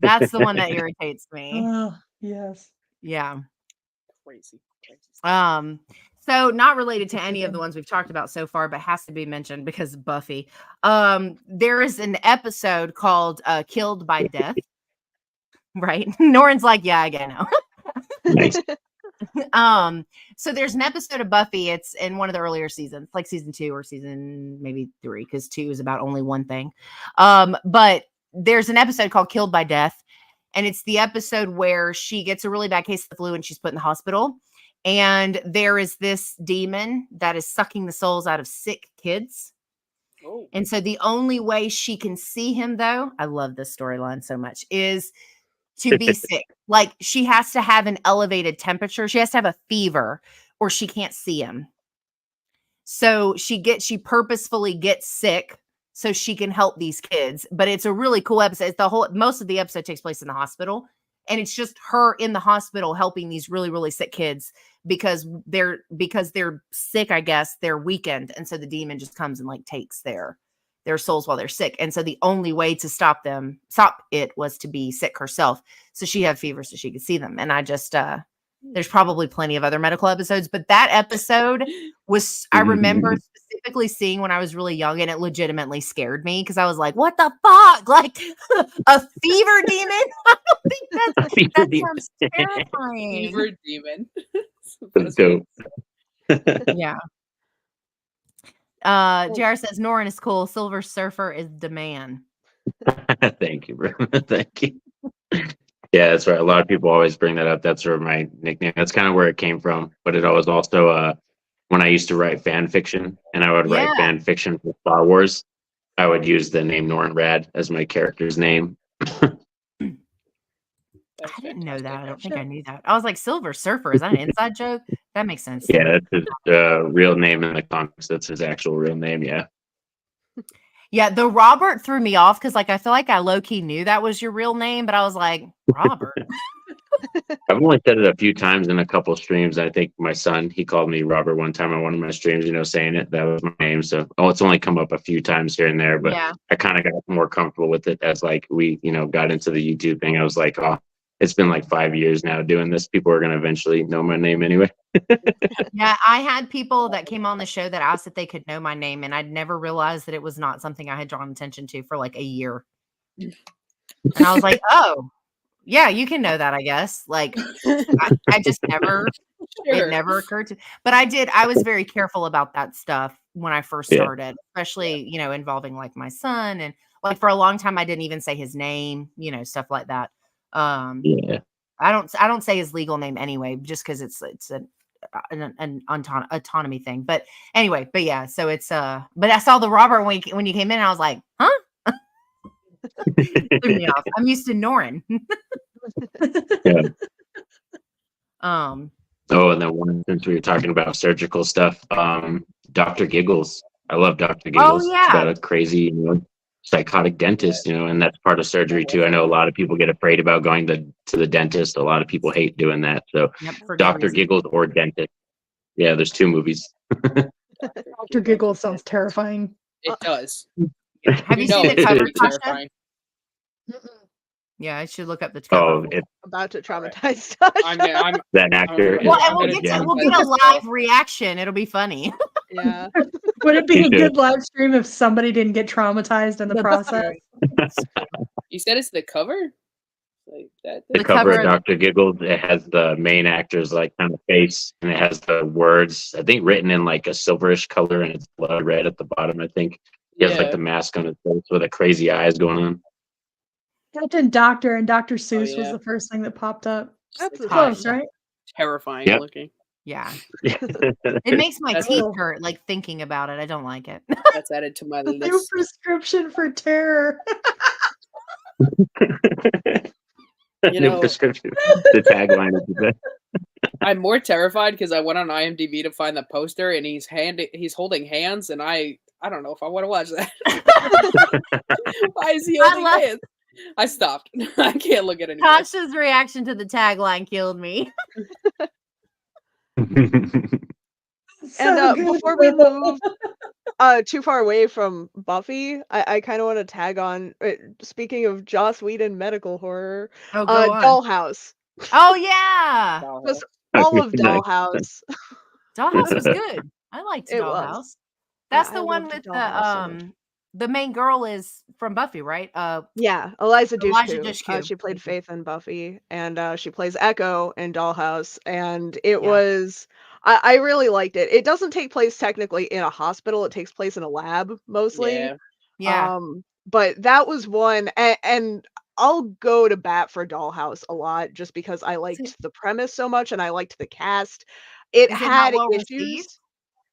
that's the one that irritates me. Yes. Yeah. crazy. So not related to any of the ones we've talked about so far, but has to be mentioned because of Buffy. There is an episode called Killed by Death. Right. Norton's like, yeah, I get it now. nice. So there's an episode of Buffy. It's in one of the earlier seasons, like season 2 or season maybe 3, because 2 is about only one thing. But there's an episode called Killed by Death, and it's the episode where she gets a really bad case of the flu and she's put in the hospital. And there is this demon that is sucking the souls out of sick kids. Oh. And so the only way she can see him, though, I love this storyline so much, is to be sick. Like, she has to have an elevated temperature. She has to have a fever or she can't see him. So she purposefully gets sick so she can help these kids. But it's a really cool episode. It's most of the episode takes place in the hospital. And it's just her in the hospital helping these really, really sick kids because they're sick, I guess. They're weakened. And so the demon just comes and like takes their souls while they're sick. And so the only way to stop it was to be sick herself. So she had fever so she could see them. And I just, there's probably plenty of other medical episodes, but that episode was, I remember specifically seeing when I was really young, and it legitimately scared me because I was like, what the fuck? Like a fever demon? I don't think that sounds terrifying. Fever demon. That's dope. Yeah. JR says Norin is cool. Silver Surfer is the man. Thank you, bro. Thank you. Yeah, that's right. A lot of people always bring that up. That's sort of my nickname. That's kind of where it came from. But it was also when I used to write fan fiction, and I would write fan fiction for Star Wars, I would use the name Norin Rad as my character's name. I didn't know that. I don't think I knew that. I was like, Silver Surfer, is that an inside joke? That makes sense. Yeah, that's his real name in the comics. That's his actual real name. Yeah. Yeah, the Robert threw me off because, like, I feel like I low-key knew that was your real name, but I was like, Robert. I've only said it a few times in a couple streams. I think my son, he called me Robert one time on one of my streams, saying it. That was my name. So, it's only come up a few times here and there, but I kind of got more comfortable with it as, like, we, got into the YouTube thing. I was like, oh, it's been like 5 years now doing this. People are going to eventually know my name anyway. Yeah, I had people that came on the show that asked if they could know my name, and I'd never realized that it was not something I had drawn attention to for like a year. And I was like, oh, yeah, you can know that, I guess. Like, I just never, it never occurred to, but I was very careful about that stuff when I first started, especially, involving like my son. And like for a long time, I didn't even say his name, stuff like that. I don't say his legal name anyway, just because it's an autonomy thing. But anyway, so it's but I saw the Robert when you came in, and I was like, huh? Threw me off. I'm used to Norin. Yeah. And then since we were talking about surgical stuff, Dr. Giggles. I love Dr. Giggles. Oh, yeah. He's got a crazy, psychotic dentist, and that's part of surgery too. I know a lot of people get afraid about going to the dentist. A lot of people hate doing that. So Dr. Giggles or Dentist. Yeah, there's 2 movies. Dr. Giggles sounds terrifying. It does. Have you seen the cover, Tasha? Yeah, I should look up the cover. Oh, it's about to traumatize Tasha. I'm that actor. Well, and we'll get a live reaction. It'll be funny. Yeah. Would it be a good live stream if somebody didn't get traumatized in the process? You said it's the cover? Like that. The cover of Dr. Giggles, it has the main actor's like kind of face, and it has the words, I think, written in like a silverish color, and it's blood red at the bottom. I think he has like the mask on his face with the crazy eyes going on. Captain Doctor and Dr. Seuss was the first thing that popped up. That's close, right? Terrifying looking. Yeah. It makes my teeth hurt, like thinking about it. I don't like it. That's added to my New list. prescription for terror. New prescription. The tagline is the best. I'm more terrified because I went on IMDb to find the poster, and he's holding hands, and I don't know if I want to watch that. Why is he holding hands? I stopped. I can't look at it anymore. Tasha's reaction to the tagline killed me. And before we move too far away from Buffy, I kind of want to tag on, speaking of Joss Whedon medical horror, Dollhouse. Oh, yeah. Just all of Dollhouse. Dollhouse was good. I liked Dollhouse. That's the one with the main girl is from Buffy, right? Yeah, Eliza Elijah Dushku. Dushku. She played Thank you. Faith in Buffy, and she plays Echo in Dollhouse, and it Yeah. was I really liked it. It doesn't take place technically in a hospital, it takes place in a lab mostly. Yeah. Yeah. But that was one, and I'll go to bat for Dollhouse a lot just because I liked the premise so much and I liked the cast. It Is it not had well issues. received?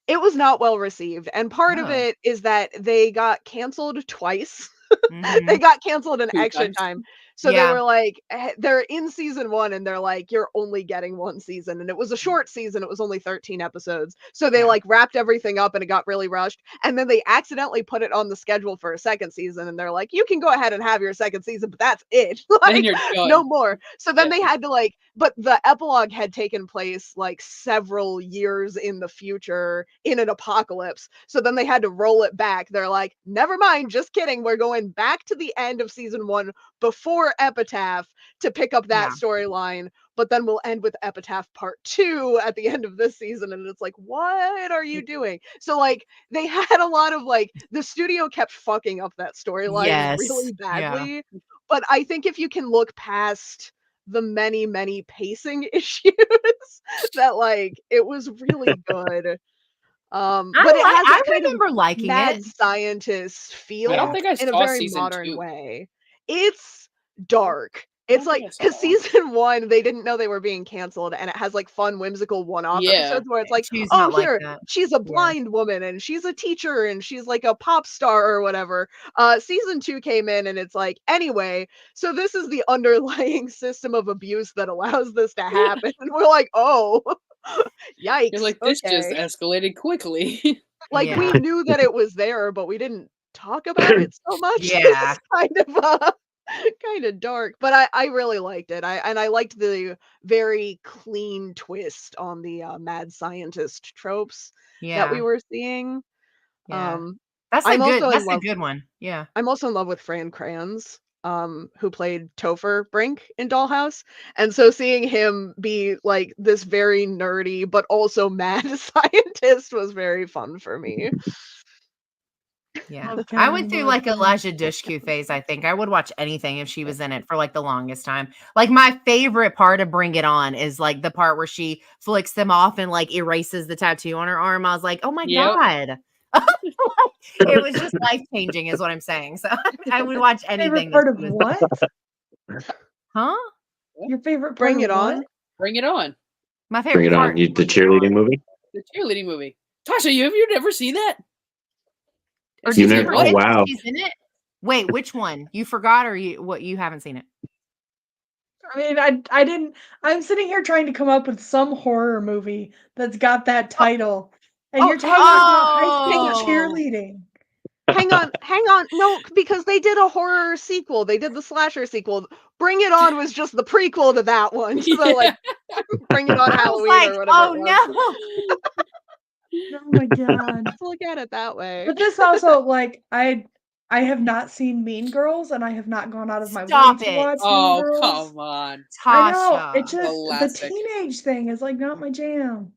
It was not well received, and part of Oh. it is that they got canceled twice. They Mhm. got canceled an 2 extra times. time. So they Yeah. were like, they're in season 1 and they're like, you're only getting 1 season. And it was a short season. It was only 13 episodes. So they Yeah. like wrapped everything up and it got really rushed. And then they accidentally put it on the schedule for a second season. And they're like, you can go ahead and have your second season, but that's it. Then Like, you're no done. more. So then Yeah. they had to like, but the epilogue had taken place like several years in the future in an apocalypse. So then they had to roll it back. They're like, never mind, just kidding. We're going back to the end of season 1 before Epitaph to pick up that Yeah. storyline. But then we'll end with Epitaph part 2 at the end of this season. And it's like, what are you doing? So like they had a lot of like the studio kept fucking up that storyline Yes. really Yeah. badly. But I think if you can look past the many pacing issues that like it was really good. But it has I a kind of remember liking mad it. scientist feel I don't think I in a saw very season modern 2. way. It's dark. I It's don't think like I saw because that one. season 1 they didn't know they were being canceled, and it has like fun, whimsical one-off Yeah. episodes where it's like, Choose oh not like here, that. she's a Yeah. blind woman and she's a teacher and she's like a pop star or whatever. Season 2 came in and it's like, anyway, so this is the underlying system of abuse that allows this to happen. And we're like, oh, yikes. You're like, this just Okay. escalated quickly. Like we Yeah. knew that it was there, but we didn't talk about it so much. Yeah. It's kind of dark, but I really liked it. I liked the very clean twist on the mad scientist tropes that we Yeah. were seeing. Yeah. Um, That's a I'm good also in that's a love. good one. Yeah. I'm also in love with Fran Kranz, who played Topher Brink in Dollhouse. And so seeing him be like this very nerdy but also mad scientist was very fun for me. Yeah. Love I Karen went through Moore like too. Elijah Dushku phase, I think. I would watch anything if she was in it for like the longest time. Like my favorite part of Bring It On is like the part where she flicks them off and like erases the tattoo on her arm. I was like, oh my Yep. God. It was just life changing, is what I'm saying. So I would watch anything. Favorite part that of she was in. what? Huh? Your favorite part Bring of It On? what? Bring it on. My Bring favorite it on. part. The cheerleading movie? The cheerleading movie. Tasha, have you never seen that? Or It's did You you never- forget oh, wow. that she's in it? Wait, which one? You forgot or you haven't seen it? I mean, I didn't. I'm sitting here trying to come up with some horror movie that's got that title, and Oh, you're hang talking on. about high school Oh. cheerleading. Hang on. No, because they did a horror sequel. They did the slasher sequel. Bring It On was just the prequel to that one. So like Bring It On I was Halloween like, or whatever oh it was. no. Oh my god! Let's look at it that way. But this also like I have not seen Mean Girls, and I have not gone out of my Stop way to it. watch Mean Oh, Girls. come on. I know Tasha. it just the Classic. teenage thing is like not my jam.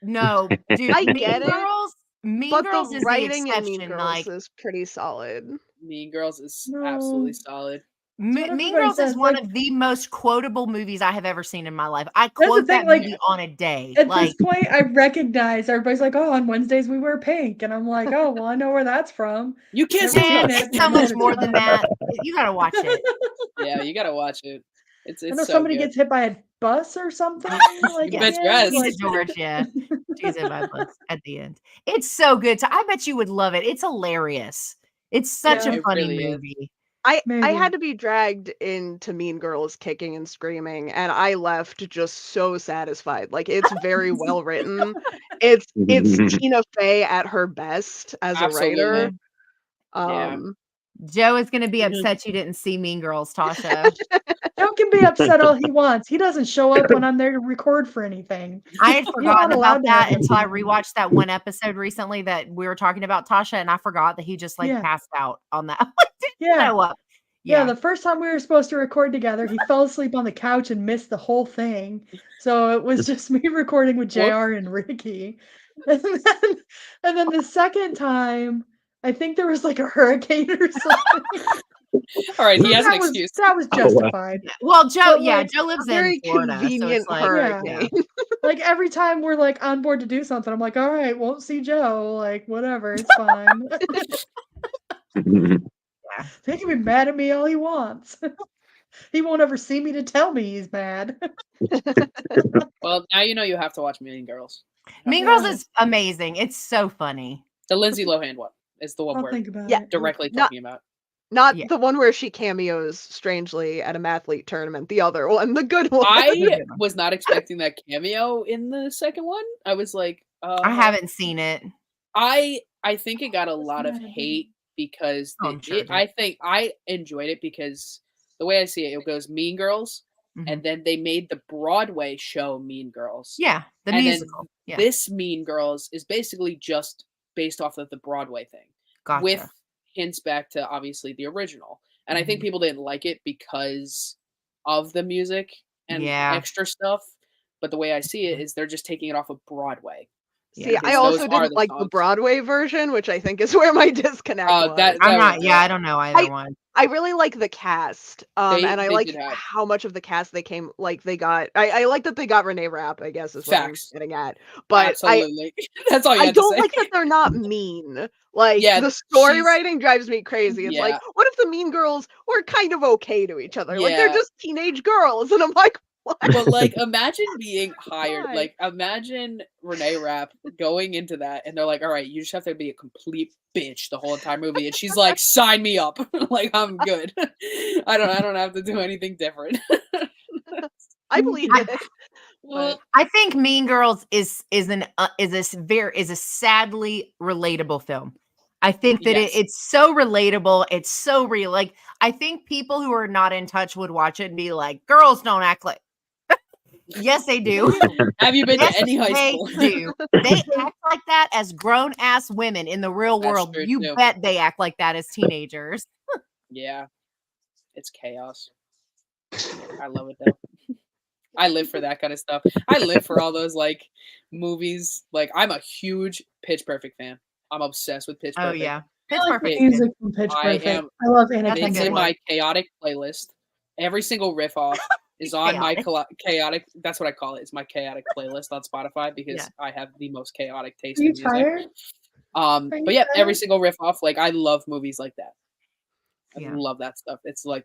No, dude. I Mean get it, Girls. Mean But Girls the is the writing in Mean exception. Girls Like is pretty solid. Mean Girls is No. absolutely solid. That's what Mean everybody Girls is says, one like- of the most quotable movies I have ever seen in my life. I That's the quote thing, that like, movie on a day. At Like, this point, I recognize everybody's like, "Oh, on Wednesdays we wear pink," and I'm like, "Oh, well, I know where that's from." You can't Never say man, seen that. it. it's so I know much what more it's than about. that. You gotta watch it. Yeah, you gotta watch it. I It's know so somebody good. gets hit by a bus or something. Like, You bet your yeah, ass. She's like- a George, yeah. She's in my books at the end. It's so good. So I bet you would love it. It's hilarious. It's such Yeah. a It funny really is. movie. I Maybe. had to be dragged into Mean Girls kicking and screaming, and I left just so satisfied. Like it's very well written. It's Tina Fey at her best as a writer. Absolutely. Yeah. Joe is going to be Mhm. upset you didn't see Mean Girls, Tasha. Joe can be upset all he wants. He doesn't show up when I'm there to record for anything. I had You're forgotten not about allowed to that have until I opinions. rewatched that one episode recently that we were talking about Tasha, and I forgot that he just like Yeah. passed out on that. Didn't Yeah. show up. Yeah, the first time we were supposed to record together, he fell asleep on the couch and missed the whole thing. So it was just me recording with JR and Ricky. And then the second time, I think there was like a hurricane or something. All right, he has an that was excuse. that was Oh, wow. justified. Well, Joe, But, yeah, like, Joe A lives very in Florida, so it's convenient like, hurricane. Like every time we're like on board to do something, I'm like, all right, won't see Joe. Like, whatever, it's fine. He can be mad at me all he wants. He won't ever see me to tell me he's mad. Well, now you know you have to watch Mean Girls. Mean Girls Yeah. is amazing. It's so funny. The Lindsay Lohan one is the one I'll we're think about Yeah. it. directly Not- talking about. Not Yeah. the one where she cameos strangely at a mathlete tournament. The other one, the good one. I was not expecting that cameo in the second one. I was like, I haven't seen it. I think it got a lot of not a big- hate because Oh, I'm sure it did. I think I enjoyed it because the way I see it, it goes Mean Girls, Mhm. and then they made the Broadway show Mean Girls. Yeah, the And then musical. Yeah, This Mean Girls is basically just based off of the Broadway thing, gotcha. with hints back to obviously the original. And I think people didn't like it because of the music and Yeah. extra stuff. But the way I see it is they're just taking it off of Broadway. See, Yeah. I Because also those are didn't the like the songs. Broadway version, which I think is where my disconnect was. that I'm not. was Yeah, it. I don't know either one. I really like the cast, They- and I they like did have- how much of the cast they got. I like that they got Renee Rapp, I guess is what Facts. I'm getting at. But Absolutely. That's all you I had to don't say. like that they're not mean. Like Yeah, the story she's- writing drives me crazy. It's Yeah. like, what if the mean girls were kind of okay to each other? Like they're Yeah. just teenage girls, and I'm like, what? But like, imagine being hired. Why? Like, imagine Renee Rapp going into that, and they're like, "All right, you just have to be a complete bitch the whole entire movie," and she's like, "Sign me up. Like, I'm good. I don't have to do anything different." I believe I- it. But I think Mean Girls is a sadly relatable film. I think that Yes. it's so relatable. It's so real. Like, I think people who are not in touch would watch it and be like, "Girls don't act like." Yes, they do. have you been Yes, to any high they school? do. They act like that as grown ass women in the real That's world. true, You too. bet they act like that as teenagers. Yeah, it's chaos. I love it though. I live for that kind of stuff. I live for all those like movies. Like, I'm a huge Pitch Perfect fan. I'm obsessed with Pitch Oh Perfect. yeah, Pitch I like Perfect. the is music good. from Pitch I Perfect. am- I love Anna That's a It's good in one. my chaotic playlist. Every single riff off is on my chaotic. That's what I call it. It's my chaotic playlist on Spotify because Yeah. I have the most chaotic taste Are in you music. tired? Are But you yeah, every tired? single riff off. Like, I love movies like that. I Yeah. love that stuff. It's like,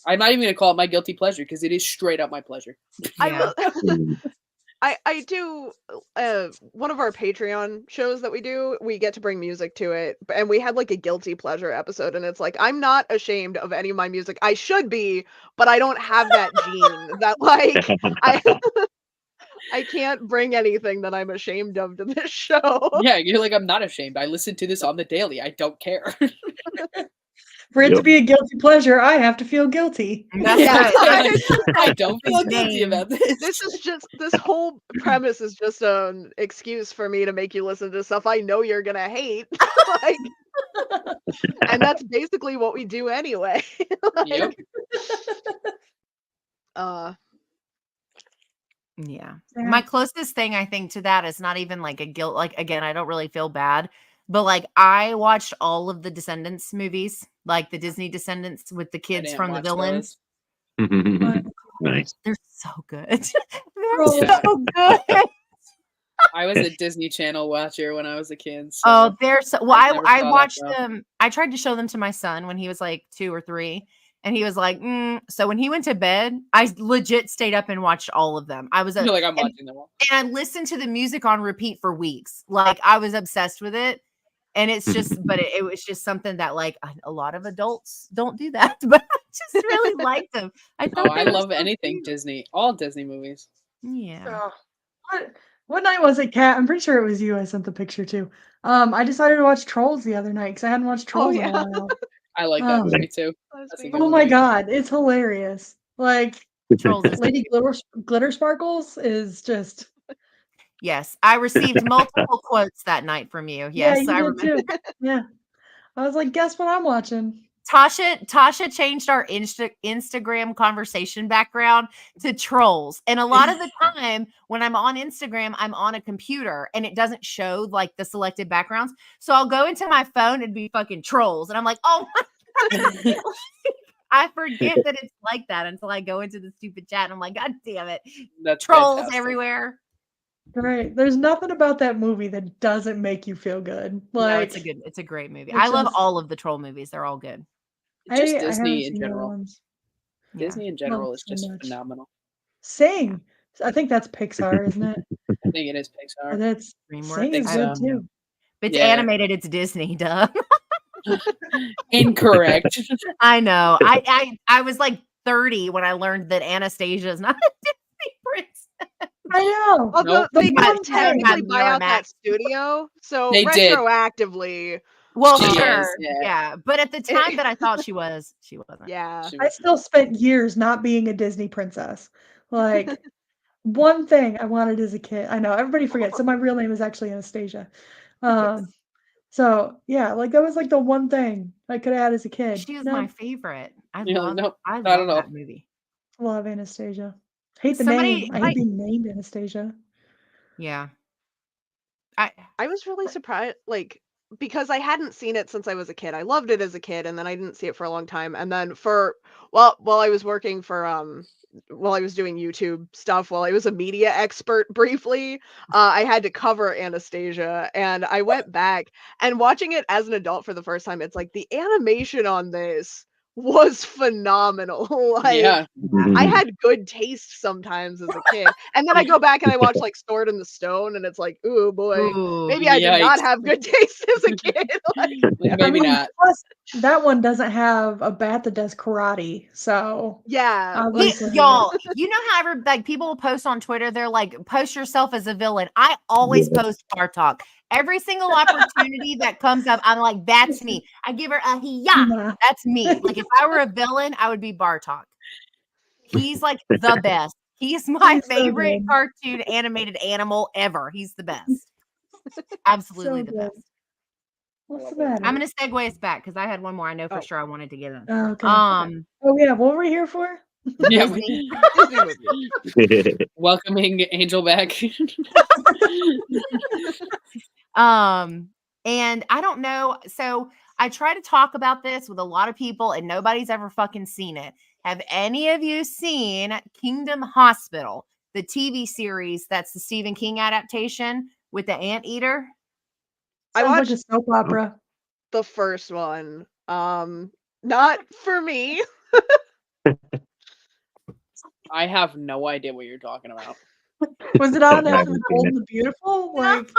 I'm not even gonna call it my guilty pleasure because it is straight up my pleasure. Yeah. I do one of our Patreon shows that we do, we get to bring music to it, and we had like a guilty pleasure episode, and it's like, I'm not ashamed of any of my music. I should be, but I don't have that gene that like I can't bring anything that I'm ashamed of to this show. Yeah, you're like, I'm not ashamed. I listen to this on the daily. I don't care. For it to Yep. be a guilty pleasure, I have to feel guilty. That's Yeah. right. I don't feel guilty Name. about this. This whole premise is just an excuse for me to make you listen to stuff I know you're gonna hate. Like, and that's basically what we do anyway. Yep. Uh Yeah. Yeah. My closest thing I think to that is not even like a guilt. Like, again, I don't really feel bad, but like I watched all of the Descendants movies, like the Disney Descendants with the I kids didn't from the watch villains. those. Nice. They're so good. They're Roll. so good. I was a Disney Channel watcher when I was a kid. So Oh, they're so well. I never I saw that watched show. them. I tried to show them to my son when he was like 2 or 3, and he was like, So when he went to bed, I legit stayed up and watched all of them. I was I a, feel like I'm and, watching them all. and I listened to the music on repeat for weeks. Like I was obsessed with it. And it's just, but it was just something that like a lot of adults don't do that, but I just really liked them. I Oh, thought I they were love so anything cute. Disney. All Disney movies. Yeah. Oh, what night was it, Kat? I'm pretty sure it was you I sent the picture to. I decided to watch Trolls the other night because I hadn't watched Trolls in a yeah. while. I like that Oh. movie too. That's a good Oh my movie. god, it's hilarious. Like Trolls is Lady Glitter Sparkles is just Yes. I received multiple quotes that night from you. Yes, yeah, I you remember. did too. Yeah. I was like, guess what I'm watching? Tasha changed our Instagram conversation background to trolls. And a lot of the time when I'm on Instagram, I'm on a computer and it doesn't show like the selected backgrounds. So I'll go into my phone and be fucking trolls. And I'm like, oh my God. I forget that it's like that until I go into the stupid chat and I'm like, God damn it. That's Trolls fantastic. everywhere. Right. There's nothing about that movie that doesn't make you feel good. Like, No, it's a great movie. it's I love just- all of the troll movies. They're all good. Just I Disney haven't in seen the other general. ones. Yeah. Disney in general is so just much. phenomenal. Sing. I think that's Pixar, isn't it? I think it is Or Pixar. that's DreamWorks. Sing is I good think too. If it's Yeah. animated, it's Disney, duh. Incorrect. I know. I was like 30 when I learned that Anastasia is not a Disney princess. I know. Although The they one did thing technically about buy out that Miramax. studio, so They did. retroactively, Well, She sure. is, yeah. Yeah. But at the time that I thought she wasn't. yeah. She I was- still spent years not being a Disney princess. Like one thing I wanted as a kid. I know everybody forgets. So my real name is actually Anastasia. So yeah, like that was like the one thing I could have had as a kid. She was No, my favorite. I Yeah, love no, I I don't love know. that movie. love Anastasia. Hate the Somebody- name. I hate being named Anastasia. Yeah. I was really surprised, like, because I hadn't seen it since I was a kid. I loved it as a kid, and then I didn't see it for a long time. And then while I was working for while I was doing YouTube stuff, while I was a media expert briefly, I had to cover Anastasia, and I went back and watching it as an adult for the first time. It's like the animation on this was phenomenal. Like, yeah. I had good taste sometimes as a kid. And then I go back and I watch like Sword in the Stone and it's like, ooh boy, Ooh, maybe I did not yikes. have good taste as a kid. Like, Maybe not. Plus, that one doesn't have a bat that does karate. So yeah. like, obviously, y'all, you know how like people will post on Twitter, they're like, post yourself as a villain. I always post Bartok. Every single opportunity that comes up, I'm like, that's me. I give her a hiya. nah. That's me. Like if I were a villain, I would be Bartok. He's like the best. He's my He's so favorite good. cartoon animated animal ever. He's the best. Absolutely So the good. best. What's the matter? I'm gonna segue us back because I had one more I know for Oh. sure I wanted to get in. Oh, okay. Oh, Yeah, what were we here for? Yeah. Disney. Disney movie. Welcoming Angel back. And I don't know. So I try to talk about this with a lot of people and nobody's ever fucking seen it. Have any of you seen Kingdom Hospital, the TV series that's the Stephen King adaptation with the anteater? I Sounds like watched a soap opera. the first one. Not for me. I have no idea what you're talking about. Was it on I after haven't the seen Bold it. and the Beautiful? Like,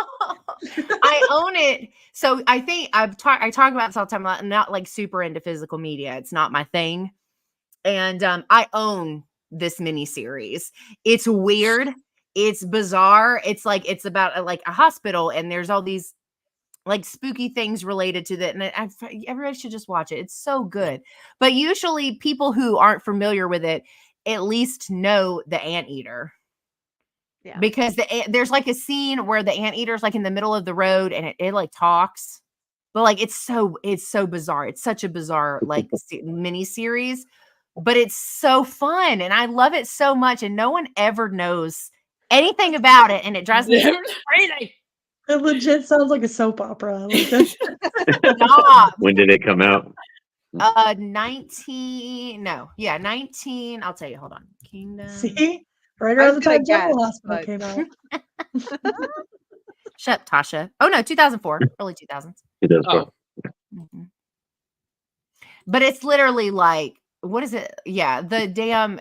I own it. So I think I talk about this all the time. I'm not like super into physical media. It's not my thing. And I own this miniseries. It's weird. It's bizarre. It's like it's about like a hospital, and there's all these like spooky things related to that. And everybody should just watch it. It's so good. But usually, people who aren't familiar with it at least know the anteater. Yeah. Because there's like a scene where the anteater's like in the middle of the road and it like talks, but like it's so bizarre. It's such a bizarre like mini series, but it's so fun and I love it so much. And no one ever knows anything about it, and it drives me crazy. it legit sounds like a soap opera. Like that's Stop. When did it come out? 19. I'll tell you. Hold on. Kingdom. see, right I around was the time gonna General guess, Hospital but- came out. Shut up, Tasha. Oh no, 2004, early 2000s. It does. Oh, Mhm. But it's literally like, what is it? Yeah, the damn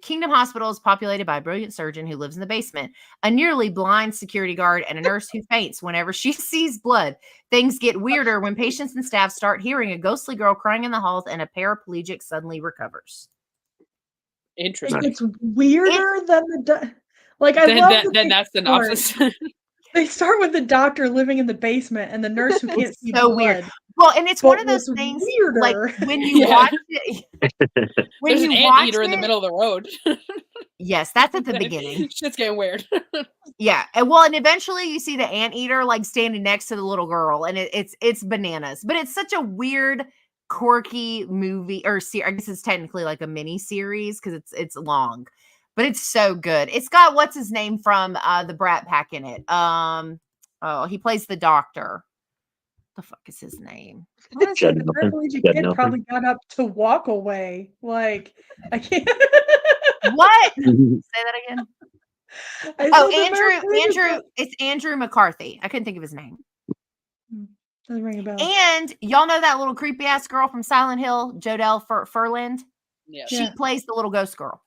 Kingdom Hospital is populated by a brilliant surgeon who lives in the basement, a nearly blind security guard, and a nurse who faints whenever she sees blood. Things get weirder when patients and staff start hearing a ghostly girl crying in the halls, and a paraplegic suddenly recovers. interesting. It's weirder than like I love Then that's the synopsis. They start with the doctor living in the basement and the nurse who can't It's see so blood. weird. Well, and it's one But of those what's things like weirder- when you Yeah. watch it. When There's you an watch anteater in the it- middle of the road. Yes, that's at the beginning. Shit's getting weird. Yeah, and well, and eventually you see the anteater like standing next to the little girl, and it's bananas. But it's such a weird quirky movie or I guess it's technically like a mini series because it's long, but it's so good. It's got what's his name from the Brat Pack in it. He plays the doctor. The fuck is his name? Honestly, Judd the Nelson. paraplegic Judd kid Nelson. probably got up to walk away. Like, I can't. What? Say that again. I Oh, said the paraplegic Andrew. kid- It's Andrew McCarthy. I couldn't think of his name. Doesn't ring a bell. And y'all know that little creepy ass girl from Silent Hill, Jodelle Furland. Yeah. She plays the little ghost girl,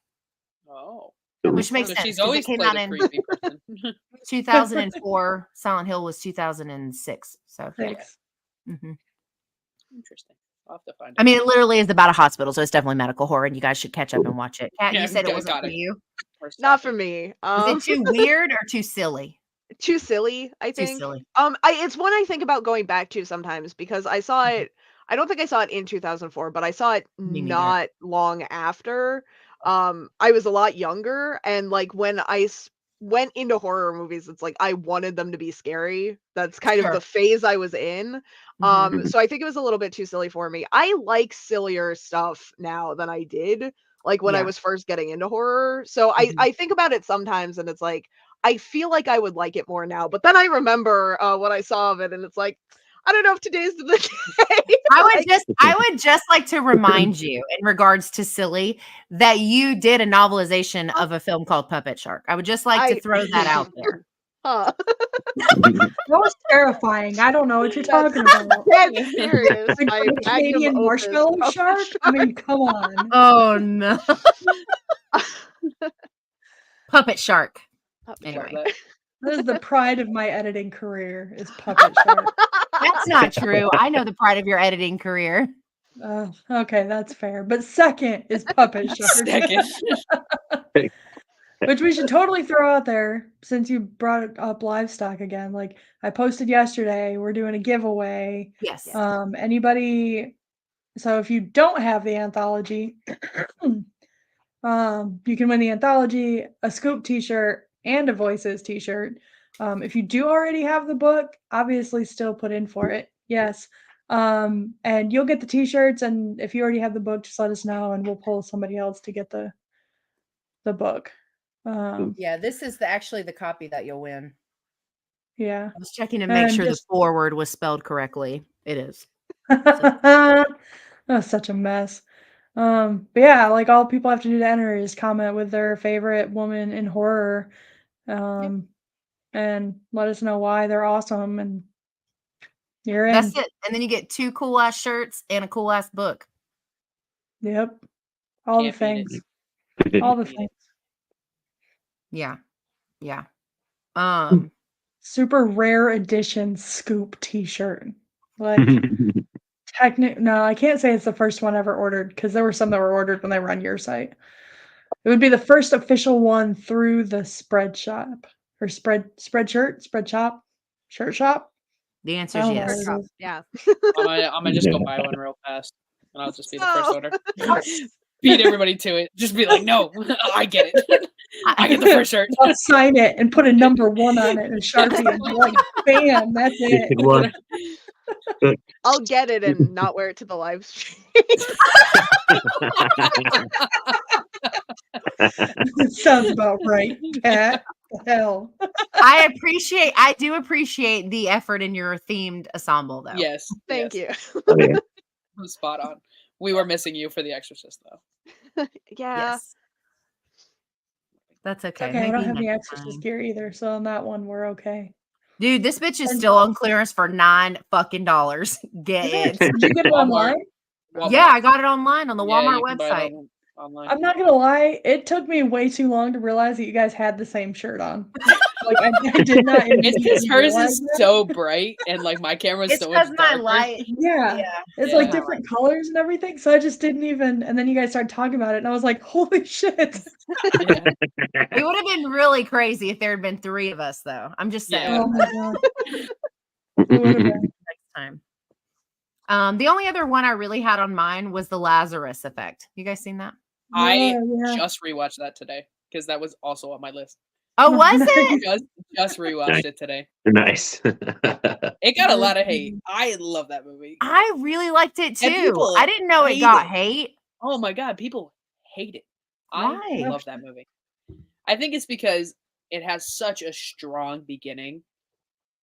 Oh. which makes So sense. she's 'cause always it came played out a in creepy person. 2004. Silent Hill was 2006. So yeah. Thanks. Mhm. Interesting. I'll have to find it. I mean, it literally is about a hospital, so it's definitely medical horror, and you guys should catch up and watch it. Kat, Yeah, you said it got wasn't for it. you. First Not topic. for me. Is it too weird or too silly? Too silly, I Too think. silly. It's one I think about going back to sometimes because I saw it. I don't think I saw it in 2004, but I saw it Me neither. not long after. I was a lot younger, and like when went into horror movies, it's like I wanted them to be scary. That's kind of Sure. the phase I was in. Mhm. So I think it was a little bit too silly for me. I like sillier stuff now than I did like when I Yeah. was first getting into horror. So Mhm. I think about it sometimes, and it's like I feel like I would like it more now. But then I remember what I saw of it, and it's like I don't know if today's the day. I would just like to remind you in regards to silly that you did a novelization of a film called Puppet Shark. I would just like to throw that out there. Huh. That was terrifying. I don't know what you're talking about. Dead serious. Like My a magnum Canadian opus, marshmallow Puppet shark? I mean, come on. Oh no. Puppet Shark. Puppet Anyway. Shark. That is the pride of my editing career is Puppet Shark. That's not true. I know the pride of your editing career. Okay, that's fair. But second is Puppet Shark. Second. Which we should totally throw out there since you brought up livestock again. Like I posted yesterday, we're doing a giveaway. Yes. Anybody, so if you don't have the anthology, you can win the anthology, a Scoop t-shirt, and a Voices t-shirt. If you do already have the book, obviously still put in for it. Yes. And you'll get the t-shirts, and if you already have the book, just let us know and we'll pull somebody else to get the book. Yeah, this is actually the copy that you'll win. Yeah. I was checking to make And sure just- the forward was spelled correctly. It is. That was such a mess. But yeah, like all people have to do to enter is comment with their favorite woman in horror. And let us know why they're awesome, and you're in. That's it. And then you get 2 cool ass shirts and a cool ass book. Yep. All Can't the beat things. it. All the Beat it. things. Yeah. Yeah. Super rare edition Scoop t-shirt. Like no, I can't say it's the first one ever ordered because there were some that were ordered when they were on your site. It would be the first official one through the spread shop or shirt shop. The answer I is don't know yes. what it is. Yeah. I'm gonna just go buy one real fast, and I'll just be the first No. order. Beat everybody to it. Just be like, no, I get it. I get the first shirt. I'll sign it and put a number 1 on it and Sharpie and be like, bam, that's it. One. I'll get it and not wear it to the live stream. Sounds about right, Kat. The hell. I do appreciate the effort in your themed ensemble though. Yes. Thank yes. you. Oh, yeah. Spot on. We were missing you for The Exorcist, though. Yeah. Yes. That's okay. Okay, I don't Maybe have the next Exorcist time. gear either, so on that one we're okay. Dude, this bitch is And- still on clearance for $9 fucking. Get it. Did you get it online? Walmart. Yeah, I got it online on the Yeah, Walmart you can buy it website. online. I'm not gonna lie, it took me way too long to realize that you guys had the same shirt on. Like I did not. It's because hers realize is that. so bright and like my camera's It's so much because my darker. light. Yeah, Yeah. it's Yeah. like different colors and everything. So I just didn't even. And then you guys started talking about it, and I was like, "Holy shit!" Yeah. It would have been really crazy if there had been 3 of us, though. I'm just saying. Yeah. Oh my god, it would have been. Next time. The only other one I really had on mine was the Lazarus Effect. You guys seen that? I Yeah. just rewatched that today because that was also on my list. Oh, was it? Just rewatched Nice. it today. Nice. It got a lot of hate. I love that movie. I really liked it too. people I didn't know it hate got it. hate. Oh my god, people hate it. Why? I love that movie. I think it's because it has such a strong beginning,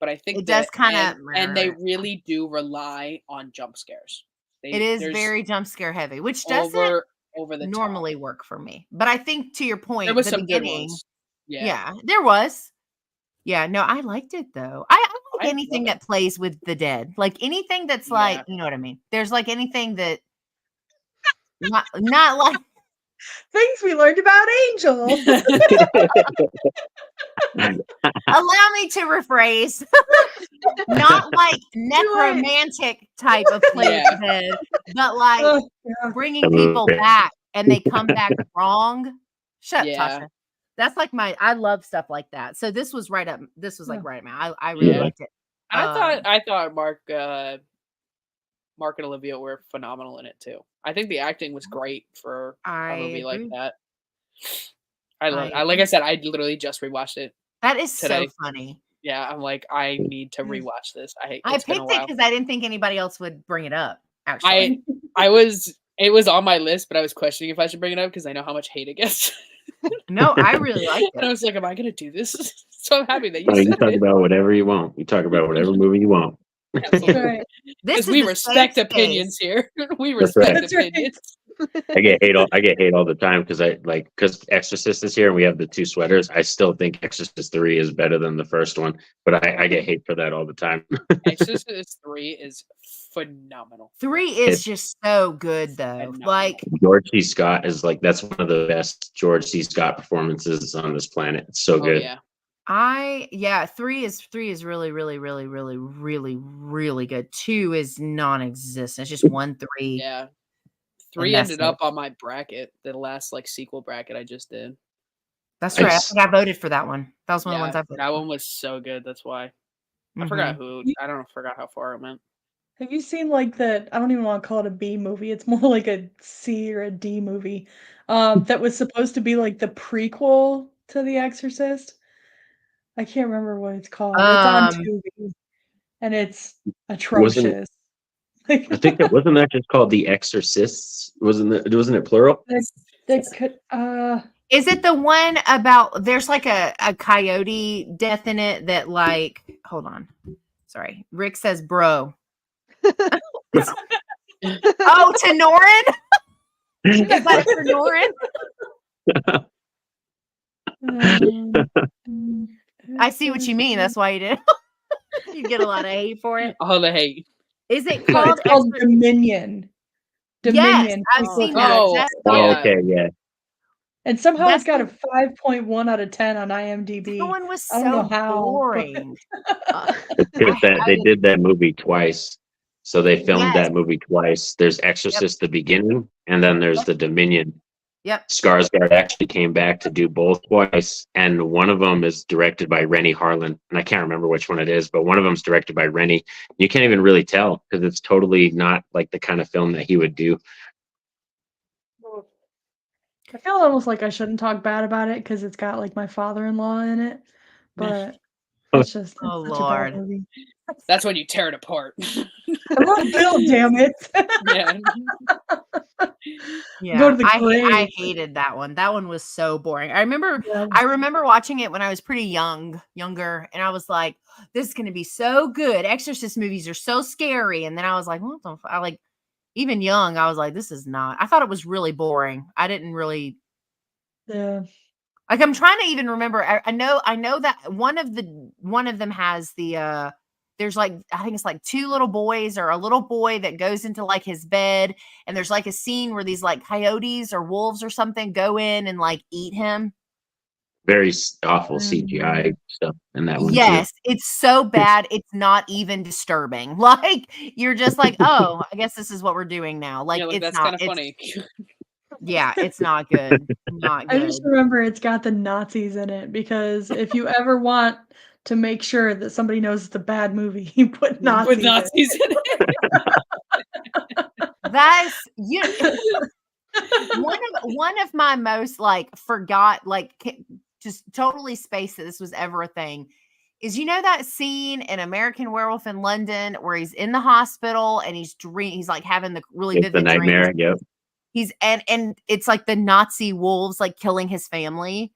but I think It does kinda and they really do rely on jump scares. It is there's very jump scare heavy, which doesn't over the top. normally work for me. But I think to your point, There was the some good beginning, ones. yeah, there was. Yeah, no, I liked it though. I like I anything love that plays with the dead. Like anything that's Yeah. like, you know what I mean? There's like anything that not like Things we learned about Angel. allow me to rephrase. Not like necromantic type of play with Yeah. the dead, but like Oh, yeah. bringing people Okay. back and they come back wrong. Shut up, Yeah. Tasha. That's like I love stuff like that. So this was right up. This was like Yeah. right up my. I really Yeah. liked it. I thought Mark and Olivia were phenomenal in it too. I think the acting was great for I a movie like agree. that. I love. I Like I said, I literally just rewatched it. That is today. so funny. Yeah, I'm like, I need to Mm. rewatch this. I It's been a picked it while. because I didn't think anybody else would bring it up. Actually, It was on my list, but I was questioning if I should bring it up because I know how much hate it gets. no, I really liked And I it. was like, am I gonna do this? So I'm happy that you Oh, you said talk it. about whatever you want. You talk about whatever movie you want. Absolutely. Right. This Because is we the respect safe opinions space. here. We That's respect right. That's right. opinions. I get hate all the time because Exorcist is here and we have the two sweaters. I still think Exorcist 3 is better than the first one, but I get hate for that all the time. Exorcist 3 is phenomenal. 3 is just so good though. Phenomenal. Like George C. Scott is like that's one of the best George C. Scott performances on this planet. It's so Oh good. yeah. 3 is really, really, really, really, really, really good. 2 is non-existent. It's just 1, 3. Yeah. 3 that's ended up on my bracket, the last like sequel bracket I just did. That's right. I Nice. think I voted for that one. That was one of the ones Yeah, I voted that for. one was so good. That's why. I Mhm. forgot who. I don't forgot how far it went. Have you seen like the I don't even want to call it a B movie. It's more like a C or a D movie. That was supposed to be like the prequel to The Exorcist. I can't remember what it's called. It's on Um, Tubi. And it's atrocious. I think that wasn't that just called The Exorcists? Wasn't it plural? that could Is it the one about there's like a coyote death in it that like hold on. Sorry. Rick says bro. Oh, to Norin? Is that for Norin? I see what you mean. That's why you did. You get a lot of hate for it. All the hate. Is it No, called it's called Dominion. Yes, Dominion. I've prequel seen to that. Oh, That's Oh, Yeah. okay, yeah. And somehow That's it's got the- a 5.1 out of 10 on IMDb. that one was I don't know so how, but- boring. Because they I- did that movie twice. So they filmed Yes. that movie twice. There's Exorcist the beginning, and then there's Yep. the Dominion. Yep. Skarsgård actually came back to do both twice, and one of them is directed by Rennie Harlan, and I can't remember which one it is, but one of them's directed by Rennie. You can't even really tell because it's totally not like the kind of film that he would do. I feel almost like I shouldn't talk bad about it because it's got like my father-in-law in it, but it's just Oh, it's such a Lord. bad movie. That's when you tear it apart. I love Bill, damn it! Yeah. Yeah, Go to the I grave. hated that one. That one was so boring. I remember Yeah. watching it when I was pretty younger, and I was like, "This is going to be so good." Exorcist movies are so scary, and then I was like, "What the?" I like, even young, I was like, "This is not." I thought it was really boring. I didn't really Yeah. like. I'm trying to even remember. I know that one of them has the there's like I think it's like two little boys or a little boy that goes into like his bed, and there's like a scene where these like coyotes or wolves or something go in and like eat him. Very awful CGI stuff in that one. Yes, it's so bad it's not even disturbing. Like you're just like, oh, I guess this is what we're doing now. Like Yeah, like, it's that's not kind of it's, funny. Yeah, it's not good. Not I good. just remember it's got the Nazis in it because if you ever want to make sure that somebody knows it's a bad movie, you put Nazis. With in it. Nazis in That's one of my most like just totally spaced that this was ever a thing. Is that scene in American Werewolf in London where he's in the hospital and he's like having the really It's the vivid nightmare. dreams. Yep. And it's like the Nazi wolves like killing his family.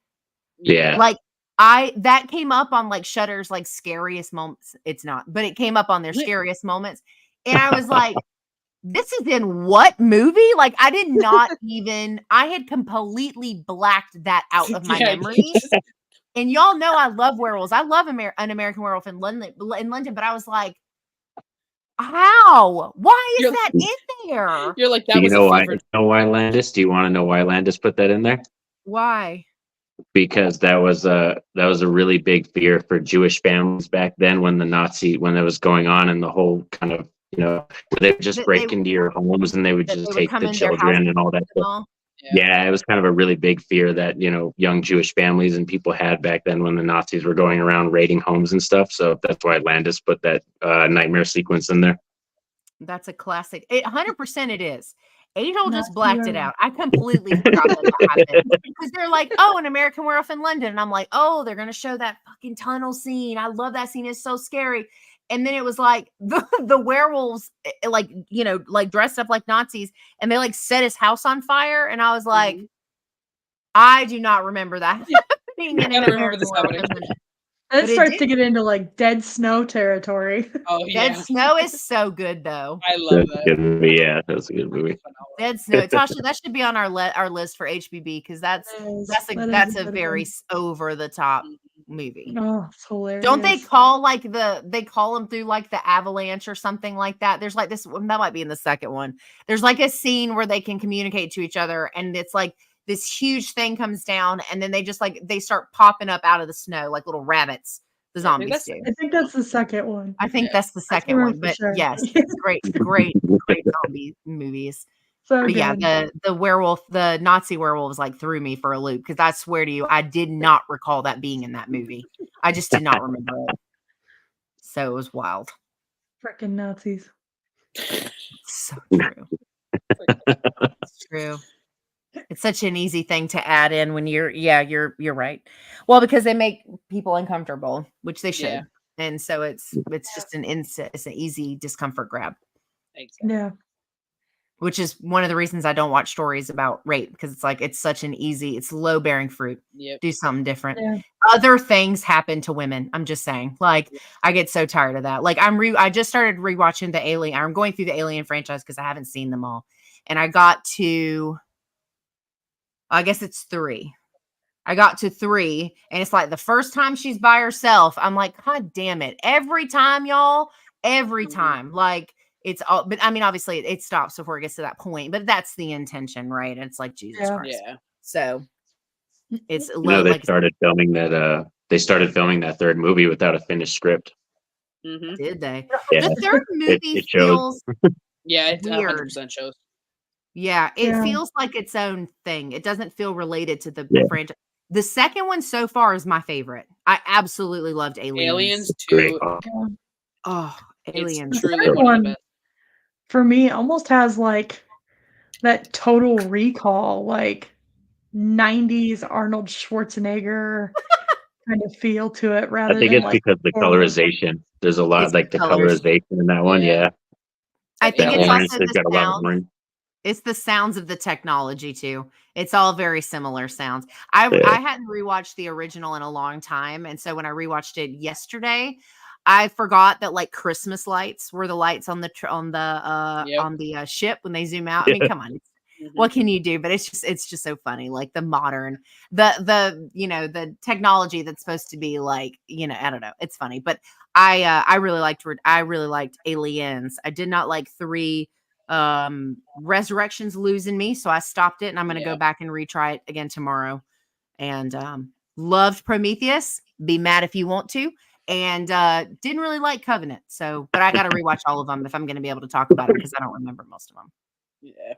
Yeah. Like that came up on like Shudder's like scariest moments. It's not, but it came up on their scariest moments. And I was like, this is in what movie? Like I did not even, I had completely blacked that out of my memory. And y'all know I love werewolves. I love an American Werewolf in London, but I was like, how? Why is that in there? You're like, that Do you was know a why? favorite. You know why Landis? Do you want to know why Landis put that in there? Why? Because that was a really big fear for Jewish families back then when it was going on, and the whole kind of where they would just break into your homes and they would just take the children and all that stuff. Yeah, it was kind of a really big fear that young Jewish families and people had back then when the Nazis were going around raiding homes and stuff. So that's why Landis put that nightmare sequence in there. That's a classic. 100% it is. Angel just blacked it out. I completely forgot that happened because they're like, "Oh, an American Werewolf in London," and I'm like, "Oh, they're gonna show that fucking tunnel scene. I love that scene. It's so scary." And then it was like the werewolves, like like dressed up like Nazis, and they like set his house on fire. And I was like, I do not remember that happening. I don't remember this happening. It starts to get into like Dead Snow territory. Oh yeah, Dead Snow is so good though. I love that. Yeah, that's a good movie. Dead Snow, Tasha, that should be on our list for HBB because that's a very over the top movie. Oh, it's hilarious. Don't they call them through like the avalanche or something like that? There's like this that might be in the second one. There's like a scene where they can communicate to each other, and it's like this huge thing comes down, and then they start popping up out of the snow like little rabbits. The zombies do. I think that's the second one. I think that's the second one, but yes, it's great zombie movies. So but good. yeah, the Nazi werewolves like threw me for a loop because I swear to you, I did not recall that being in that movie. I just did not remember it. So it was wild. Freaking Nazis. So true. It's true. It's such an easy thing to add in when you're right. Well, because they make people uncomfortable, which they should. Yeah. And so it's just it's an easy discomfort grab. Exactly. Yeah. Which is one of the reasons I don't watch stories about rape, because it's like it's such an easy, it's low bearing fruit. Yep. Do something different. Yeah. Other things happen to women. I'm just saying. Like I get so tired of that. Like I just started rewatching the Alien. I'm going through the Alien franchise because I haven't seen them all. And I got to I guess it's 3. I got to 3, and it's like the first time she's by herself. I'm like, God damn it. Every time, y'all, every time. Like it's all, but I mean, obviously it stops before it gets to that point, but that's the intention, right? It's like Jesus Christ. Yeah. So it's they started filming that. They started filming that third movie without a finished script. Mm-hmm. Did they? Yeah. The third movie it feels yeah, it weird. 100% shows. Yeah, it feels like its own thing. It doesn't feel related to the franchise. The second one so far is my favorite. I absolutely loved Aliens. Aliens too. Oh, Aliens. It's truly one of the best. For me, almost has like that Total Recall, like 90s Arnold Schwarzenegger kind of feel to it. Rather, I think than it's because the colorization. There's a lot of like the colorization in that one. Yeah. I think it's orange, also they've got a lot of orange. It's the sounds of the technology too. It's all very similar sounds. I hadn't rewatched the original in a long time, and so when I rewatched it yesterday, I forgot that like Christmas lights were the lights on the ship when they zoom out. I mean, come on, what can you do? But it's just so funny, like the modern, the technology that's supposed to be like, I don't know, it's funny. But I really liked Aliens. I did not like 3. Resurrection's losing me, so I stopped it, and I'm going to go back and retry it again tomorrow. And loved Prometheus. Be mad if you want to. And didn't really like Covenant. So, but I got to rewatch all of them if I'm going to be able to talk about it because I don't remember most of them. Yeah.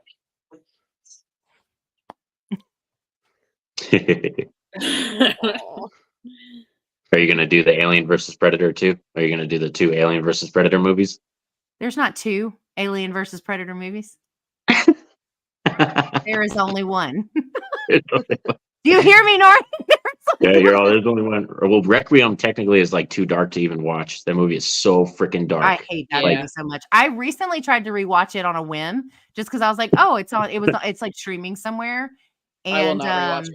Are you going to do the Alien versus Predator too? Are you going to do the 2 Alien versus Predator movies? There's not 2 Alien versus Predator movies. There is only one. Do you hear me, Norton? There's Yeah, you're all. There's only one. Well, Requiem technically is like too dark to even watch. That movie is so freaking dark. I hate that Yeah. movie so much. I recently tried to rewatch it on a whim just because I was like, oh, it's on. It's like streaming somewhere, I will and not rewatch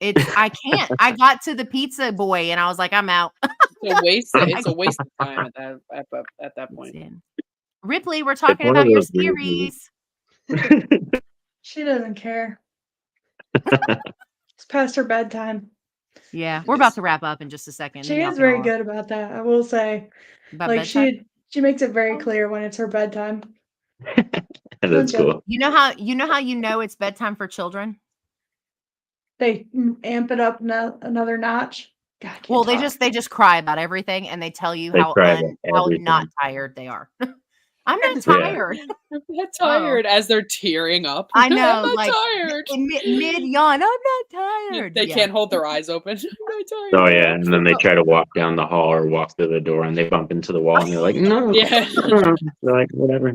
it. I can't. I got to the pizza boy and I was like, I'm out. It's a waste. It's a waste of time at that point. Ripley, we're talking one of about your those weird movies. series. She doesn't care. It's past her bedtime. Yeah, we're about to wrap up in just a second. She Y'all is can very all- good about that, I will say. about Like bedtime. she makes it very clear when it's her bedtime. That's cool. You know how you know it's bedtime for children? They amp it up another notch. God, I can't Well, they talk. just cry about everything and they tell you They how cry about how everything. not tired they are. I'm not Yeah. tired. I'm not tired as they're tearing up. I know, I'm not like tired. mid yawn. I'm not tired. They Yeah. can't hold their eyes open. I'm not tired. Oh yeah, and then they try to walk down the hall or walk through the door, and they bump into the wall, and they're like, "No." Yeah. They're like, "Whatever."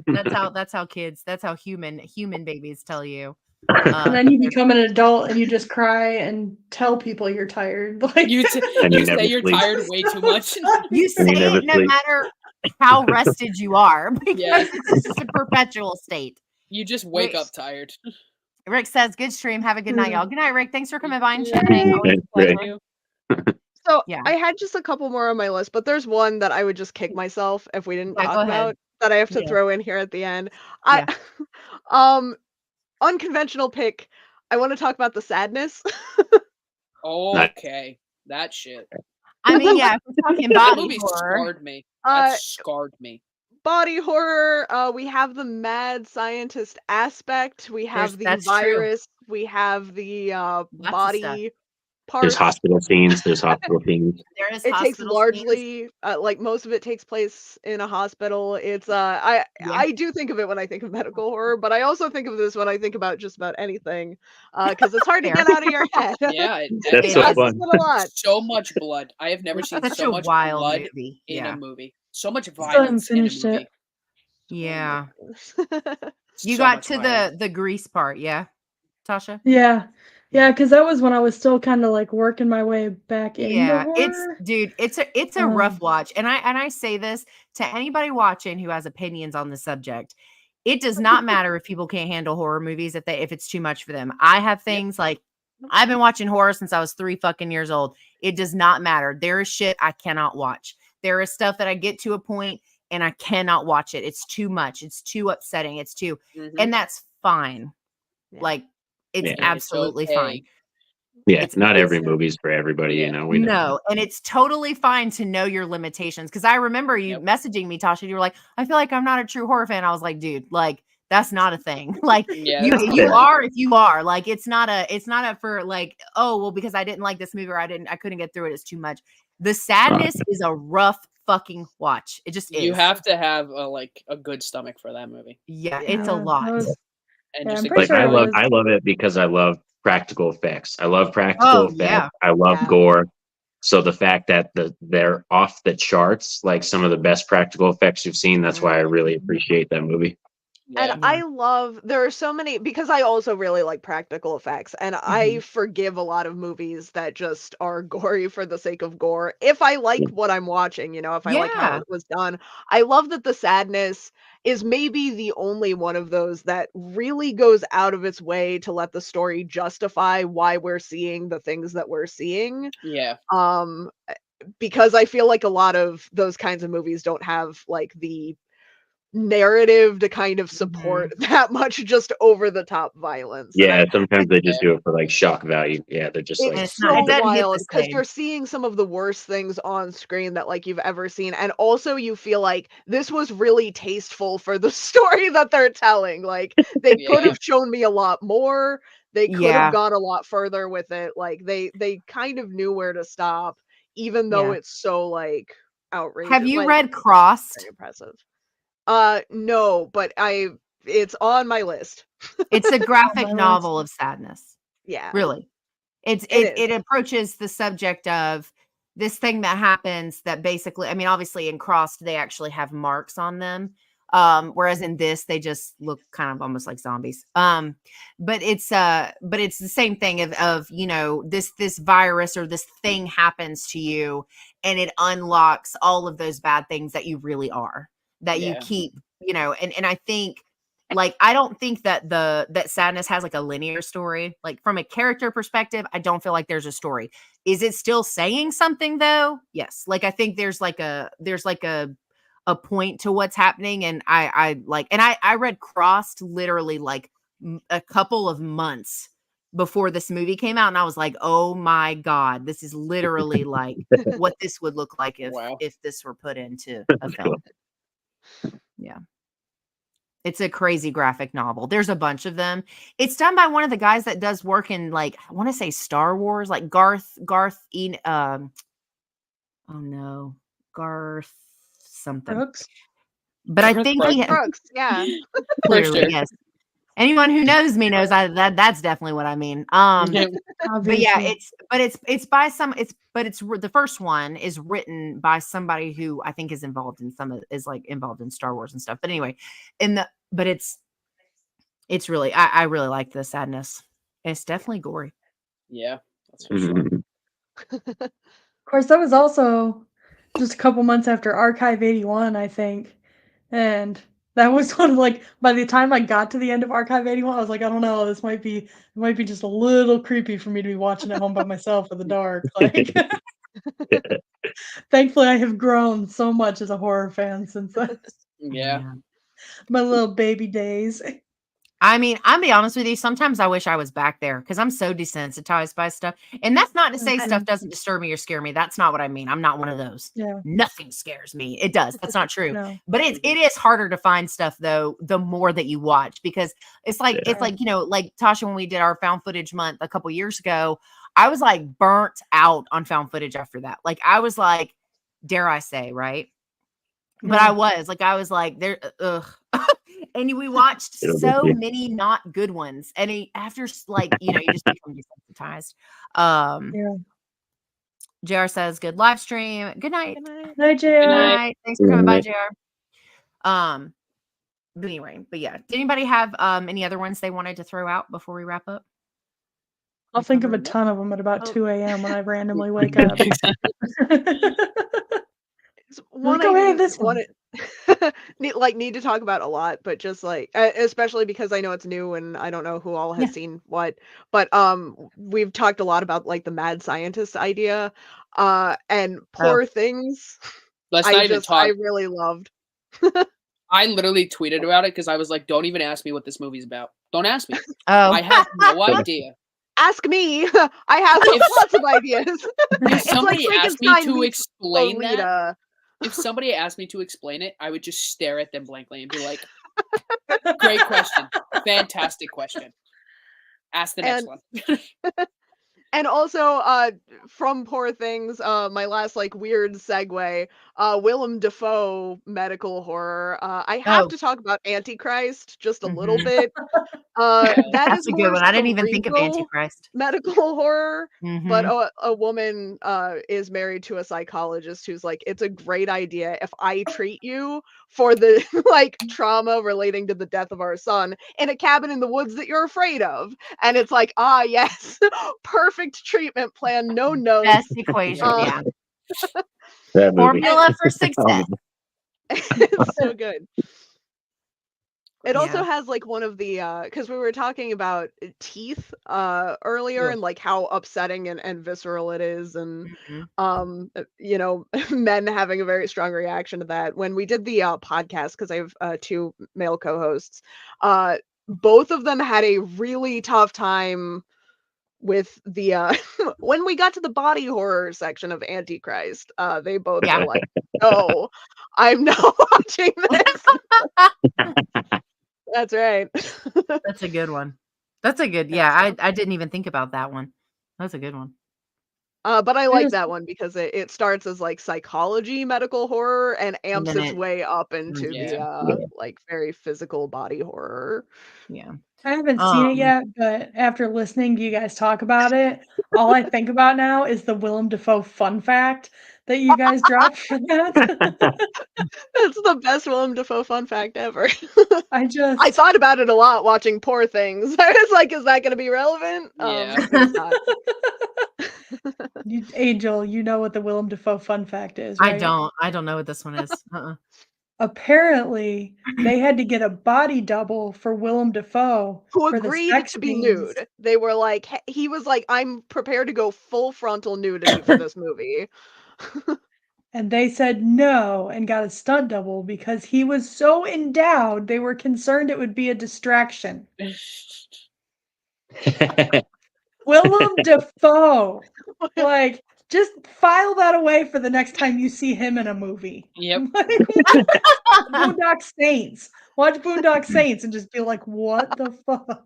That's how kids. That's how human babies tell you. And then you become an adult and you just cry and tell people you're tired. Like You And you say never you're sleep. tired way too much. You say And you never it no sleep. matter how rested you are because Yeah. it's just a perpetual state. You just wake Wait. up tired. Rick says, "Good stream. Have a good night, y'all. Good night, Rick. Thanks for coming by and Yeah. chatting. Always a Thanks, pleasure." Rick. So Yeah. I had just a couple more on my list, but there's one that I would just kick myself if we didn't Yeah, go talk ahead. about that I have to Yeah. throw in here at the end. I unconventional pick. I want to talk about The Sadness. Okay. That shit. I mean, yeah, if we're talking That body movie horror. scarred me. That Uh, scarred me. Body horror. We have the mad scientist aspect. We have the that's true. virus. We have the of body There's parts. hospital scenes. There's hospital scenes. There is It takes hospital scenes. largely like most of it takes place in a hospital. It's Yeah. I do think of it when I think of medical horror, but I also think of this when I think about just about anything because it's hard to Fair. get out of your head. Yeah. That's It so is. That's fun. a lot. So much blood. I have never It's seen such so a much wild blood movie. in Yeah. a movie. So much Still haven't violence in a finished it. movie. Yeah. Oh my You So got much to violence. the grease part, yeah, Tasha? Yeah. Yeah, because that was when I was still kind of like working my way back into Yeah, horror. it's a rough watch. And I say this to anybody watching who has opinions on the subject. It does not matter if people can't handle horror movies if it's too much for them. I have things like I've been watching horror since I was 3 fucking years old. It does not matter. There is shit I cannot watch. There is stuff that I get to a point and I cannot watch it. It's too much. It's too upsetting. It's too Mhm. and that's fine. Yeah. Like it's Yeah. absolutely It's okay. fine. Yeah, It's- not every it's- movie's for everybody. Yeah. You know, we know. No, and it's totally fine to know your limitations. Because I remember you Yep. messaging me, Tasha. You were like, "I feel like I'm not a true horror fan." I was like, "Dude, like that's not a thing. Like Yeah, you that's you fair. are if you are. Like it's not a for like oh well because I didn't like this movie or I couldn't get through it. It's too much. The Sadness is a rough fucking watch. It just is. You have to have a good stomach for that movie. Yeah, Yeah, it's a that lot. was- And Yeah, just I'm a pretty good Like sure it story. was- I love it because I love practical effects. I love practical Oh, effects. yeah. I love Yeah. gore. So the fact that they're off the charts, like some of the best practical effects you've seen, that's why I really appreciate that movie. Yeah. And I love there are so many because I also really like practical effects and I forgive a lot of movies that just are gory for the sake of gore. If I like what I'm watching, if I like how Yeah. it was done. I love that The Sadness is maybe the only one of those that really goes out of its way to let the story justify why we're seeing the things that we're seeing. Yeah. Because I feel like a lot of those kinds of movies don't have like the narrative to kind of support that much just over the top violence. And Yeah, sometimes they just do it for like shock value. Yeah, they're just like, it's It's not- it so doesn't hit the wild because same. you're seeing some of the worst things on screen that like you've ever seen, and also you feel like this was really tasteful for the story that they're telling. Like they could Yeah. have shown me a lot more. They could Yeah. have gone a lot further with it. Like they kind of knew where to stop, even though Yeah. it's so like outrageous. Have you like, read Crossed? very impressive. No, but it's on my list. It's a graphic my novel of sadness. Yeah. Really. It It approaches the subject of this thing that happens that basically, I mean, obviously in Crossed, they actually have marks on them. Whereas in this, they just look kind of almost like zombies. But it's the same thing of this virus or this thing happens to you, and it unlocks all of those bad things that you really are, that you keep, and I think, like, I don't think that that Sadness has like a linear story. Like, from a character perspective, I don't feel like there's a story. Is it still saying something though? Yes. Like, I think there's a point to what's happening. And I read Crossed literally like a couple of months before this movie came out. And I was like, oh my God, this is literally like what this would look like if this were put into a film. Yeah. It's a crazy graphic novel. There's a bunch of them. It's done by one of the guys that does work in, like, I want to say Star Wars, like Garth something. Brooks? But I think Brooks, yeah. Clearly, sure. yes. Anyone who knows me knows that's definitely what I mean. But yeah, it's by the first one is written by somebody who I think is involved in involved in Star Wars and stuff. But anyway, it's really, I really like the Sadness. It's definitely gory. Yeah, that's for sure. Of course, that was also just a couple months after Archive 81, I think. And that was one of, like, by the time I got to the end of Archive 81, I was like, I don't know, it might be just a little creepy for me to be watching at home by myself in the dark. Like, thankfully, I have grown so much as a horror fan since then. Yeah. My little baby days. I mean, I'll be honest with you. Sometimes I wish I was back there because I'm so desensitized by stuff. And that's not to say stuff doesn't disturb me or scare me. That's not what I mean. I'm not one of those. Yeah. Nothing scares me. It does. That's not true. No. But it is harder to find stuff though, the more that you watch, because it's like, like Tasha, when we did our found footage month a couple years ago, I was like burnt out on found footage after that. Like, I was like, dare I say, right? But I was like, there, ugh. And we watched so many not good ones. And after, like, you just become desensitized. JR says, good live stream. Good night. Good night, JR. Good night. Thanks for coming by, JR. But anyway, but yeah. Did anybody have any other ones they wanted to throw out before we wrap up? I'll think of a ton of them at about 2 a.m. when I randomly wake up. One Go ahead, this one. need to talk about a lot, but just like especially because I know it's new and I don't know who all has seen what, but we've talked a lot about like the mad scientist idea, and Poor Things. Let's not even talk. I really loved. I literally tweeted about it because I was like, don't even ask me what this movie's about. Don't ask me. Oh, I have no idea. Ask me. I have lots of ideas. If somebody asked me to explain Lolita. that, if somebody asked me to explain it, I would just stare at them blankly and be like, great question. Fantastic question. Ask the next one. And also, from Poor Things, my last like weird segue, Willem Dafoe medical horror. I have to talk about Antichrist just a little bit. That's a good one. I didn't even think of Antichrist. Medical horror, but a woman is married to a psychologist who's like, it's a great idea if I treat you for the like trauma relating to the death of our son in a cabin in the woods that you're afraid of. And it's like, yes, perfect treatment plan, no notes. Best equation, yeah. Formula for success. It's so good. It also has like one of the because we were talking about teeth earlier and like how upsetting and visceral it is, and men having a very strong reaction to that. When we did the podcast, because I have 2 male co-hosts, both of them had a really tough time with the when we got to the body horror section of Antichrist. They both were like, no, I'm not watching this. That's right. That's a good one. That's a good, I didn't even think about that one. That's a good one. But I like that one because it starts as like psychology medical horror and amps its way up into the like very physical body horror. Yeah. I haven't seen it yet, but after listening to you guys talk about it, all I think about now is the Willem Dafoe fun fact that you guys dropped for that. That's the best Willem Dafoe fun fact ever. I I thought about it a lot watching Poor Things. I was like, is that going to be relevant? Yeah. It's not. Angel, you know what the Willem Dafoe fun fact is, I right? don't. I don't know what this one is. Apparently, they had to get a body double for Willem Dafoe Who for the agreed sex to be scenes. nude. They were like, he was like, I'm prepared to go full frontal nudity for this movie. And they said no and got a stunt double because he was so endowed, they were concerned it would be a distraction. Willem Dafoe. Like, just file that away for the next time you see him in a movie. Yep. Boondock Saints. Watch Boondock Saints and just be like, what the fuck?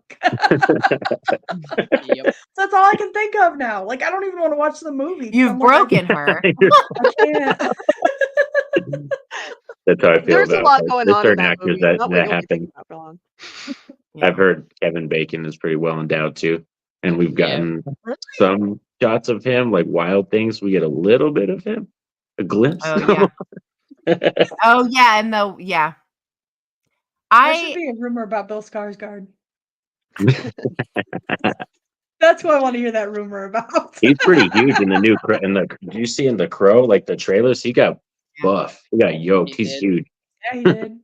Yep. That's all I can think of now. Like, I don't even want to watch the movie. You've I'm like, broken her. I can't. That's how I feel There's about a lot like, going on in certain that actors movie. that Not what that you'll be happen. thinking about for long. I've heard Kevin Bacon is pretty well endowed too, and we've Yeah. gotten some shots of him, like Wild Things. We get a little bit of him, a glimpse. Oh yeah. Oh yeah, and There should be a rumor about Bill Skarsgård. That's what I want to hear that rumor about. He's pretty huge in the new. Did you see in the Crow, like the trailers? He got buff. He got yoked. He He's did. huge. Yeah, he did.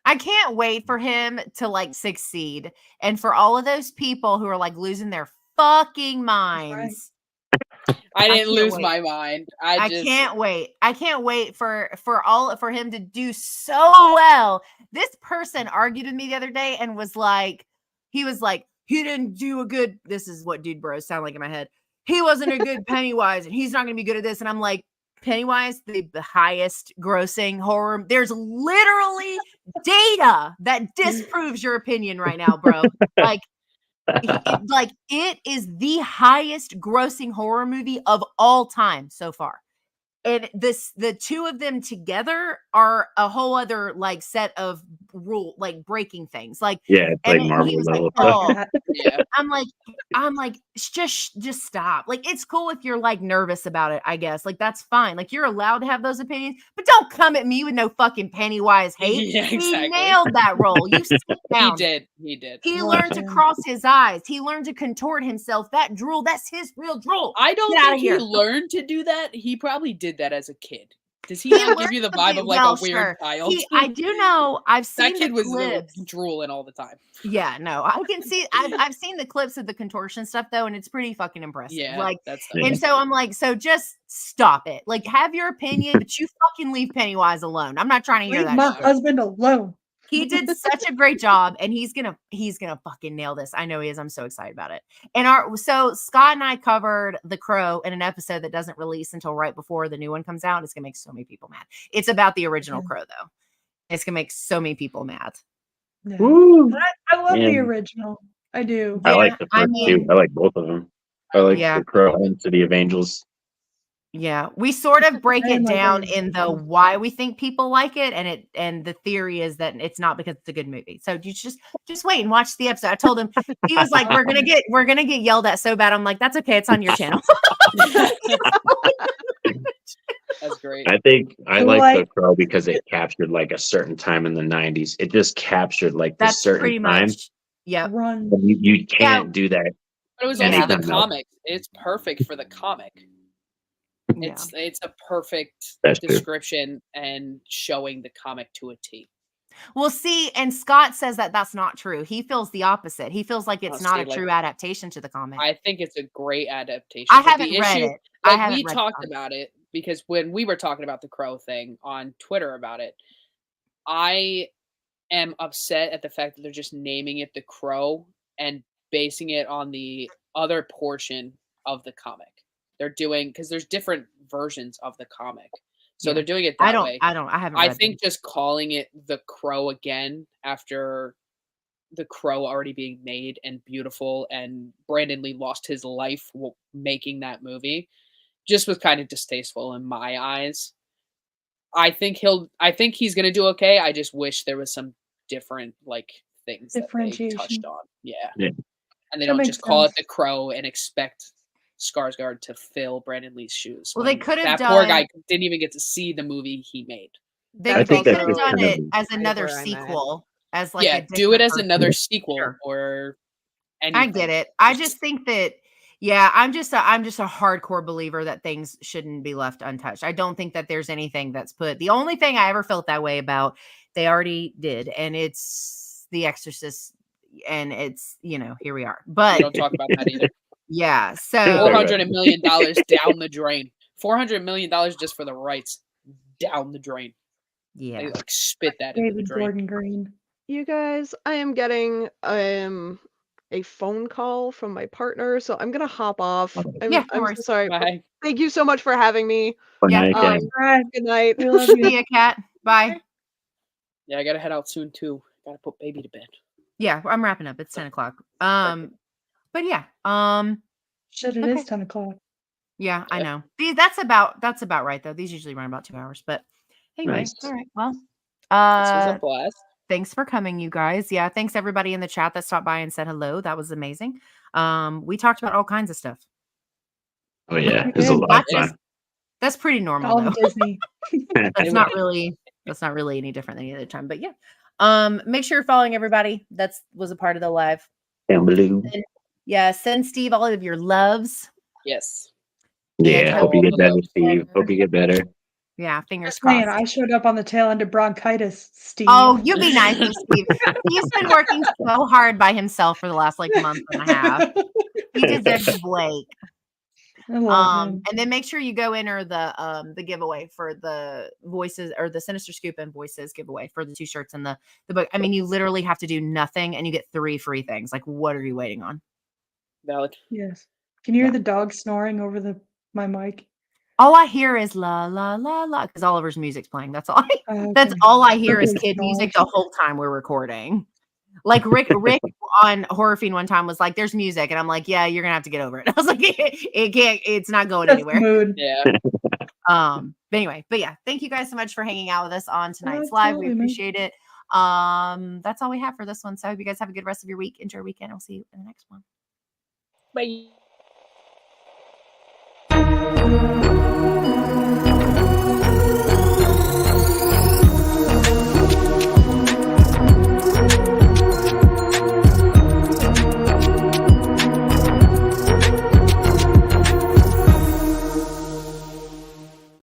I can't wait for him to like succeed, and for all of those people who are like losing their fucking minds. I didn't can't lose wait. my mind. I just can't wait. I can't wait for him to do so well. This person argued with me the other day and was like, he didn't do a good. This is what dude bros sound like in my head. He wasn't a good Pennywise, and he's not going to be good at this. And I'm like, Pennywise, the highest grossing horror. There's literally data that disproves your opinion right now, bro. Like. It is the highest grossing horror movie of all time so far. And the two of them together are a whole other like set of breaking things. Like, Yeah, it's like and Marvel he was like, level oh, stuff. yeah. I'm like, just stop. Like, it's cool if you're like nervous about it, I guess. Like, that's fine. Like, you're allowed to have those opinions, but don't come at me with no fucking Pennywise hate. Yeah, He exactly. nailed that role. You sit down. He did. He Love learned to him. cross his eyes. He learned to contort himself. That drool, that's his real drool. I don't Get outta think he here. learned to do that. He probably did that as a kid. Does he He not give learned you the to vibe do- of like well, a weird sure. child? I do know. I've seen That kid the was clips. drooling all the time. Yeah, no, I can see. I've seen the clips of the contortion stuff though, and it's pretty fucking impressive. Yeah, Like, that's Yeah. and so I'm like, so just stop it. Like, have your opinion, but you fucking leave Pennywise alone. I'm not trying to hear Leave that my shit. husband alone. He did such a great job, and he's gonna fucking nail this. I know he is. I'm so excited about it. And so Scott and I covered The Crow in an episode that doesn't release until right before the new one comes out. It's gonna make so many people mad. It's about the original Yeah. Crow though. It's gonna make so many people mad. Yeah. Woo! I love the Man. original. I do. I like the I first mean- two. I like both of them. I like Yeah. the Crow and City of Angels. Yeah, we sort of break I it am a down very in the big fan. why we think people like it, and the theory is that it's not because it's a good movie. So you just wait and watch the episode. I told him, he was like, we're gonna get yelled at so bad. I'm like, that's okay, it's on your channel. That's great. I think I I like like- the Crow because it captured like a certain time in the '90s. It just captured like this That's certain pretty time. much. Yep. Run. And you can't do that. But it was Yeah. also the Anytime else. comic. It's perfect for the comic. Yeah. It's a perfect That's true. description and showing the comic to a T. Well, see, and Scott says that that's not true. He feels the opposite. He feels like it's Oh, not see, a like- true adaptation to the comic. I think it's a great adaptation. I but haven't the read issue, it. I Like haven't we read the talked comic. about it because when we were talking about the Crow thing on Twitter about it, I am upset at the fact that they're just naming it the Crow and basing it on the other portion of the comic. They're doing because there's different versions of the comic, so Yeah. they're doing it that way. I haven't. I read think just calling it the Crow again after the Crow already being made and beautiful and Brandon Lee lost his life making that movie just was kind of distasteful in my eyes. I think he's going to do okay. I just wish there was some different like things that they Differentiation. touched on. Yeah. Yeah. And they That don't makes just call it sense. the Crow and expect Skarsgård to fill Brandon Lee's shoes. Well, they when could have that poor guy done. didn't even get to see the movie he made. They That's could that's have just done kind it of- as another where I'm at. sequel, as like Yeah, a do it different as version. another sequel Sure. or anything. I get it. I just think that, yeah, I'm just a hardcore believer that things shouldn't be left untouched. I don't think that there's anything that's put. The only thing I ever felt that way about, they already did, and it's The Exorcist, and it's, here we are. We But don't talk about that either. yeah, Sorry so about $400 million down the drain. $400 million just for the rights down the drain. yeah, They like spit that into the David drain. Gordon Green. You guys, I am getting a phone call from my partner, so I'm gonna hop off. I'm, Yeah, no I'm so worries. sorry. Bye. Thank you so much for having me. Good Yeah. night, guys. All right. Good night. We love see you. ya, Kat. Bye. Yeah, I gotta head out soon too. Gotta put baby to bed. Yeah, I'm wrapping up. It's 10:00. But yeah, Shit, it Okay. is 10 o'clock. yeah, I Yep. know. That's about right though. These usually run about 2 hours. But anyway, Nice. all right. Well, This was a uh, blast. thanks for coming, you guys. Yeah, thanks everybody in the chat that stopped by and said hello. That was amazing. We talked about all kinds of stuff. Oh yeah, We it was a did. lot of Not fun. just that's pretty normal All though. of Disney. That's not really any different than any other time. But yeah. Make sure you're following everybody that was a part of the live. And blue. Yeah, send Steve all of your loves. Yes. Yeah, hope you get better, Steve. Hope you get better. Yeah, fingers Man, crossed. I showed up on the tail end of bronchitis, Steve. Oh, you be nice to Steve. He's been working so hard by himself for the last month and a half. He deserves a break. I love him. And then make sure you go enter the giveaway for the voices, or the Sinister Scoop and Voices giveaway for the 2 shirts and the book. I mean, you literally have to do nothing and you get 3 free things. Like, what are you waiting on? Valid. Yes. Can you hear Yeah. the dog snoring over my mic? All I hear is la la la la because Oliver's music's playing. That's all. That's Okay. all I hear is Okay, kid snore. music the whole time we're recording. Like Rick on Horror Fiend one time was like, "There's music," and I'm like, "Yeah, you're gonna have to get over it." I was like, "It can't. It's not going That's the anywhere." mood. Yeah. But anyway, but yeah, thank you guys so much for hanging out with us on tonight's live. We Absolutely, man. appreciate it. That's all we have for this one. So I hope you guys have a good rest of your week. Enjoy your weekend. We'll see you in the next one. Bye.